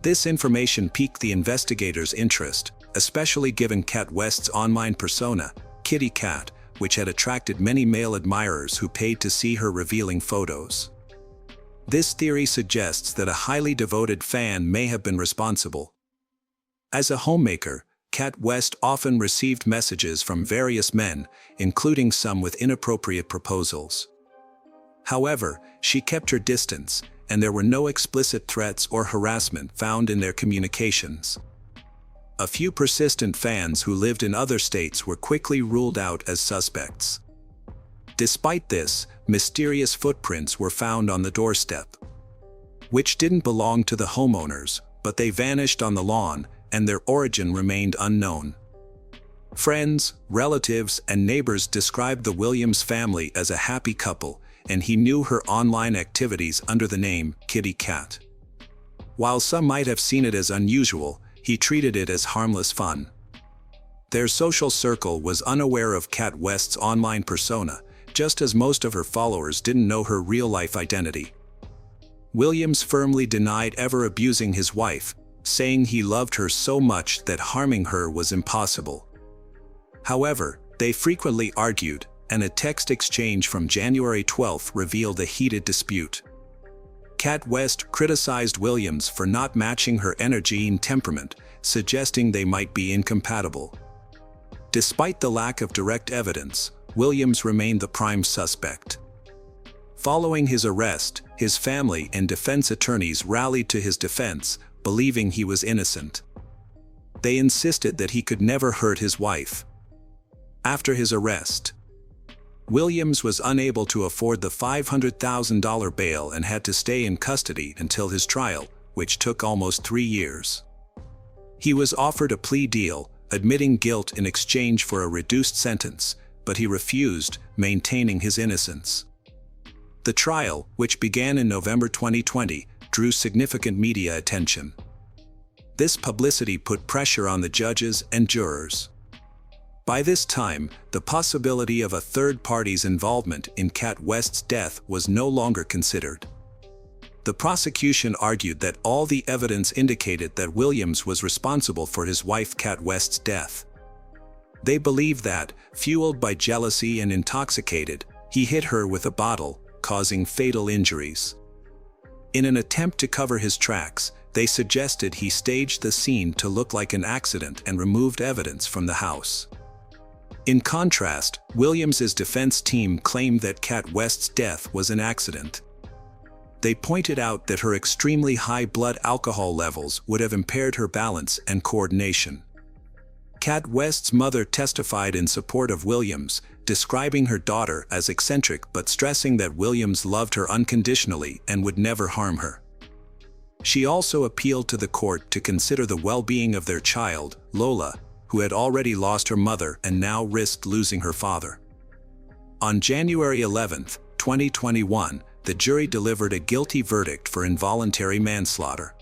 This information piqued the investigators' interest, especially given Cat West's online persona, Kitty Cat, which had attracted many male admirers who paid to see her revealing photos. This theory suggests that a highly devoted fan may have been responsible. As a homemaker, Cat West often received messages from various men, including some with inappropriate proposals. However, she kept her distance, and there were no explicit threats or harassment found in their communications. A few persistent fans who lived in other states were quickly ruled out as suspects. Despite this, mysterious footprints were found on the doorstep, which didn't belong to the homeowners, but they vanished on the lawn, and their origin remained unknown. Friends, relatives, and neighbors described the Williams family as a happy couple, and he knew her online activities under the name Kitty Cat. While some might have seen it as unusual, he treated it as harmless fun. Their social circle was unaware of Cat West's online persona, just as most of her followers didn't know her real-life identity. Williams firmly denied ever abusing his wife, saying he loved her so much that harming her was impossible. However, they frequently argued, and a text exchange from January 12 revealed a heated dispute. Cat West criticized Williams for not matching her energy and temperament, suggesting they might be incompatible. Despite the lack of direct evidence, Williams remained the prime suspect. Following his arrest, his family and defense attorneys rallied to his defense, believing he was innocent. They insisted that he could never hurt his wife. After his arrest, Williams was unable to afford the $500,000 bail and had to stay in custody until his trial, which took almost 3 years. He was offered a plea deal, admitting guilt in exchange for a reduced sentence, but he refused, maintaining his innocence. The trial, which began in November 2020, drew significant media attention. This publicity put pressure on the judges and jurors. By this time, the possibility of a third party's involvement in Cat West's death was no longer considered. The prosecution argued that all the evidence indicated that Williams was responsible for his wife Cat West's death. They believed that, fueled by jealousy and intoxicated, he hit her with a bottle, causing fatal injuries. In an attempt to cover his tracks, they suggested he staged the scene to look like an accident and removed evidence from the house. In contrast, Williams's defense team claimed that Cat West's death was an accident. They pointed out that her extremely high blood alcohol levels would have impaired her balance and coordination. Cat West's mother testified in support of Williams, describing her daughter as eccentric but stressing that Williams loved her unconditionally and would never harm her. She also appealed to the court to consider the well-being of their child, Lola, who had already lost her mother and now risked losing her father. On January 11, 2021, the jury delivered a guilty verdict for involuntary manslaughter.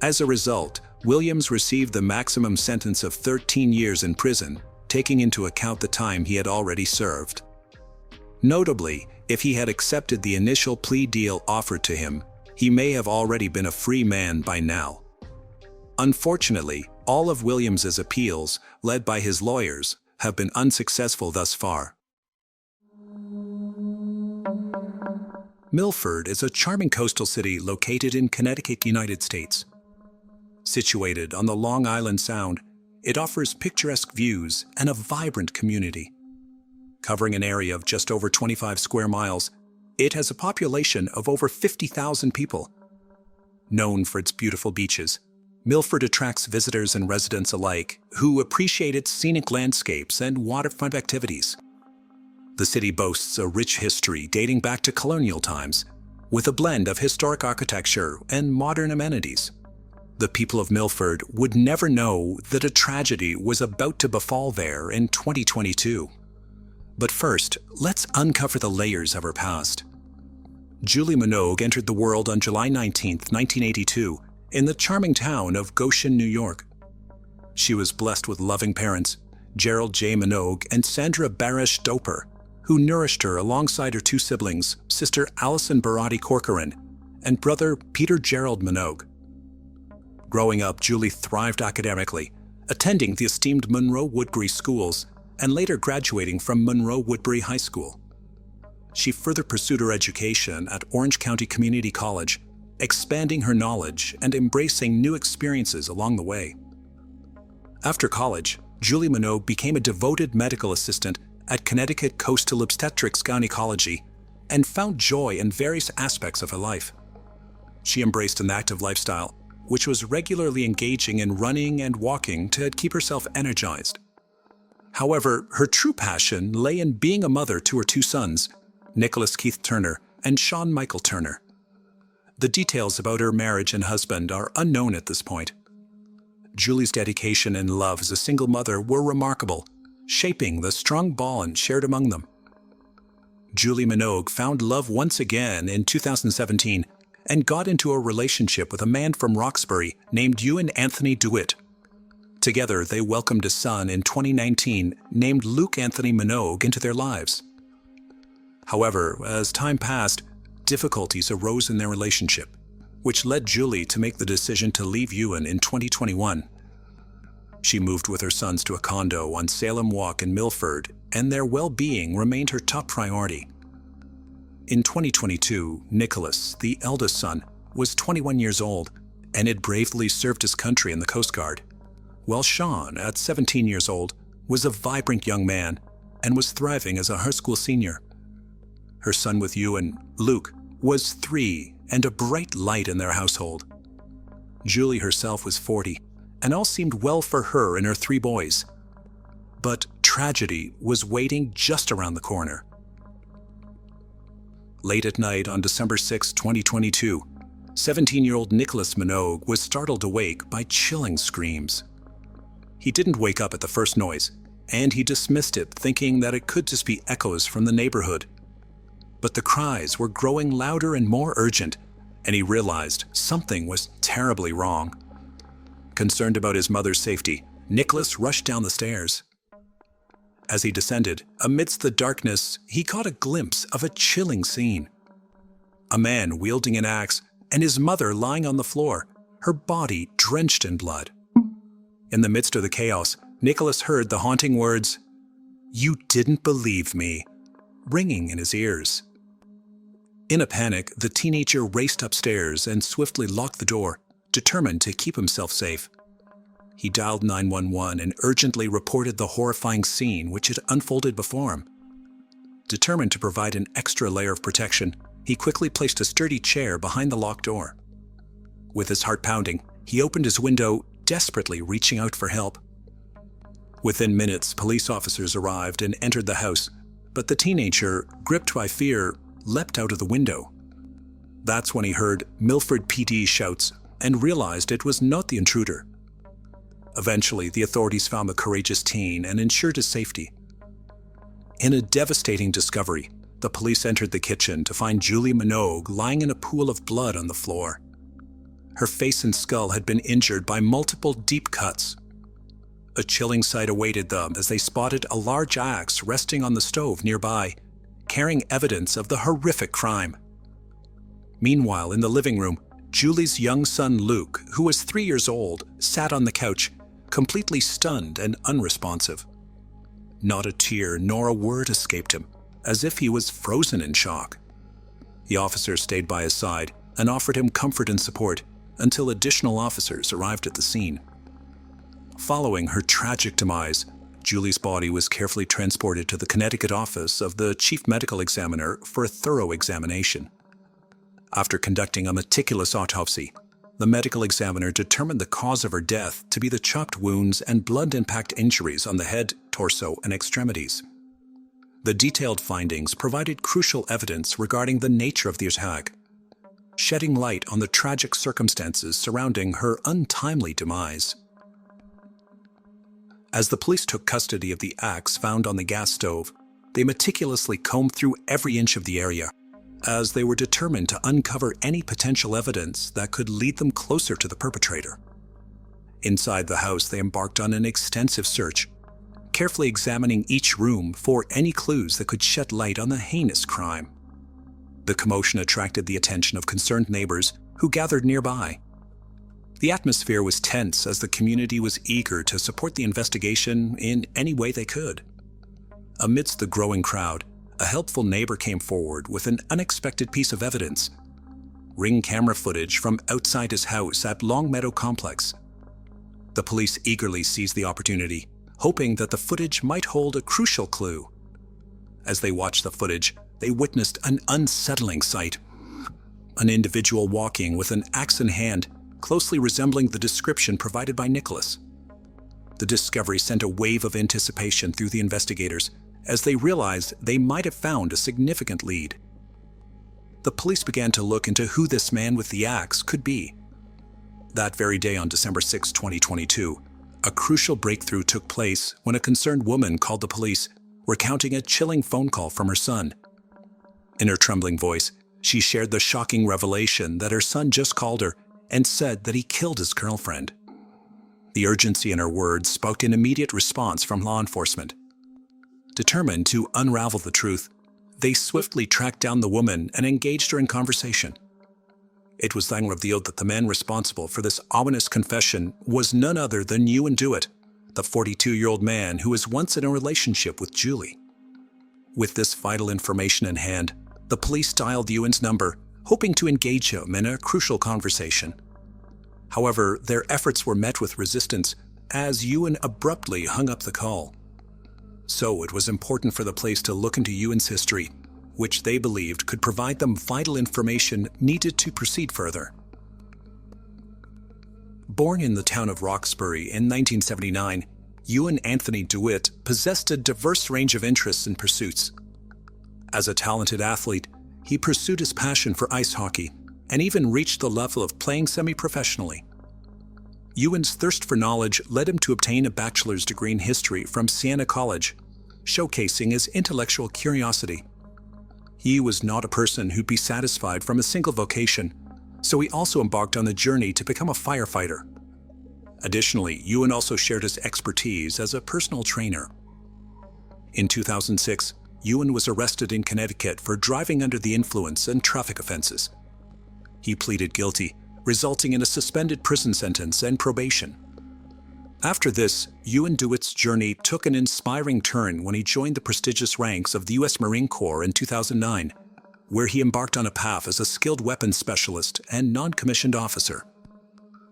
As a result, Williams received the maximum sentence of 13 years in prison, taking into account the time he had already served. Notably, if he had accepted the initial plea deal offered to him, he may have already been a free man by now. Unfortunately, all of Williams's appeals, led by his lawyers, have been unsuccessful thus far. Milford is a charming coastal city located in Connecticut, United States. Situated on the Long Island Sound, it offers picturesque views and a vibrant community. Covering an area of just over 25 square miles, it has a population of over 50,000 people. Known for its beautiful beaches, Milford attracts visitors and residents alike who appreciate its scenic landscapes and waterfront activities. The city boasts a rich history dating back to colonial times, with a blend of historic architecture and modern amenities. The people of Milford would never know that a tragedy was about to befall there in 2022. But first, let's uncover the layers of her past. Julie Minogue entered the world on July 19, 1982, in the charming town of Goshen, New York. She was blessed with loving parents, Gerald J. Minogue and Sandra Barish Doper, who nourished her alongside her two siblings, sister Allison Barati Corcoran and brother Peter Gerald Minogue. Growing up, Julie thrived academically, attending the esteemed Monroe Woodbury schools and later graduating from Monroe Woodbury High School. She further pursued her education at Orange County Community College, expanding her knowledge and embracing new experiences along the way. After college, Julie Minogue became a devoted medical assistant at Connecticut Coastal Obstetrics Gynecology and found joy in various aspects of her life. She embraced an active lifestyle, which was regularly engaging in running and walking to keep herself energized. However, her true passion lay in being a mother to her two sons, Nicholas Keith Turner and Sean Michael Turner. The details about her marriage and husband are unknown at this point. Julie's dedication and love as a single mother were remarkable, shaping the strong bond shared among them. Julie Minogue found love once again in 2017 and got into a relationship with a man from Roxbury named Ewan Anthony DeWitt. Together, they welcomed a son in 2019 named Luke Anthony Minogue into their lives. However, as time passed, difficulties arose in their relationship, which led Julie to make the decision to leave Ewan in 2021. She moved with her sons to a condo on Salem Walk in Milford, and their well-being remained her top priority. In 2022, Nicholas, the eldest son, was 21 years old and had bravely served his country in the Coast Guard, while Sean, at 17 years old, was a vibrant young man and was thriving as a high school senior. Her son with Ewan, Luke, was 3 and a bright light in their household. Julie herself was 40, and all seemed well for her and her 3 boys. But tragedy was waiting just around the corner. Late at night on December 6, 2022, 17-year-old Nicholas Minogue was startled awake by chilling screams. He didn't wake up at the first noise, and he dismissed it, thinking that it could just be echoes from the neighborhood. But the cries were growing louder and more urgent, and he realized something was terribly wrong. Concerned about his mother's safety, Nicholas rushed down the stairs. As he descended, amidst the darkness, he caught a glimpse of a chilling scene. A man wielding an axe and his mother lying on the floor, her body drenched in blood. In the midst of the chaos, Nicholas heard the haunting words, "You didn't believe me," ringing in his ears. In a panic, the teenager raced upstairs and swiftly locked the door, determined to keep himself safe. He dialed 911 and urgently reported the horrifying scene which had unfolded before him. Determined to provide an extra layer of protection, he quickly placed a sturdy chair behind the locked door. With his heart pounding, he opened his window, desperately reaching out for help. Within minutes, police officers arrived and entered the house, but the teenager, gripped by fear, leapt out of the window. That's when he heard Milford PD shouts and realized it was not the intruder. Eventually, the authorities found the courageous teen and ensured his safety. In a devastating discovery, the police entered the kitchen to find Julie Minogue lying in a pool of blood on the floor. Her face and skull had been injured by multiple deep cuts. A chilling sight awaited them as they spotted a large axe resting on the stove nearby, carrying evidence of the horrific crime. Meanwhile, in the living room, Julie's young son Luke, who was 3 years old, sat on the couch, completely stunned and unresponsive. Not a tear nor a word escaped him, as if he was frozen in shock. The officers stayed by his side and offered him comfort and support until additional officers arrived at the scene. Following her tragic demise, Julie's body was carefully transported to the Connecticut office of the Chief Medical Examiner for a thorough examination. After conducting a meticulous autopsy, the medical examiner determined the cause of her death to be the chopped wounds and blunt impact injuries on the head, torso, and extremities. The detailed findings provided crucial evidence regarding the nature of the attack, shedding light on the tragic circumstances surrounding her untimely demise. As the police took custody of the axe found on the gas stove, they meticulously combed through every inch of the area, as they were determined to uncover any potential evidence that could lead them closer to the perpetrator. Inside the house, they embarked on an extensive search, carefully examining each room for any clues that could shed light on the heinous crime. The commotion attracted the attention of concerned neighbors who gathered nearby. The atmosphere was tense as the community was eager to support the investigation in any way they could. Amidst the growing crowd, a helpful neighbor came forward with an unexpected piece of evidence: Ring camera footage from outside his house at Longmeadow Complex. The police eagerly seized the opportunity, hoping that the footage might hold a crucial clue. As they watched the footage, they witnessed an unsettling sight. An individual walking with an axe in hand, closely resembling the description provided by Nicholas. The discovery sent a wave of anticipation through the investigators, as they realized they might have found a significant lead. The police began to look into who this man with the axe could be. That very day on December 6, 2022, a crucial breakthrough took place when a concerned woman called the police, recounting a chilling phone call from her son. In her trembling voice, she shared the shocking revelation that her son just called her and said that he killed his girlfriend. The urgency in her words sparked an immediate response from law enforcement. Determined to unravel the truth, they swiftly tracked down the woman and engaged her in conversation. It was then revealed that the man responsible for this ominous confession was none other than Ewan Dewitt, the 42-year-old man who was once in a relationship with Julie. With this vital information in hand, the police dialed Ewan's number, hoping to engage him in a crucial conversation. However, their efforts were met with resistance as Ewan abruptly hung up the call. So it was important for the police to look into Ewan's history, which they believed could provide them vital information needed to proceed further. Born in the town of Roxbury in 1979, Ewan Anthony Dewitt possessed a diverse range of interests and pursuits. As a talented athlete, he pursued his passion for ice hockey and even reached the level of playing semi-professionally. Ewan's thirst for knowledge led him to obtain a bachelor's degree in history from Siena College, showcasing his intellectual curiosity. He was not a person who'd be satisfied from a single vocation, so he also embarked on the journey to become a firefighter. Additionally, Ewan also shared his expertise as a personal trainer. In 2006, Ewan was arrested in Connecticut for driving under the influence and traffic offenses. He pleaded guilty, resulting in a suspended prison sentence and probation. After this, Ewan Dewitt's journey took an inspiring turn when he joined the prestigious ranks of the U.S. Marine Corps in 2009, where he embarked on a path as a skilled weapons specialist and non-commissioned officer.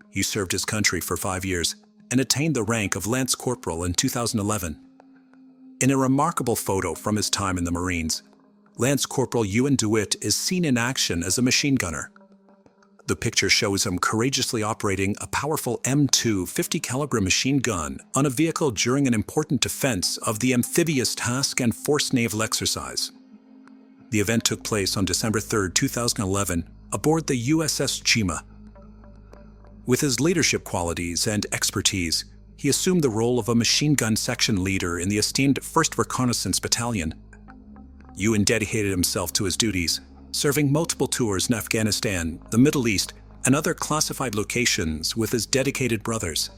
He served his country for 5 years and attained the rank of Lance Corporal in 2011. In a remarkable photo from his time in the Marines, Lance Corporal Ewan Dewitt is seen in action as a machine gunner. The picture shows him courageously operating a powerful M2 50 caliber machine gun on a vehicle during an important defense of the amphibious task and forced naval exercise. The event took place on December 3, 2011, aboard the USS Chima. With his leadership qualities and expertise, he assumed the role of a machine gun section leader in the esteemed 1st Reconnaissance Battalion. Ewan dedicated himself to his duties, serving multiple tours in Afghanistan, the Middle East, and other classified locations with his dedicated brothers.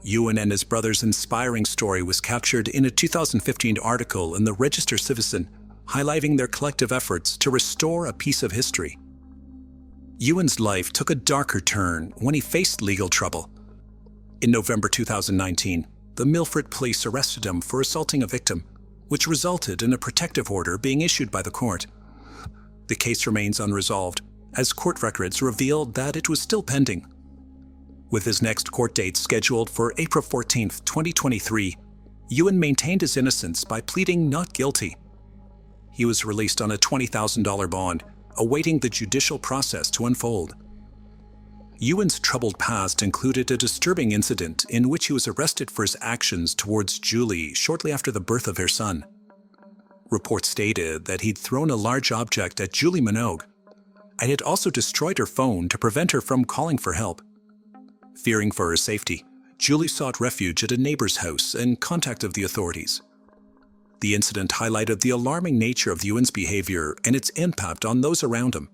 Ewan and his brothers' inspiring story was captured in a 2015 article in the Register Citizen, highlighting their collective efforts to restore a piece of history. Ewan's life took a darker turn when he faced legal trouble. In November 2019, the Milford police arrested him for assaulting a victim, which resulted in a protective order being issued by the court. The case remains unresolved, as court records revealed that it was still pending. With his next court date scheduled for April 14, 2023, Ewan maintained his innocence by pleading not guilty. He was released on a $20,000 bond, awaiting the judicial process to unfold. Ewan's troubled past included a disturbing incident in which he was arrested for his actions towards Julie shortly after the birth of her son. Reports stated that he'd thrown a large object at Julie Minogue and had also destroyed her phone to prevent her from calling for help. Fearing for her safety, Julie sought refuge at a neighbor's house and contacted the authorities. The incident highlighted the alarming nature of Ewan's behavior and its impact on those around him,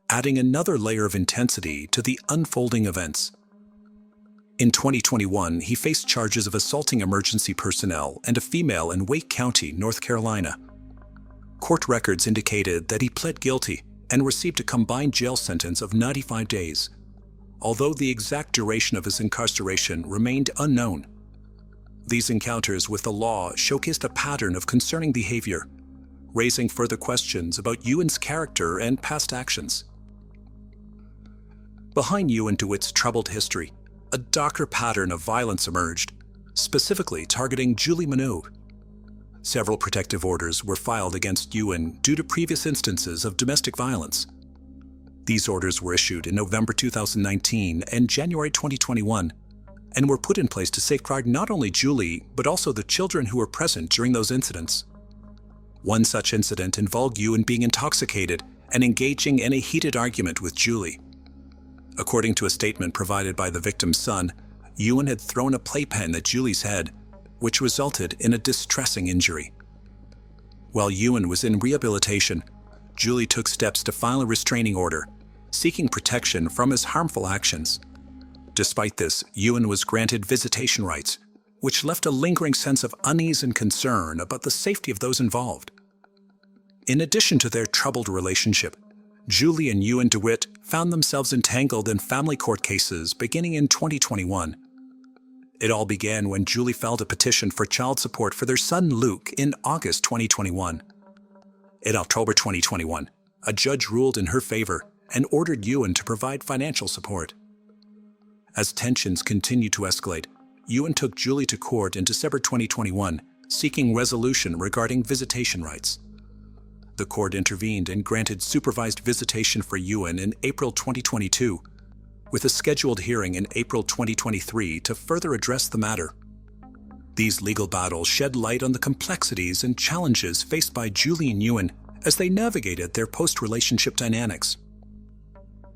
adding another layer of intensity to the unfolding events. In 2021, he faced charges of assaulting emergency personnel and a female in Wake County, North Carolina. Court records indicated that he pled guilty and received a combined jail sentence of 95 days, although the exact duration of his incarceration remained unknown. These encounters with the law showcased a pattern of concerning behavior, raising further questions about Ewan's character and past actions. Behind Ewan DeWitt's troubled history, a darker pattern of violence emerged, specifically targeting Julie Minogue. Several protective orders were filed against Ewan due to previous instances of domestic violence. These orders were issued in November 2019 and January 2021, and were put in place to safeguard not only Julie, but also the children who were present during those incidents. One such incident involved Ewan being intoxicated and engaging in a heated argument with Julie. According to a statement provided by the victim's son, Ewan had thrown a playpen at Julie's head, which resulted in a distressing injury. While Ewan was in rehabilitation, Julie took steps to file a restraining order, seeking protection from his harmful actions. Despite this, Ewan was granted visitation rights, which left a lingering sense of unease and concern about the safety of those involved. In addition to their troubled relationship, Julie and Ewan DeWitt found themselves entangled in family court cases beginning in 2021. It all began when Julie filed a petition for child support for their son Luke in August 2021. In October 2021, a judge ruled in her favor and ordered Ewan to provide financial support. As tensions continued to escalate, Ewan took Julie to court in December 2021, seeking resolution regarding visitation rights. The court intervened and granted supervised visitation for Ewan in April 2022, with a scheduled hearing in April 2023 to further address the matter. These legal battles shed light on the complexities and challenges faced by Julie and Ewan as they navigated their post-relationship dynamics.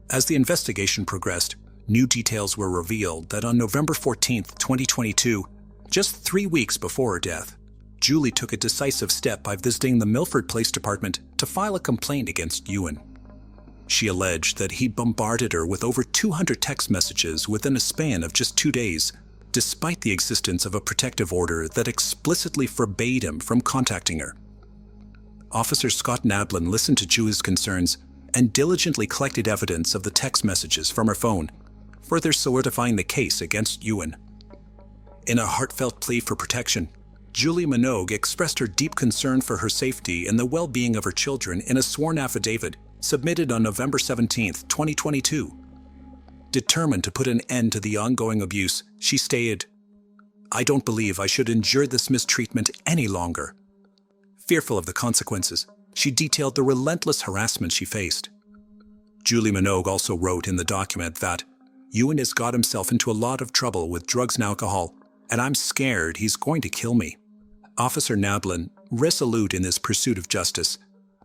As the investigation progressed, new details were revealed that on November 14, 2022, just 3 weeks before her death, Julie took a decisive step by visiting the Milford Police Department to file a complaint against Ewan. She alleged that he bombarded her with over 200 text messages within a span of just 2 days, despite the existence of a protective order that explicitly forbade him from contacting her. Officer Scott Nablin listened to Julie's concerns and diligently collected evidence of the text messages from her phone, further solidifying the case against Ewan. In a heartfelt plea for protection, Julie Minogue expressed her deep concern for her safety and the well-being of her children in a sworn affidavit submitted on November 17, 2022. Determined to put an end to the ongoing abuse, she stated, "I don't believe I should endure this mistreatment any longer." Fearful of the consequences, she detailed the relentless harassment she faced. Julie Minogue also wrote in the document that, "Ewan has got himself into a lot of trouble with drugs and alcohol, and I'm scared he's going to kill me." Officer Nablin, resolute in his pursuit of justice,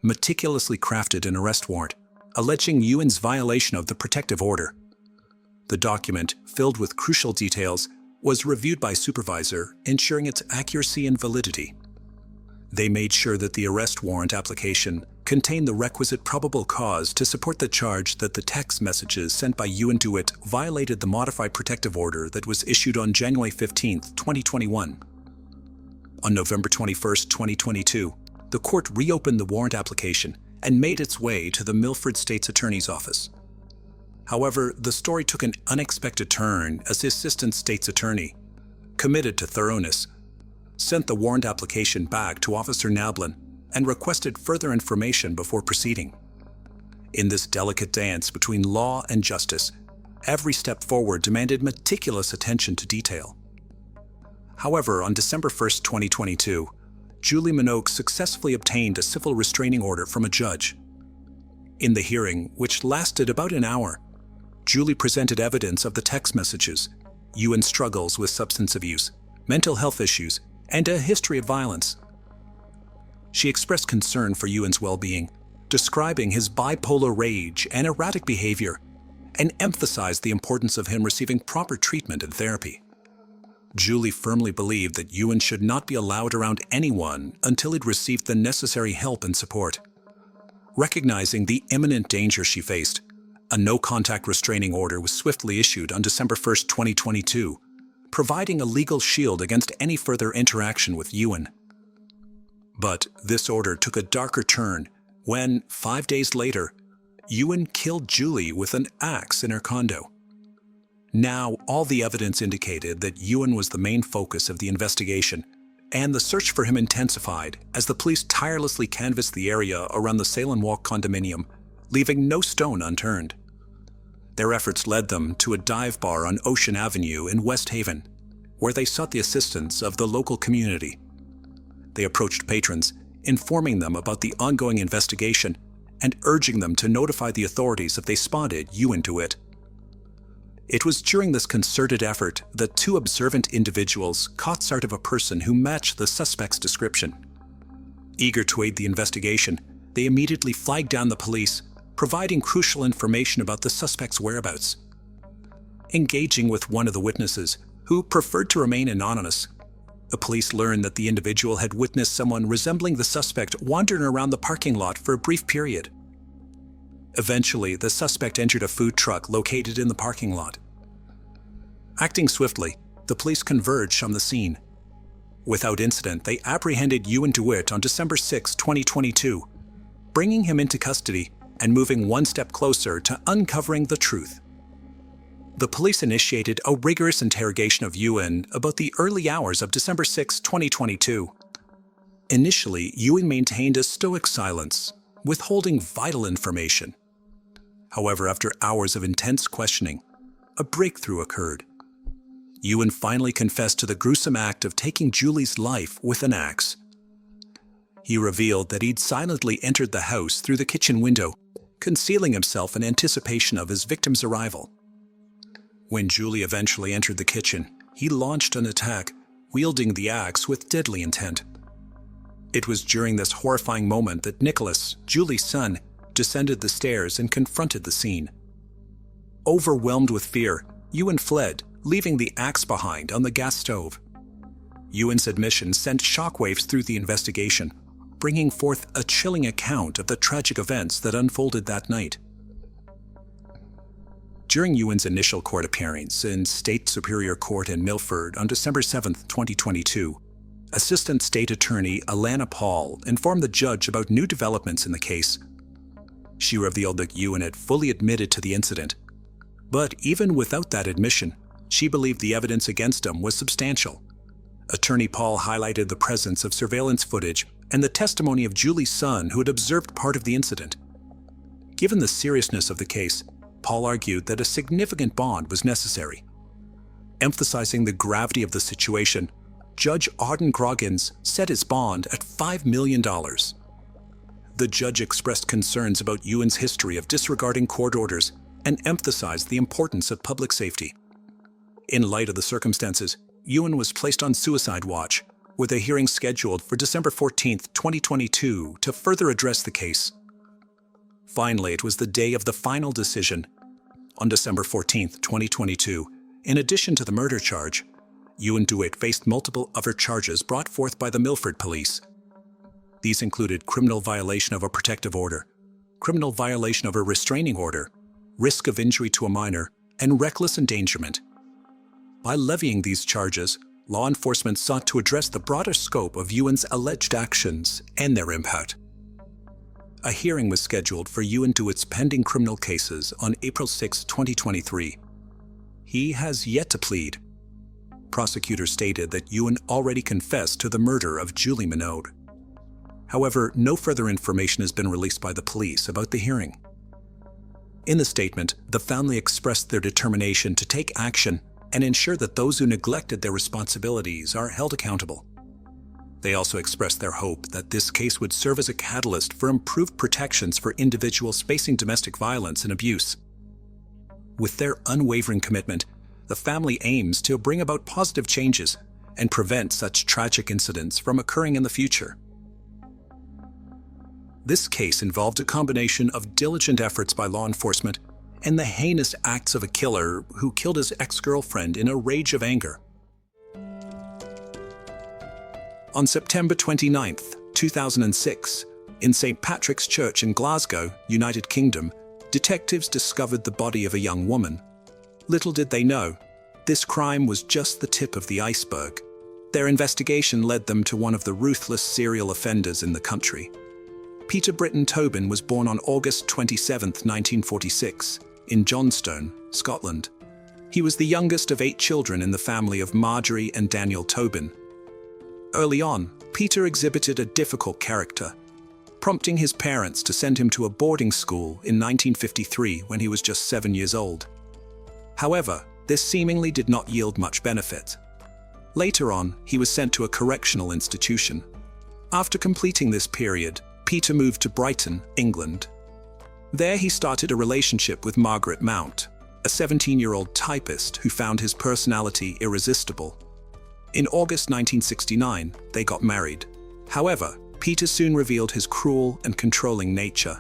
meticulously crafted an arrest warrant, alleging Ewan's violation of the protective order. The document, filled with crucial details, was reviewed by a supervisor, ensuring its accuracy and validity. They made sure that the arrest warrant application contained the requisite probable cause to support the charge that the text messages sent by Ewan DeWitt violated the modified protective order that was issued on January 15, 2021. On November 21, 2022, the court reopened the warrant application and made its way to the Milford State's Attorney's Office. However, the story took an unexpected turn as the Assistant State's Attorney, committed to thoroughness, sent the warrant application back to Officer Nablin and requested further information before proceeding. In this delicate dance between law and justice, every step forward demanded meticulous attention to detail. However, on December 1, 2022, Julie Minogue successfully obtained a civil restraining order from a judge. In the hearing, which lasted about an hour, Julie presented evidence of the text messages, Ewan's struggles with substance abuse, mental health issues, and a history of violence. She expressed concern for Ewan's well-being, describing his bipolar rage and erratic behavior, and emphasized the importance of him receiving proper treatment and therapy. Julie firmly believed that Ewan should not be allowed around anyone until he'd received the necessary help and support. Recognizing the imminent danger she faced, a no-contact restraining order was swiftly issued on December 1, 2022, providing a legal shield against any further interaction with Ewan. But this order took a darker turn when, 5 days later, Ewan killed Julie with an axe in her condo. Now, all the evidence indicated that Ewan was the main focus of the investigation, and the search for him intensified as the police tirelessly canvassed the area around the Salem Walk condominium, leaving no stone unturned. Their efforts led them to a dive bar on Ocean Avenue in West Haven, where they sought the assistance of the local community. They approached patrons, informing them about the ongoing investigation and urging them to notify the authorities if they spotted Ewan DeWitt. It was during this concerted effort that two observant individuals caught sight of a person who matched the suspect's description. Eager to aid the investigation, they immediately flagged down the police, providing crucial information about the suspect's whereabouts. Engaging with one of the witnesses, who preferred to remain anonymous, the police learned that the individual had witnessed someone resembling the suspect wandering around the parking lot for a brief period. Eventually, the suspect entered a food truck located in the parking lot. Acting swiftly, the police converged on the scene. Without incident, they apprehended Ewan DeWitt on December 6, 2022, bringing him into custody and moving one step closer to uncovering the truth. The police initiated a rigorous interrogation of Ewan about the early hours of December 6, 2022. Initially, Ewan maintained a stoic silence, withholding vital information. However, after hours of intense questioning, a breakthrough occurred. Ewan finally confessed to the gruesome act of taking Julie's life with an axe. He revealed that he'd silently entered the house through the kitchen window, concealing himself in anticipation of his victim's arrival. When Julie eventually entered the kitchen, he launched an attack, wielding the axe with deadly intent. It was during this horrifying moment that Nicholas, Julie's son, descended the stairs and confronted the scene. Overwhelmed with fear, Ewan fled, leaving the axe behind on the gas stove. Ewan's admission sent shockwaves through the investigation, bringing forth a chilling account of the tragic events that unfolded that night. During Ewan's initial court appearance in State Superior Court in Milford on December 7, 2022, Assistant State Attorney Alana Paul informed the judge about new developments in the case. She revealed that Ewan had fully admitted to the incident. But even without that admission, she believed the evidence against him was substantial. Attorney Paul highlighted the presence of surveillance footage and the testimony of Julie's son, who had observed part of the incident. Given the seriousness of the case, Paul argued that a significant bond was necessary. Emphasizing the gravity of the situation, Judge Auden Groggins set his bond at $5 million. The judge expressed concerns about Ewan's history of disregarding court orders and emphasized the importance of public safety. In light of the circumstances, Ewan was placed on suicide watch, with a hearing scheduled for December 14, 2022, to further address the case. Finally, it was the day of the final decision. On December 14, 2022, in addition to the murder charge, Ewan DeWitt faced multiple other charges brought forth by the Milford police. These included criminal violation of a protective order, criminal violation of a restraining order, risk of injury to a minor, and reckless endangerment. By levying these charges, law enforcement sought to address the broader scope of Ewan's alleged actions and their impact. A hearing was scheduled for Ewan DeWitt's pending criminal cases on April 6, 2023. He has yet to plead. Prosecutors stated that Ewan already confessed to the murder of Julie Minogue. However, no further information has been released by the police about the hearing. In the statement, the family expressed their determination to take action and ensure that those who neglected their responsibilities are held accountable. They also expressed their hope that this case would serve as a catalyst for improved protections for individuals facing domestic violence and abuse. With their unwavering commitment, the family aims to bring about positive changes and prevent such tragic incidents from occurring in the future. This case involved a combination of diligent efforts by law enforcement and the heinous acts of a killer who killed his ex-girlfriend in a rage of anger. On September 29, 2006, in St. Patrick's Church in Glasgow, United Kingdom, detectives discovered the body of a young woman. Little did they know, this crime was just the tip of the iceberg. Their investigation led them to one of the ruthless serial offenders in the country. Peter Britton Tobin was born on August 27, 1946, in Johnstone, Scotland. He was the youngest of 8 children in the family of Marjorie and Daniel Tobin. Early on, Peter exhibited a difficult character, prompting his parents to send him to a boarding school in 1953 when he was just 7 years old. However, this seemingly did not yield much benefit. Later on, he was sent to a correctional institution. After completing this period, Peter moved to Brighton, England. There he started a relationship with Margaret Mount, a 17-year-old typist who found his personality irresistible. In August 1969, they got married. However, Peter soon revealed his cruel and controlling nature.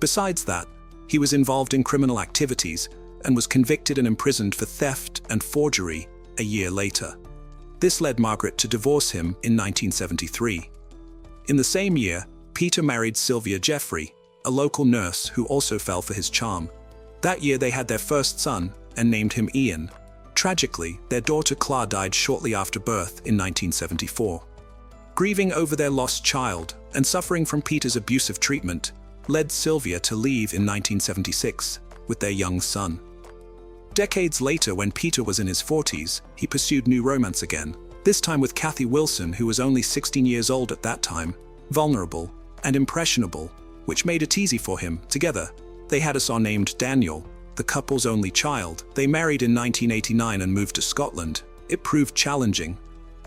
Besides that, he was involved in criminal activities and was convicted and imprisoned for theft and forgery a year later. This led Margaret to divorce him in 1973. In the same year, Peter married Sylvia Jeffrey, a local nurse who also fell for his charm. That year they had their first son and named him Ian. Tragically, their daughter Claire died shortly after birth in 1974. Grieving over their lost child and suffering from Peter's abusive treatment led Sylvia to leave in 1976 with their young son. Decades later, when Peter was in his 40s, he pursued new romance again, this time with Kathy Wilson, who was only 16 years old at that time, vulnerable and impressionable, which made it easy for him. Together, they had a son named Daniel, the couple's only child. They married in 1989 and moved to Scotland. It proved challenging.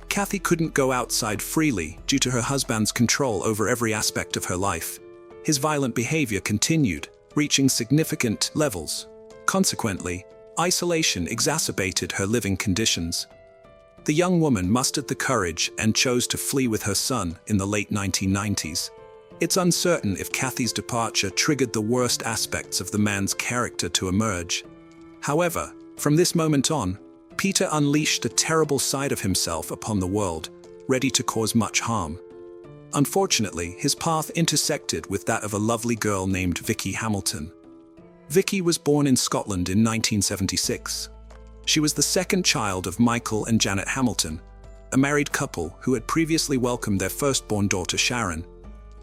Kathy couldn't go outside freely due to her husband's control over every aspect of her life. His violent behavior continued, reaching significant levels. Consequently, isolation exacerbated her living conditions. The young woman mustered the courage and chose to flee with her son in the late 1990s. It's uncertain if Kathy's departure triggered the worst aspects of the man's character to emerge. However, from this moment on, Peter unleashed a terrible side of himself upon the world, ready to cause much harm. Unfortunately, his path intersected with that of a lovely girl named Vicky Hamilton. Vicky was born in Scotland in 1976. She was the second child of Michael and Janet Hamilton, a married couple who had previously welcomed their firstborn daughter Sharon.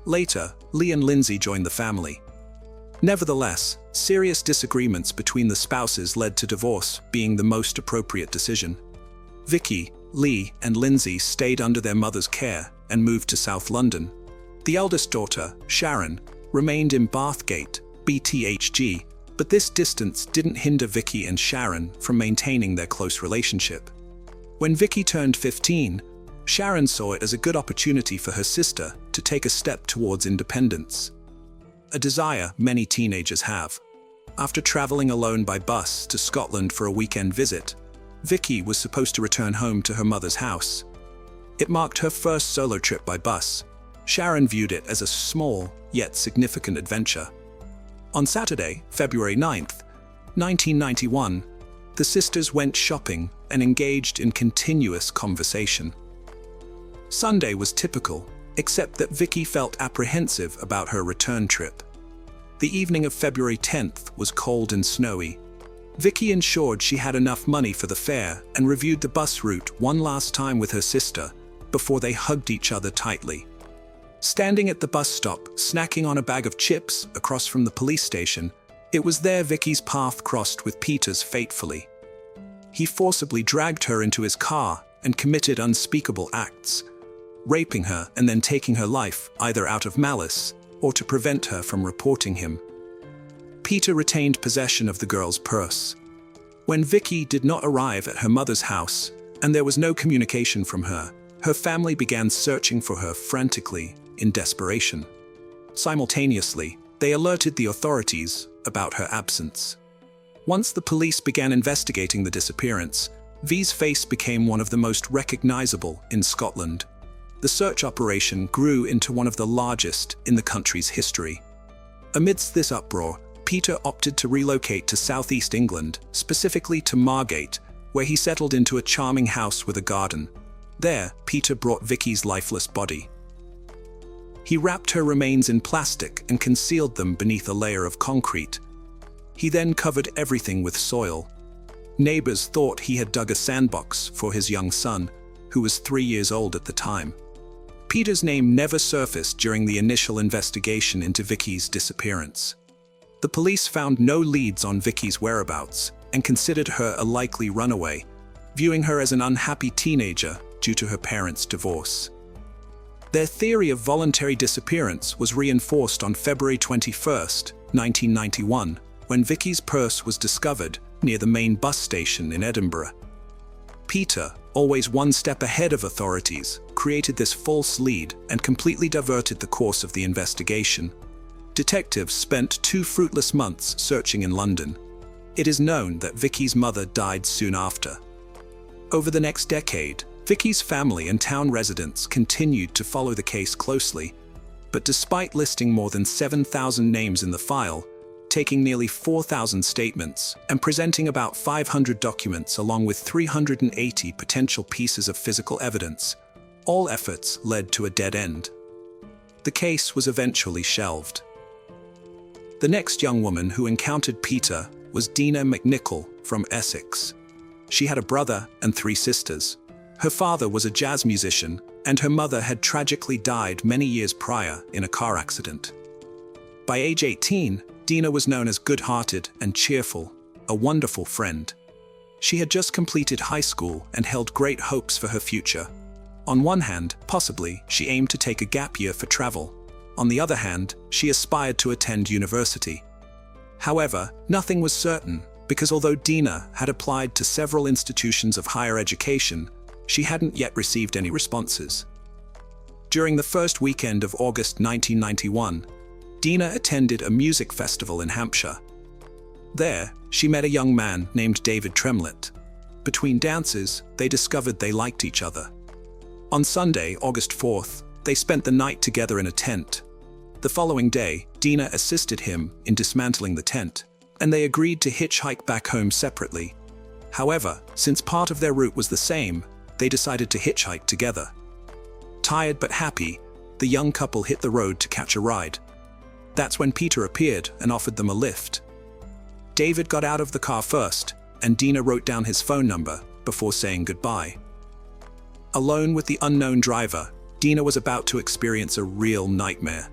Later, Lee and Lindsay joined the family. Nevertheless, serious disagreements between the spouses led to divorce being the most appropriate decision. Vicky, Lee, and Lindsay stayed under their mother's care and moved to South London. The eldest daughter, Sharon, remained in Bathgate, BTHG, but this distance didn't hinder Vicky and Sharon from maintaining their close relationship. When Vicky turned 15, Sharon saw it as a good opportunity for her sister to take a step towards independence. A desire many teenagers have. After traveling alone by bus to Scotland for a weekend visit, Vicky was supposed to return home to her mother's house. It marked her first solo trip by bus. Sharon viewed it as a small, yet significant adventure. On Saturday, February 9th, 1991, the sisters went shopping and engaged in continuous conversation. Sunday was typical, except that Vicky felt apprehensive about her return trip. The evening of February 10th was cold and snowy. Vicky ensured she had enough money for the fare and reviewed the bus route one last time with her sister before they hugged each other tightly. Standing at the bus stop, snacking on a bag of chips across from the police station, it was there Vicky's path crossed with Peter's fatefully. He forcibly dragged her into his car and committed unspeakable acts, raping her and then taking her life either out of malice or to prevent her from reporting him. Peter retained possession of the girl's purse. When Vicky did not arrive at her mother's house and there was no communication from her, her family began searching for her frantically in desperation. Simultaneously, they alerted the authorities about her absence. Once the police began investigating the disappearance, V's face became one of the most recognizable in Scotland. The search operation grew into one of the largest in the country's history. Amidst this uproar, Peter opted to relocate to southeast England, specifically to Margate, where he settled into a charming house with a garden. There, Peter brought Vicky's lifeless body. He wrapped her remains in plastic and concealed them beneath a layer of concrete. He then covered everything with soil. Neighbors thought he had dug a sandbox for his young son, who was 3 years old at the time. Peter's name never surfaced during the initial investigation into Vicky's disappearance. The police found no leads on Vicky's whereabouts and considered her a likely runaway, viewing her as an unhappy teenager due to her parents' divorce. Their theory of voluntary disappearance was reinforced on February 21, 1991, when Vicky's purse was discovered near the main bus station in Edinburgh. Peter, always one step ahead of authorities, created this false lead and completely diverted the course of the investigation. Detectives spent 2 fruitless months searching in London. It is known that Vicky's mother died soon after. Over the next decade, Vicky's family and town residents continued to follow the case closely, but despite listing more than 7,000 names in the file, taking nearly 4,000 statements, and presenting about 500 documents along with 380 potential pieces of physical evidence, all efforts led to a dead end. The case was eventually shelved. The next young woman who encountered Peter was Dina McNichol from Essex. She had a brother and 3 sisters. Her father was a jazz musician, and her mother had tragically died many years prior in a car accident. By age 18, Dina was known as good-hearted and cheerful, a wonderful friend. She had just completed high school and held great hopes for her future. On one hand, possibly, she aimed to take a gap year for travel. On the other hand, she aspired to attend university. However, nothing was certain, because although Dina had applied to several institutions of higher education, she hadn't yet received any responses. During the first weekend of August 1991, Dina attended a music festival in Hampshire. There, she met a young man named David Tremlett. Between dances, they discovered they liked each other. On Sunday, August 4th, they spent the night together in a tent. The following day, Dina assisted him in dismantling the tent, and they agreed to hitchhike back home separately. However, since part of their route was the same, they decided to hitchhike together. Tired but happy, the young couple hit the road to catch a ride. That's when Peter appeared and offered them a lift. David got out of the car first, and Dina wrote down his phone number before saying goodbye. Alone with the unknown driver, Dina was about to experience a real nightmare.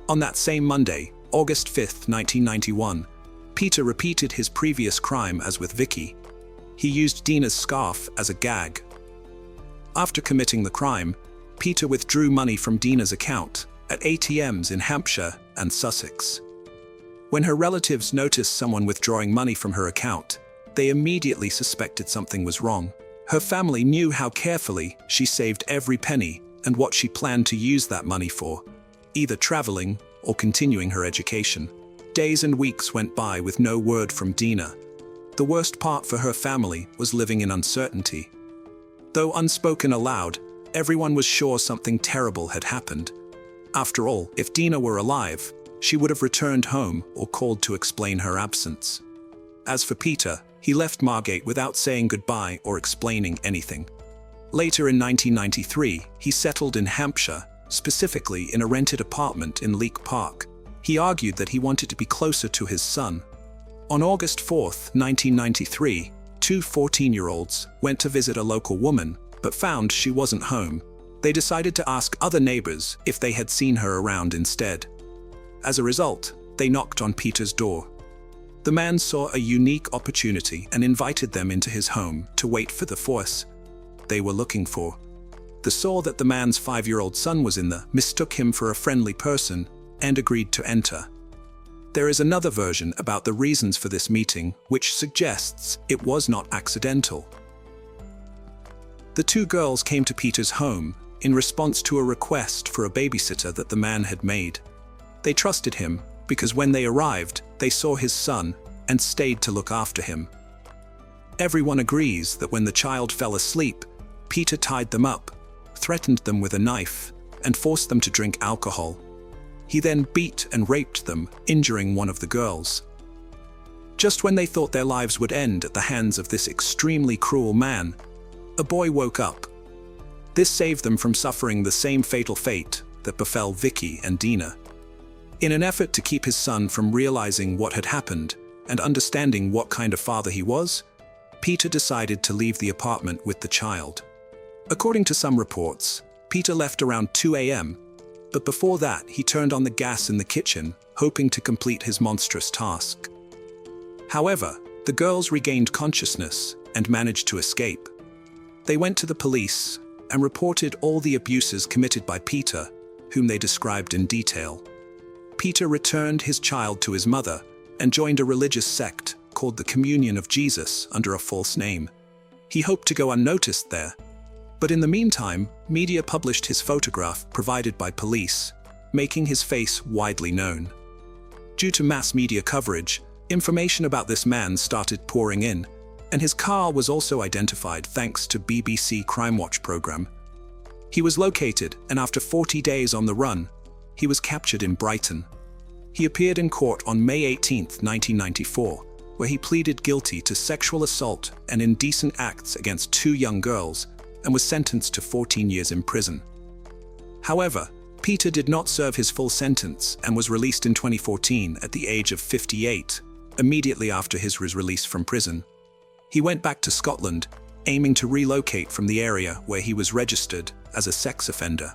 On that same Monday, August 5th, 1991, Peter repeated his previous crime as with Vicky. He used Dina's scarf as a gag. After committing the crime, Peter withdrew money from Dina's account at ATMs in Hampshire and Sussex. When her relatives noticed someone withdrawing money from her account, they immediately suspected something was wrong. Her family knew how carefully she saved every penny and what she planned to use that money for, either traveling or continuing her education. Days and weeks went by with no word from Dina. The worst part for her family was living in uncertainty. Though unspoken aloud, everyone was sure something terrible had happened. After all, if Dina were alive, she would have returned home or called to explain her absence. As for Peter, he left Margate without saying goodbye or explaining anything. Later in 1993, he settled in Hampshire, specifically in a rented apartment in Leek Park. He argued that he wanted to be closer to his son. On August 4th, 1993, 2 14-year-olds went to visit a local woman, but found she wasn't home. They decided to ask other neighbors if they had seen her around instead. As a result, they knocked on Peter's door. The man saw a unique opportunity and invited them into his home to wait for the force they were looking for. They saw that the man's 5-year-old son was in there, mistook him for a friendly person, and agreed to enter. There is another version about the reasons for this meeting, which suggests it was not accidental. The 2 girls came to Peter's home in response to a request for a babysitter that the man had made. They trusted him because when they arrived, they saw his son and stayed to look after him. Everyone agrees that when the child fell asleep, Peter tied them up, threatened them with a knife, and forced them to drink alcohol. He then beat and raped them, injuring one of the girls. Just when they thought their lives would end at the hands of this extremely cruel man, a boy woke up. This saved them from suffering the same fatal fate that befell Vicky and Dina. In an effort to keep his son from realizing what had happened and understanding what kind of father he was, Peter decided to leave the apartment with the child. According to some reports, Peter left around 2 a.m., but before that he turned on the gas in the kitchen, hoping to complete his monstrous task. However, the girls regained consciousness and managed to escape. They went to the police and reported all the abuses committed by Peter, whom they described in detail. Peter returned his child to his mother and joined a religious sect called the Communion of Jesus under a false name. He hoped to go unnoticed there, but in the meantime, media published his photograph provided by police, making his face widely known. Due to mass media coverage, information about this man started pouring in, and his car was also identified thanks to BBC Crime Watch program. He was located, and after 40 days on the run, he was captured in Brighton. He appeared in court on May 18, 1994, where he pleaded guilty to sexual assault and indecent acts against 2 young girls and was sentenced to 14 years in prison. However, Peter did not serve his full sentence and was released in 2014 at the age of 58, immediately after his release from prison. He went back to Scotland, aiming to relocate from the area where he was registered as a sex offender.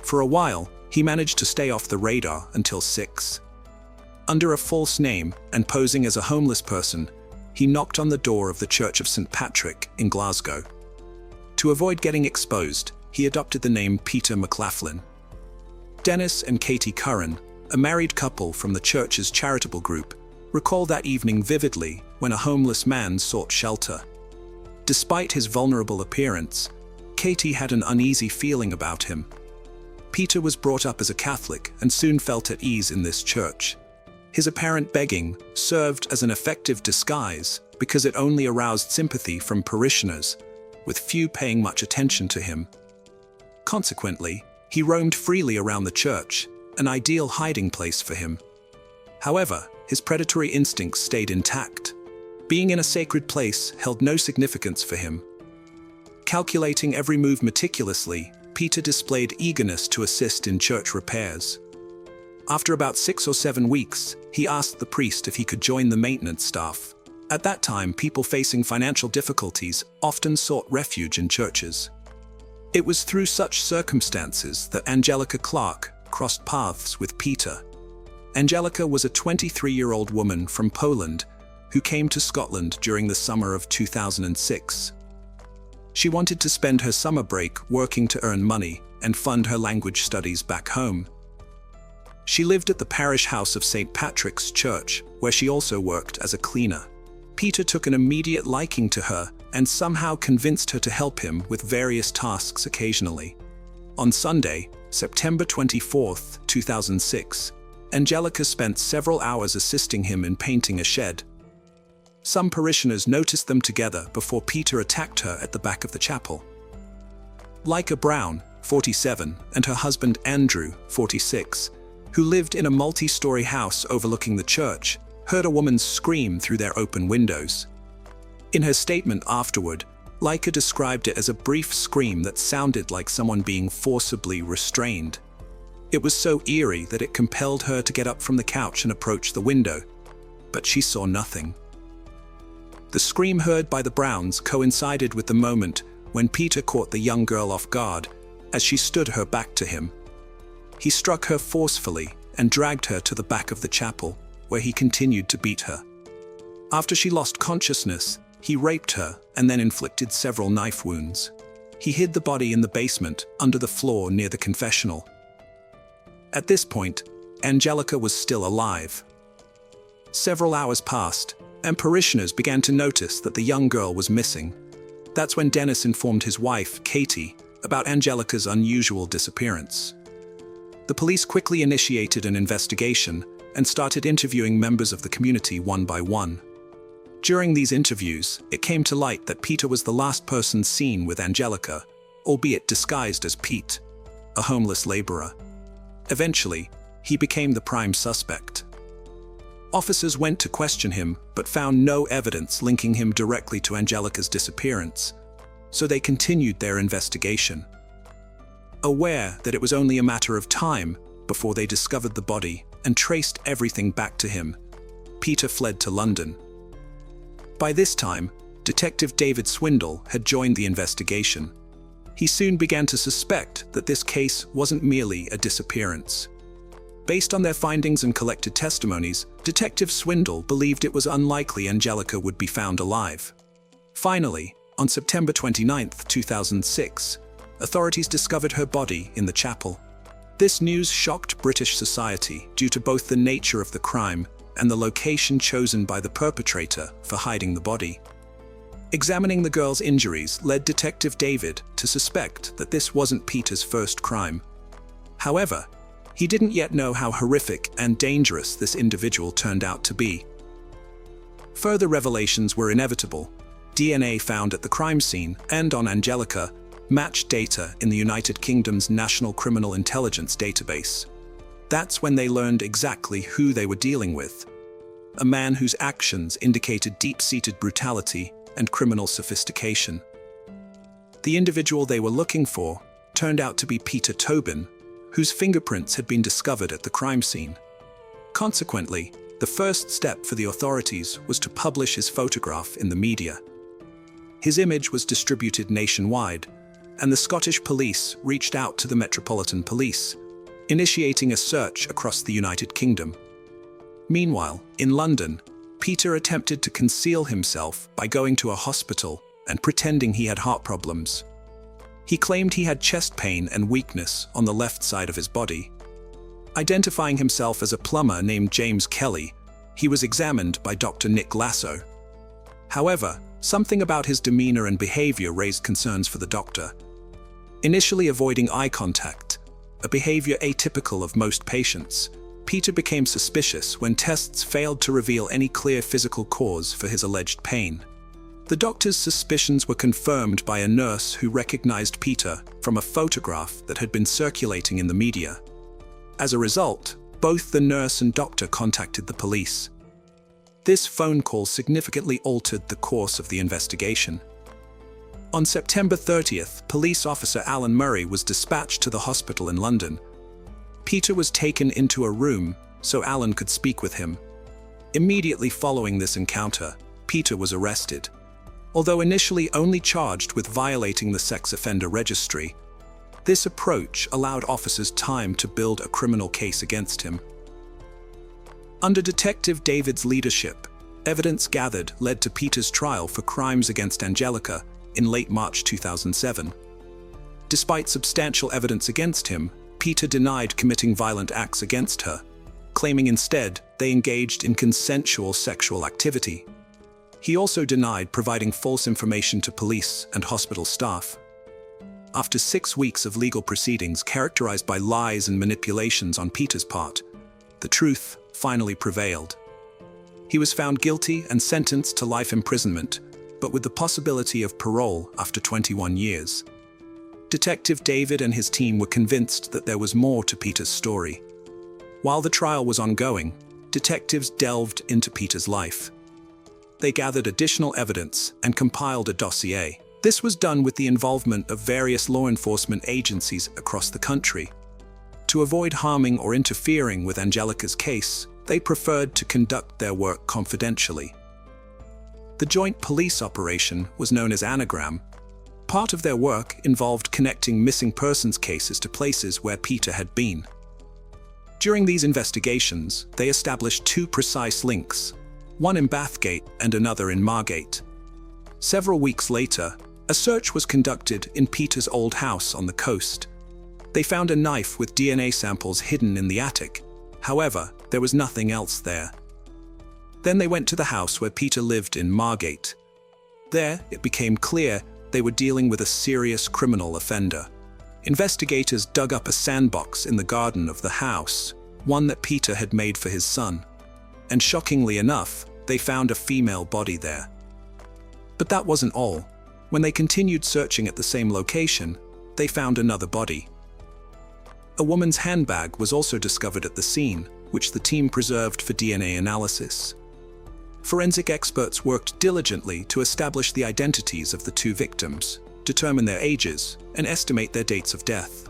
For a while, he managed to stay off the radar until 6. Under a false name and posing as a homeless person, he knocked on the door of the Church of St. Patrick in Glasgow. To avoid getting exposed, he adopted the name Peter McLaughlin. Dennis and Katie Curran, a married couple from the church's charitable group, recall that evening vividly when a homeless man sought shelter. Despite his vulnerable appearance, Katie had an uneasy feeling about him. Peter was brought up as a Catholic and soon felt at ease in this church. His apparent begging served as an effective disguise because it only aroused sympathy from parishioners, with few paying much attention to him. Consequently, he roamed freely around the church, an ideal hiding place for him. However, his predatory instincts stayed intact. Being in a sacred place held no significance for him. Calculating every move meticulously, Peter displayed eagerness to assist in church repairs. After about 6 or 7 weeks, he asked the priest if he could join the maintenance staff. At that time, people facing financial difficulties often sought refuge in churches. It was through such circumstances that Angelica Clark crossed paths with Peter. Angelica was a 23-year-old woman from Poland who came to Scotland during the summer of 2006. She wanted to spend her summer break working to earn money and fund her language studies back home. She lived at the parish house of St. Patrick's Church, where she also worked as a cleaner. Peter took an immediate liking to her and somehow convinced her to help him with various tasks occasionally. On Sunday, September 24, 2006, Angelica spent several hours assisting him in painting a shed. Some parishioners noticed them together before Peter attacked her at the back of the chapel. Leica Brown, 47, and her husband Andrew, 46, who lived in a multi-story house overlooking the church, heard a woman scream through their open windows. In her statement afterward, Leica described it as a brief scream that sounded like someone being forcibly restrained. It was so eerie that it compelled her to get up from the couch and approach the window, but she saw nothing. The scream heard by the Browns coincided with the moment when Peter caught the young girl off guard as she stood her back to him. He struck her forcefully and dragged her to the back of the chapel, where he continued to beat her. After she lost consciousness, he raped her and then inflicted several knife wounds. He hid the body in the basement, under the floor near the confessional. At this point, Angelica was still alive. Several hours passed, and parishioners began to notice that the young girl was missing. That's when Dennis informed his wife, Katie, about Angelica's unusual disappearance. The police quickly initiated an investigation and started interviewing members of the community one by one. During these interviews, it came to light that Peter was the last person seen with Angelica, albeit disguised as Pete, a homeless laborer. Eventually, he became the prime suspect. Officers went to question him, but found no evidence linking him directly to Angelica's disappearance. so they continued their investigation. Aware that it was only a matter of time before they discovered the body and traced everything back to him, Peter fled to London. By this time, Detective David Swindle had joined the investigation. He soon began to suspect that this case wasn't merely a disappearance. Based on their findings and collected testimonies, Detective Swindle believed it was unlikely Angelica would be found alive. Finally, on September 29, 2006, authorities discovered her body in the chapel. This news shocked British society due to both the nature of the crime and the location chosen by the perpetrator for hiding the body. Examining the girl's injuries led Detective David to suspect that this wasn't Peter's first crime. However, he didn't yet know how horrific and dangerous this individual turned out to be. Further revelations were inevitable. DNA found at the crime scene and on Angelica matched data in the United Kingdom's National Criminal Intelligence database. That's when they learned exactly who they were dealing with. A man whose actions indicated deep-seated brutality and criminal sophistication. The individual they were looking for turned out to be Peter Tobin, whose fingerprints had been discovered at the crime scene. Consequently, the first step for the authorities was to publish his photograph in the media. His image was distributed nationwide, and the Scottish police reached out to the Metropolitan Police, initiating a search across the United Kingdom. Meanwhile, in London, Peter attempted to conceal himself by going to a hospital and pretending he had heart problems. He claimed he had chest pain and weakness on the left side of his body. Identifying himself as a plumber named James Kelly, he was examined by Dr. Nick Lasso. However, something about his demeanor and behavior raised concerns for the doctor. Initially avoiding eye contact, a behavior atypical of most patients, Peter became suspicious when tests failed to reveal any clear physical cause for his alleged pain. The doctor's suspicions were confirmed by a nurse who recognized Peter from a photograph that had been circulating in the media. As a result, both the nurse and doctor contacted the police. This phone call significantly altered the course of the investigation. On September 30th, police officer Alan Murray was dispatched to the hospital in London. Peter was taken into a room so Alan could speak with him. Immediately following this encounter, Peter was arrested. Although initially only charged with violating the sex offender registry, this approach allowed officers time to build a criminal case against him. Under Detective David's leadership, evidence gathered led to Peter's trial for crimes against Angelica in late March 2007. Despite substantial evidence against him, Peter denied committing violent acts against her, claiming instead they engaged in consensual sexual activity. He also denied providing false information to police and hospital staff. After 6 weeks of legal proceedings characterized by lies and manipulations on Peter's part, the truth finally prevailed. He was found guilty and sentenced to life imprisonment, but with the possibility of parole after 21 years. Detective David and his team were convinced that there was more to Peter's story. While the trial was ongoing, detectives delved into Peter's life. They gathered additional evidence and compiled a dossier. This was done with the involvement of various law enforcement agencies across the country. To avoid harming or interfering with Angelica's case, they preferred to conduct their work confidentially. The joint police operation was known as Anagram. Part of their work involved connecting missing persons cases to places where Peter had been. During these investigations, they established 2 precise links, one in Bathgate and another in Margate. Several weeks later, a search was conducted in Peter's old house on the coast. They found a knife with DNA samples hidden in the attic. However, there was nothing else there. Then they went to the house where Peter lived in Margate. There, it became clear they were dealing with a serious criminal offender. Investigators dug up a sandbox in the garden of the house, one that Peter had made for his son. And shockingly enough, they found a female body there. But that wasn't all. When they continued searching at the same location, they found another body. A woman's handbag was also discovered at the scene, which the team preserved for DNA analysis. Forensic experts worked diligently to establish the identities of the 2 victims. determine their ages, and estimate their dates of death.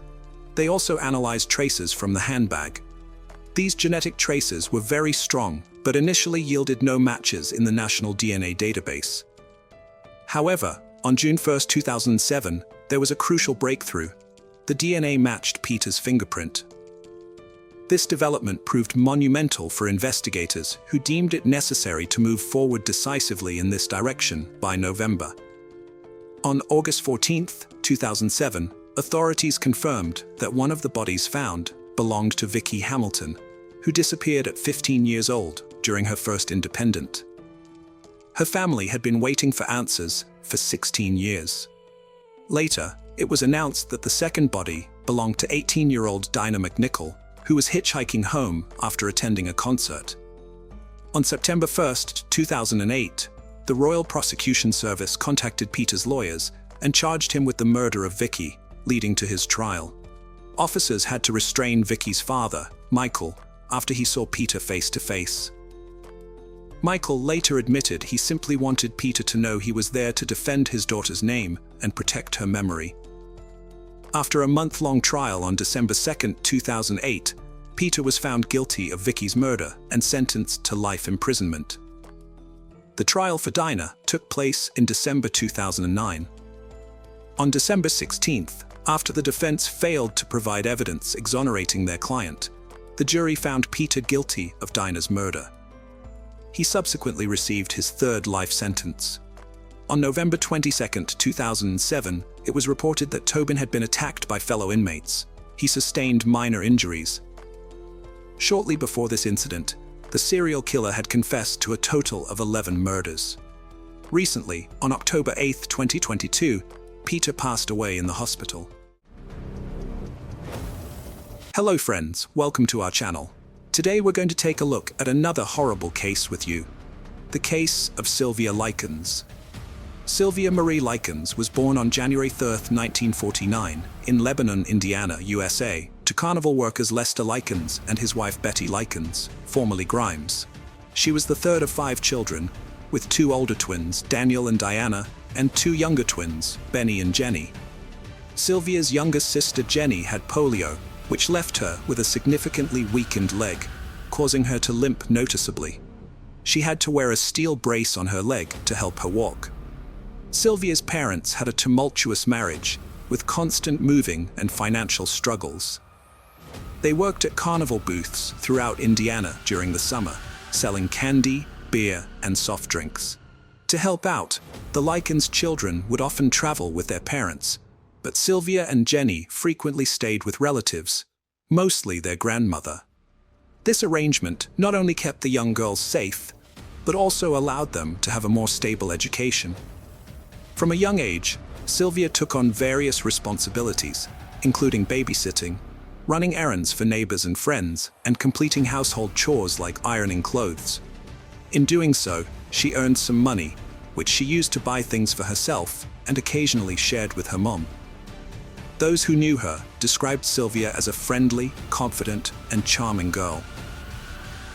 They also analyzed traces from the handbag. These genetic traces were very strong, but initially yielded no matches in the National DNA Database. However, on June 1, 2007, there was a crucial breakthrough. The DNA matched Peter's fingerprint. This development proved monumental for investigators who deemed it necessary to move forward decisively in this direction by November. On August 14, 2007, authorities confirmed that one of the bodies found belonged to Vicky Hamilton, who disappeared at 15 years old during her first independent. Her family had been waiting for answers for 16 years. Later, it was announced that the second body belonged to 18-year-old Dinah McNichol, who was hitchhiking home after attending a concert. On September 1, 2008, the Royal Prosecution Service contacted Peter's lawyers and charged him with the murder of Vicky, leading to his trial. Officers had to restrain Vicky's father, Michael, after he saw Peter face to face. Michael later admitted he simply wanted Peter to know he was there to defend his daughter's name and protect her memory. After a month-long trial on December 2, 2008, Peter was found guilty of Vicky's murder and sentenced to life imprisonment. The trial for Dinah took place in December 2009. On December 16th, after the defense failed to provide evidence exonerating their client, the jury found Peter guilty of Dinah's murder. He subsequently received his third life sentence. On November 22, 2007, it was reported that Tobin had been attacked by fellow inmates. He sustained minor injuries. Shortly before this incident, the serial killer had confessed to a total of 11 murders. Recently, on October 8, 2022, Peter passed away in the hospital. Hello friends, welcome to our channel. Today we're going to take a look at another horrible case with you. The case of Sylvia Likens. Sylvia Marie Likens was born on January 3, 1949, in Lebanon, Indiana, USA, to carnival workers Lester Likens and his wife Betty Likens, formerly Grimes. She was the third of 5 children, with 2 older twins, Daniel and Diana, and 2 younger twins, Benny and Jenny. Sylvia's youngest sister Jenny had polio, which left her with a significantly weakened leg, causing her to limp noticeably. She had to wear a steel brace on her leg to help her walk. Sylvia's parents had a tumultuous marriage, with constant moving and financial struggles. They worked at carnival booths throughout Indiana during the summer, selling candy, beer, and soft drinks. To help out, the Likens children would often travel with their parents, but Sylvia and Jenny frequently stayed with relatives, mostly their grandmother. This arrangement not only kept the young girls safe, but also allowed them to have a more stable education. From a young age, Sylvia took on various responsibilities, including babysitting, running errands for neighbors and friends, and completing household chores like ironing clothes. In doing so, she earned some money, which she used to buy things for herself and occasionally shared with her mom. Those who knew her described Sylvia as a friendly, confident, and charming girl.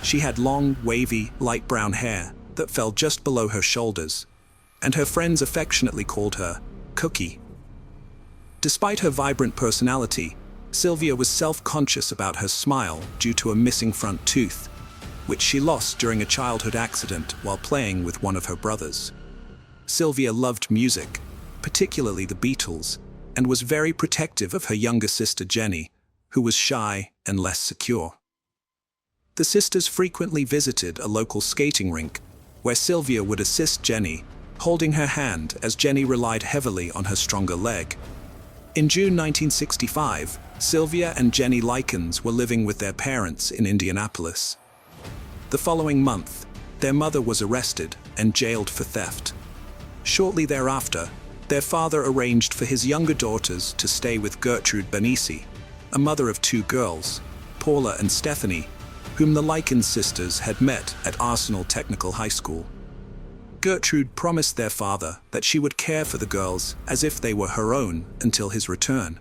She had long, wavy, light brown hair that fell just below her shoulders, and her friends affectionately called her Cookie. Despite her vibrant personality, Sylvia was self-conscious about her smile due to a missing front tooth, which she lost during a childhood accident while playing with one of her brothers. Sylvia loved music, particularly the Beatles, and was very protective of her younger sister Jenny, who was shy and less secure. The sisters frequently visited a local skating rink, where Sylvia would assist Jenny, holding her hand as Jenny relied heavily on her stronger leg. In June 1965, Sylvia and Jenny Likens were living with their parents in Indianapolis. The following month, their mother was arrested and jailed for theft. Shortly thereafter, their father arranged for his younger daughters to stay with Gertrude Benisi, a mother of 2 girls, Paula and Stephanie, whom the Likens sisters had met at Arsenal Technical High School. Gertrude promised their father that she would care for the girls as if they were her own until his return,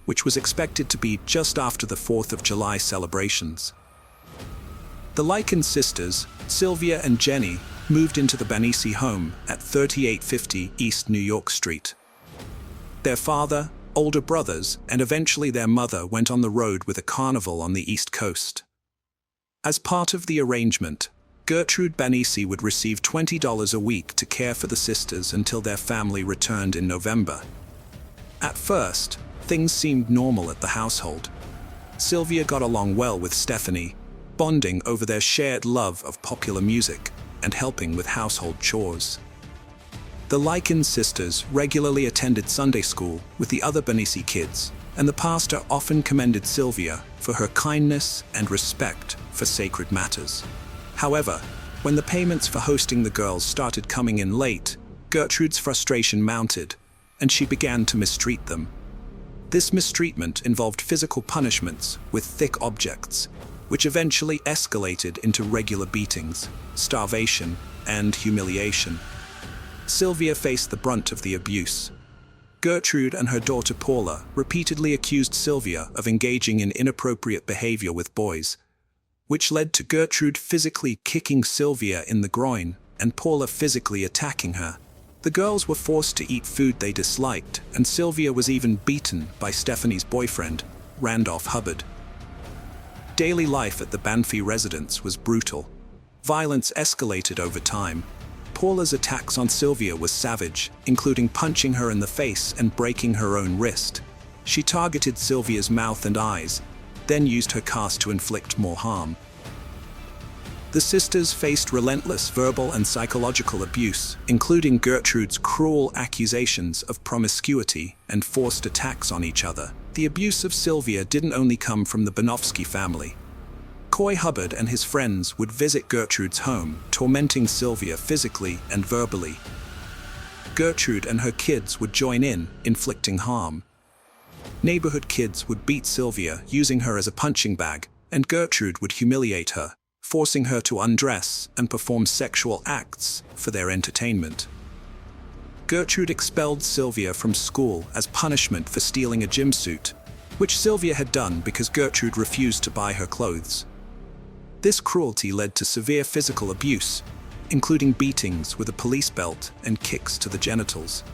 which was expected to be just after the 4th of July celebrations. The Likens sisters, Sylvia and Jenny, moved into the Benisi home at 3850 East New York Street. Their father, older brothers, and eventually their mother went on the road with a carnival on the East Coast. As part of the arrangement, Gertrude Banisi would receive $20 a week to care for the sisters until their family returned in November. At first, things seemed normal at the household. Sylvia got along well with Stephanie, bonding over their shared love of popular music and helping with household chores. The Likens sisters regularly attended Sunday school with the other Banisi kids, and the pastor often commended Sylvia for her kindness and respect for sacred matters. However, when the payments for hosting the girls started coming in late, Gertrude's frustration mounted, and she began to mistreat them. This mistreatment involved physical punishments with thick objects, which eventually escalated into regular beatings, starvation, and humiliation. Sylvia faced the brunt of the abuse. Gertrude and her daughter Paula repeatedly accused Sylvia of engaging in inappropriate behavior with boys, which led to Gertrude physically kicking Sylvia in the groin and Paula physically attacking her. The girls were forced to eat food they disliked, and Sylvia was even beaten by Stephanie's boyfriend, Randolph Hubbard. Daily life at the Banfi residence was brutal. Violence escalated over time. Paula's attacks on Sylvia were savage, including punching her in the face and breaking her own wrist. She targeted Sylvia's mouth and eyes, then used her cast to inflict more harm. The sisters faced relentless verbal and psychological abuse, including Gertrude's cruel accusations of promiscuity and forced attacks on each other. The abuse of Sylvia didn't only come from the Banofsky family. Coy Hubbard and his friends would visit Gertrude's home, tormenting Sylvia physically and verbally. Gertrude and her kids would join in, inflicting harm. Neighborhood kids would beat Sylvia, using her as a punching bag, and Gertrude would humiliate her, forcing her to undress and perform sexual acts for their entertainment. Gertrude expelled Sylvia from school as punishment for stealing a gym suit, which Sylvia had done because Gertrude refused to buy her clothes. This cruelty led to severe physical abuse, including beatings with a police belt and kicks to the genitals.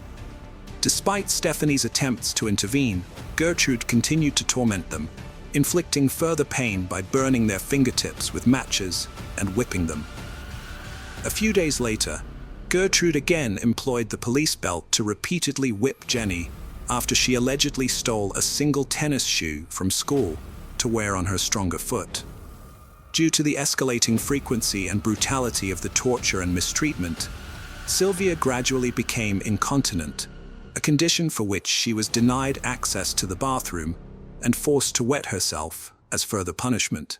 Despite Stephanie's attempts to intervene, Gertrude continued to torment them, inflicting further pain by burning their fingertips with matches and whipping them. A few days later, Gertrude again employed the police belt to repeatedly whip Jenny after she allegedly stole a single tennis shoe from school to wear on her stronger foot. Due to the escalating frequency and brutality of the torture and mistreatment, Sylvia gradually became incontinent, a condition for which she was denied access to the bathroom and forced to wet herself as further punishment.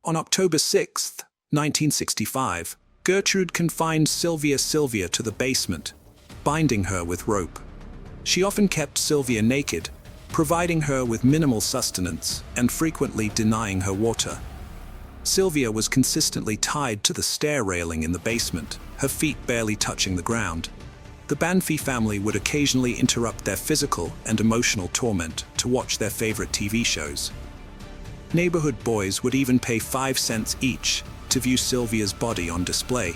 On October 6, 1965, Gertrude confined Sylvia to the basement, binding her with rope. She often kept Sylvia naked, providing her with minimal sustenance and frequently denying her water. Sylvia was consistently tied to the stair railing in the basement, her feet barely touching the ground. The Banfi family would occasionally interrupt their physical and emotional torment to watch their favorite TV shows. Neighborhood boys would even pay 5 cents each to view Sylvia's body on display,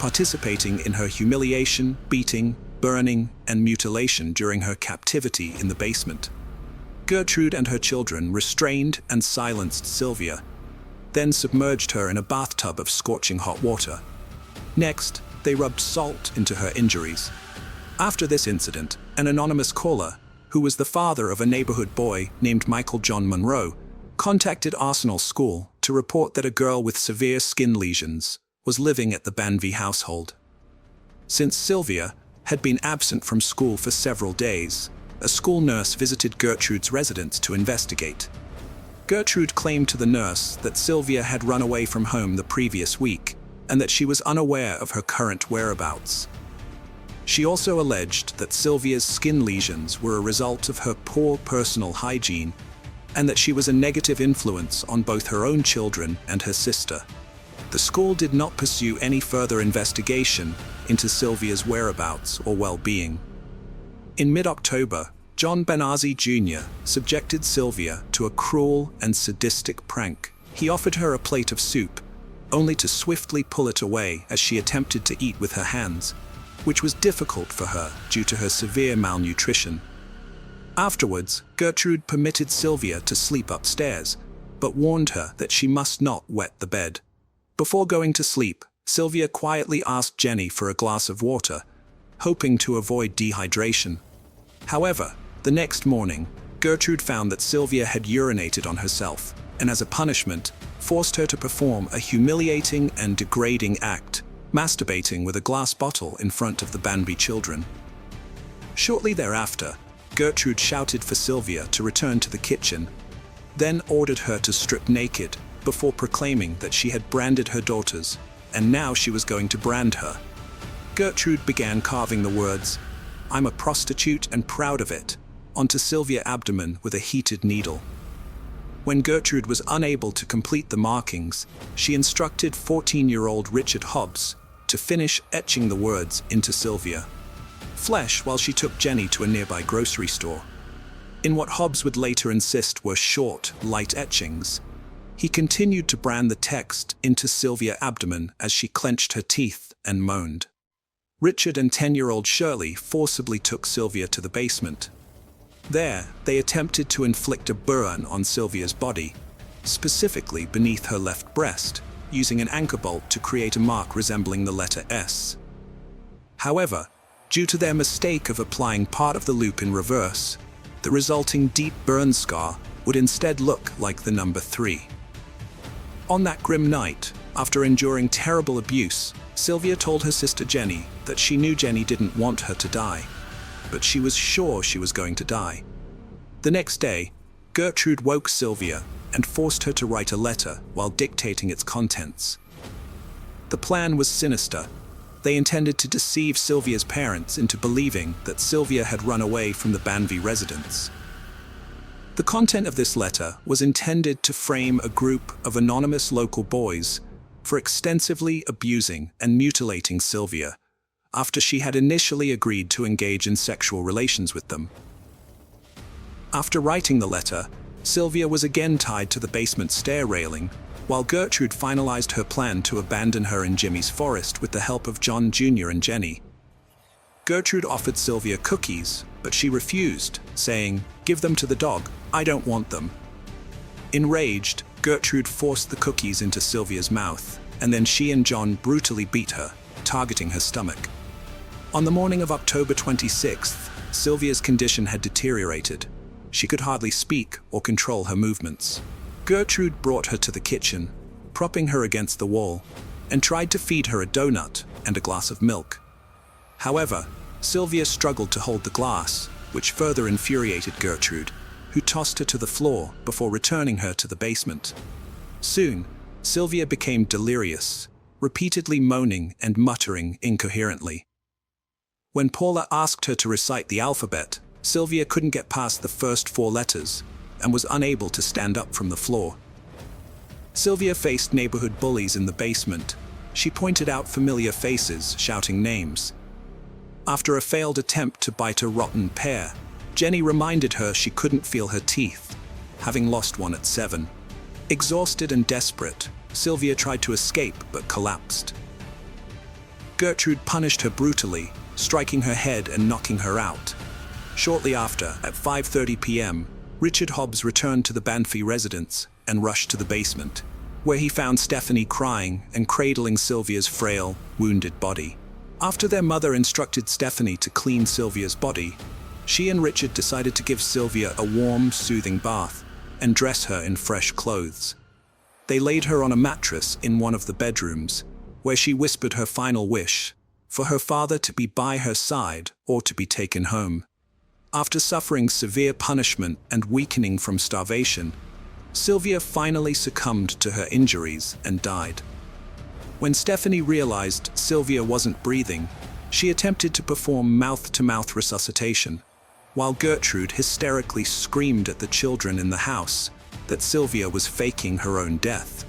participating in her humiliation, beating, burning, and mutilation during her captivity in the basement. Gertrude and her children restrained and silenced Sylvia, then submerged her in a bathtub of scorching hot water. Next, they rubbed salt into her injuries. After this incident, an anonymous caller, who was the father of a neighborhood boy named Michael John Monroe, contacted Arsenal School to report that a girl with severe skin lesions was living at the Banvi household. Since Sylvia had been absent from school for several days, a school nurse visited Gertrude's residence to investigate. Gertrude claimed to the nurse that Sylvia had run away from home the previous week and that she was unaware of her current whereabouts. She also alleged that Sylvia's skin lesions were a result of her poor personal hygiene and that she was a negative influence on both her own children and her sister. The school did not pursue any further investigation into Sylvia's whereabouts or well-being. In mid-October, John Benazzi Jr. subjected Sylvia to a cruel and sadistic prank. He offered her a plate of soup, only to swiftly pull it away as she attempted to eat with her hands, which was difficult for her due to her severe malnutrition. Afterwards, Gertrude permitted Sylvia to sleep upstairs, but warned her that she must not wet the bed. Before going to sleep, Sylvia quietly asked Jenny for a glass of water, hoping to avoid dehydration. However, the next morning, Gertrude found that Sylvia had urinated on herself, and as a punishment, forced her to perform a humiliating and degrading act, masturbating with a glass bottle in front of the Banby children. Shortly thereafter, Gertrude shouted for Sylvia to return to the kitchen, then ordered her to strip naked before proclaiming that she had branded her daughters, and now she was going to brand her. Gertrude began carving the words, "I'm a prostitute and proud of it," onto Sylvia's abdomen with a heated needle. When Gertrude was unable to complete the markings, she instructed 14-year-old Richard Hobbs to finish etching the words into Sylvia's flesh while she took Jenny to a nearby grocery store. In what Hobbs would later insist were short, light etchings, he continued to brand the text into Sylvia's abdomen as she clenched her teeth and moaned. Richard and 10-year-old Shirley forcibly took Sylvia to the basement. There, they attempted to inflict a burn on Sylvia's body, specifically beneath her left breast, using an anchor bolt to create a mark resembling the letter S. However, due to their mistake of applying part of the loop in reverse, the resulting deep burn scar would instead look like the number 3. On that grim night, after enduring terrible abuse, Sylvia told her sister Jenny that she knew Jenny didn't want her to die, but she was sure she was going to die. The next day, Gertrude woke Sylvia and forced her to write a letter while dictating its contents. The plan was sinister. They intended to deceive Sylvia's parents into believing that Sylvia had run away from the Banby residence. The content of this letter was intended to frame a group of anonymous local boys for extensively abusing and mutilating Sylvia, after she had initially agreed to engage in sexual relations with them. After writing the letter, Sylvia was again tied to the basement stair railing, while Gertrude finalized her plan to abandon her in Jimmy's forest with the help of John Jr. and Jenny. Gertrude offered Sylvia cookies, but she refused, saying, "Give them to the dog, I don't want them." Enraged, Gertrude forced the cookies into Sylvia's mouth, and then she and John brutally beat her, targeting her stomach. On the morning of October 26th, Sylvia's condition had deteriorated. She could hardly speak or control her movements. Gertrude brought her to the kitchen, propping her against the wall, and tried to feed her a donut and a glass of milk. However, Sylvia struggled to hold the glass, which further infuriated Gertrude, who tossed her to the floor before returning her to the basement. Soon, Sylvia became delirious, repeatedly moaning and muttering incoherently. When Paula asked her to recite the alphabet, Sylvia couldn't get past the first 4 letters and was unable to stand up from the floor. Sylvia faced neighborhood bullies in the basement. She pointed out familiar faces, shouting names. After a failed attempt to bite a rotten pear, Jenny reminded her she couldn't feel her teeth, having lost one at 7. Exhausted and desperate, Sylvia tried to escape but collapsed. Gertrude punished her brutally, striking her head and knocking her out. Shortly after, at 5:30 p.m., Richard Hobbs returned to the Banby residence and rushed to the basement, where he found Stephanie crying and cradling Sylvia's frail, wounded body. After their mother instructed Stephanie to clean Sylvia's body, she and Richard decided to give Sylvia a warm, soothing bath and dress her in fresh clothes. They laid her on a mattress in one of the bedrooms, where she whispered her final wish, for her father to be by her side or to be taken home. After suffering severe punishment and weakening from starvation, Sylvia finally succumbed to her injuries and died. When Stephanie realized Sylvia wasn't breathing, she attempted to perform mouth-to-mouth resuscitation, while Gertrude hysterically screamed at the children in the house that Sylvia was faking her own death.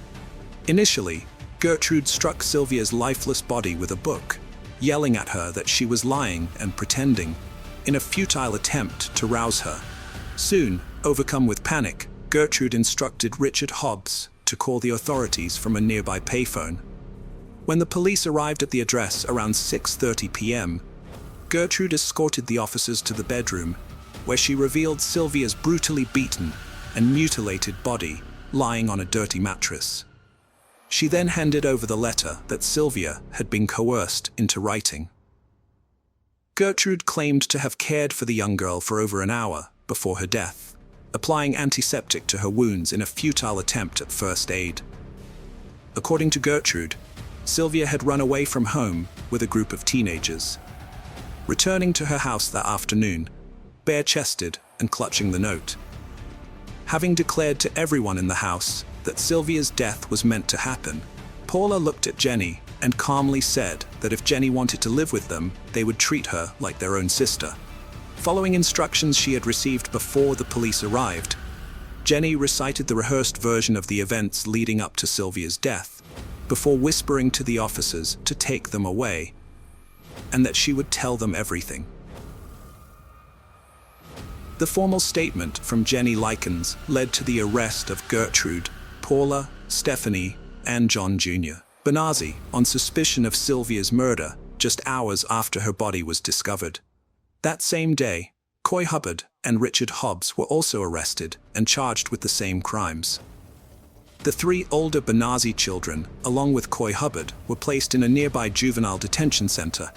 Initially, Gertrude struck Sylvia's lifeless body with a book, yelling at her that she was lying and pretending, in a futile attempt to rouse her. Soon, overcome with panic, Gertrude instructed Richard Hobbs to call the authorities from a nearby payphone. When the police arrived at the address around 6:30 p.m., Gertrude escorted the officers to the bedroom, where she revealed Sylvia's brutally beaten and mutilated body lying on a dirty mattress. She then handed over the letter that Sylvia had been coerced into writing. Gertrude claimed to have cared for the young girl for over an hour before her death, applying antiseptic to her wounds in a futile attempt at first aid. According to Gertrude, Sylvia had run away from home with a group of teenagers. Returning to her house that afternoon, bare-chested and clutching the note. Having declared to everyone in the house that Sylvia's death was meant to happen, Paula looked at Jenny and calmly said that if Jenny wanted to live with them, they would treat her like their own sister. Following instructions she had received before the police arrived, Jenny recited the rehearsed version of the events leading up to Sylvia's death, before whispering to the officers to take them away, and that she would tell them everything. The formal statement from Jenny Likens led to the arrest of Gertrude, Paula, Stephanie, and John Jr. Benazzi on suspicion of Sylvia's murder just hours after her body was discovered. That same day, Coy Hubbard and Richard Hobbs were also arrested and charged with the same crimes. The three older Benazzi children, along with Coy Hubbard, were placed in a nearby juvenile detention center,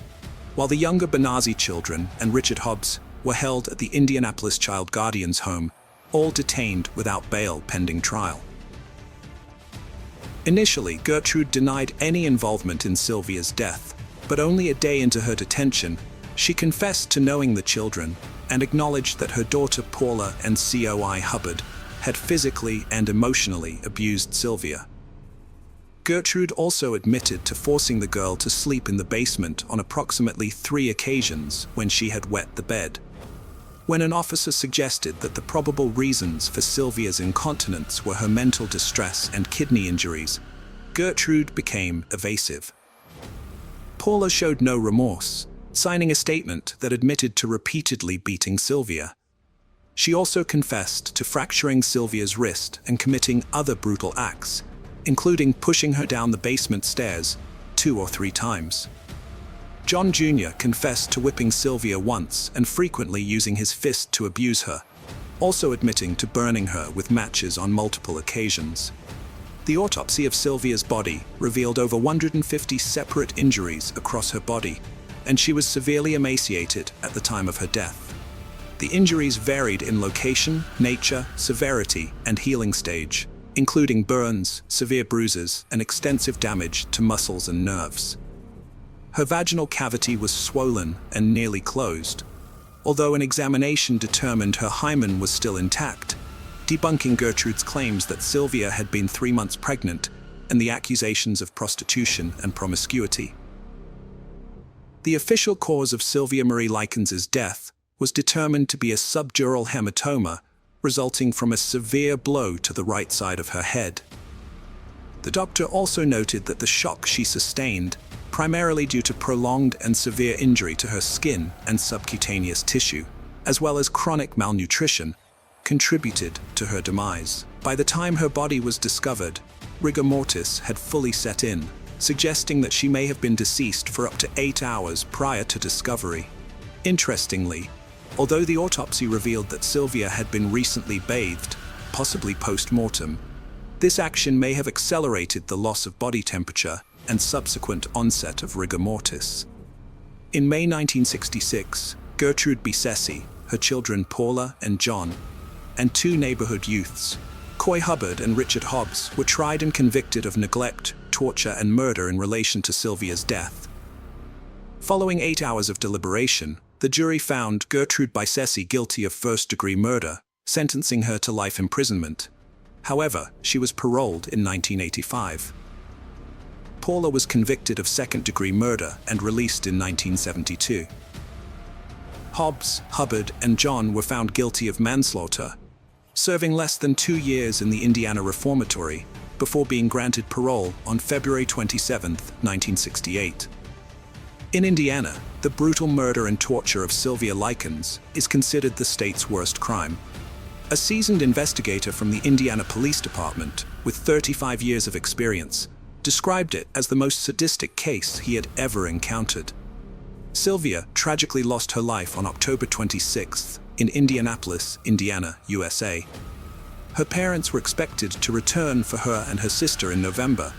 while the younger Benazzi children and Richard Hobbs were held at the Indianapolis Child Guardians Home, all detained without bail pending trial. Initially, Gertrude denied any involvement in Sylvia's death, but only a day into her detention, she confessed to knowing the children and acknowledged that her daughter Paula and Coy Hubbard had physically and emotionally abused Sylvia. Gertrude also admitted to forcing the girl to sleep in the basement on approximately 3 occasions when she had wet the bed. When an officer suggested that the probable reasons for Sylvia's incontinence were her mental distress and kidney injuries, Gertrude became evasive. Paula showed no remorse, signing a statement that admitted to repeatedly beating Sylvia. She also confessed to fracturing Sylvia's wrist and committing other brutal acts, including pushing her down the basement stairs 2 or 3 times. John Jr. confessed to whipping Sylvia once and frequently using his fist to abuse her, also admitting to burning her with matches on multiple occasions. The autopsy of Sylvia's body revealed over 150 separate injuries across her body, and she was severely emaciated at the time of her death. The injuries varied in location, nature, severity, and healing stage, including burns, severe bruises, and extensive damage to muscles and nerves. Her vaginal cavity was swollen and nearly closed, although an examination determined her hymen was still intact, debunking Gertrude's claims that Sylvia had been 3 months pregnant and the accusations of prostitution and promiscuity. The official cause of Sylvia Marie Likens' death was determined to be a subdural hematoma resulting from a severe blow to the right side of her head. The doctor also noted that the shock she sustained, primarily due to prolonged and severe injury to her skin and subcutaneous tissue, as well as chronic malnutrition, contributed to her demise. By the time her body was discovered, rigor mortis had fully set in, suggesting that she may have been deceased for up to 8 hours prior to discovery. Interestingly, although the autopsy revealed that Sylvia had been recently bathed, possibly post-mortem, this action may have accelerated the loss of body temperature and subsequent onset of rigor mortis. In May 1966, Gertrude Bissesi, her children Paula and John, and 2 neighborhood youths, Coy Hubbard and Richard Hobbs, were tried and convicted of neglect, torture, and murder in relation to Sylvia's death. Following 8 hours of deliberation, the jury found Gertrude Bissesi guilty of first-degree murder, sentencing her to life imprisonment. However, she was paroled in 1985. Paula was convicted of second-degree murder and released in 1972. Hobbs, Hubbard, and John were found guilty of manslaughter, serving less than 2 years in the Indiana Reformatory before being granted parole on February 27, 1968. In Indiana, the brutal murder and torture of Sylvia Likens is considered the state's worst crime. A seasoned investigator from the Indiana Police Department, with 35 years of experience, described it as the most sadistic case he had ever encountered. Sylvia tragically lost her life on October 26, in Indianapolis, Indiana, USA. Her parents were expected to return for her and her sister in November,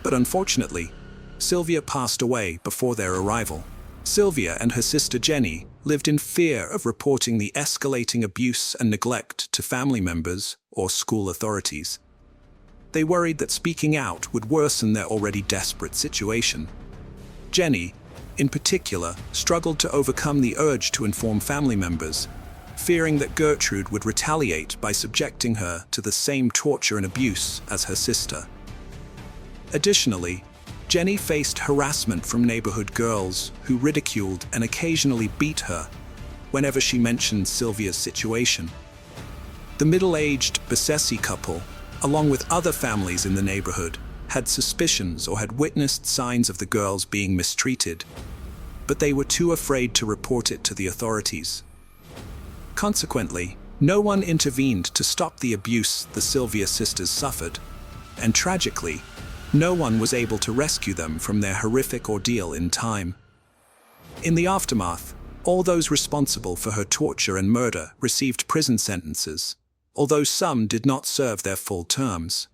but unfortunately, Sylvia passed away before their arrival. Sylvia and her sister Jenny lived in fear of reporting the escalating abuse and neglect to family members or school authorities. They worried that speaking out would worsen their already desperate situation. Jenny, in particular, struggled to overcome the urge to inform family members, fearing that Gertrude would retaliate by subjecting her to the same torture and abuse as her sister. Additionally, Jenny faced harassment from neighborhood girls who ridiculed and occasionally beat her whenever she mentioned Sylvia's situation. The middle-aged Besessi couple, along with other families in the neighborhood, had suspicions or had witnessed signs of the girls being mistreated, but they were too afraid to report it to the authorities. Consequently, no one intervened to stop the abuse the Sylvia sisters suffered, and tragically, no one was able to rescue them from their horrific ordeal in time. In the aftermath, all those responsible for her torture and murder received prison sentences, although some did not serve their full terms.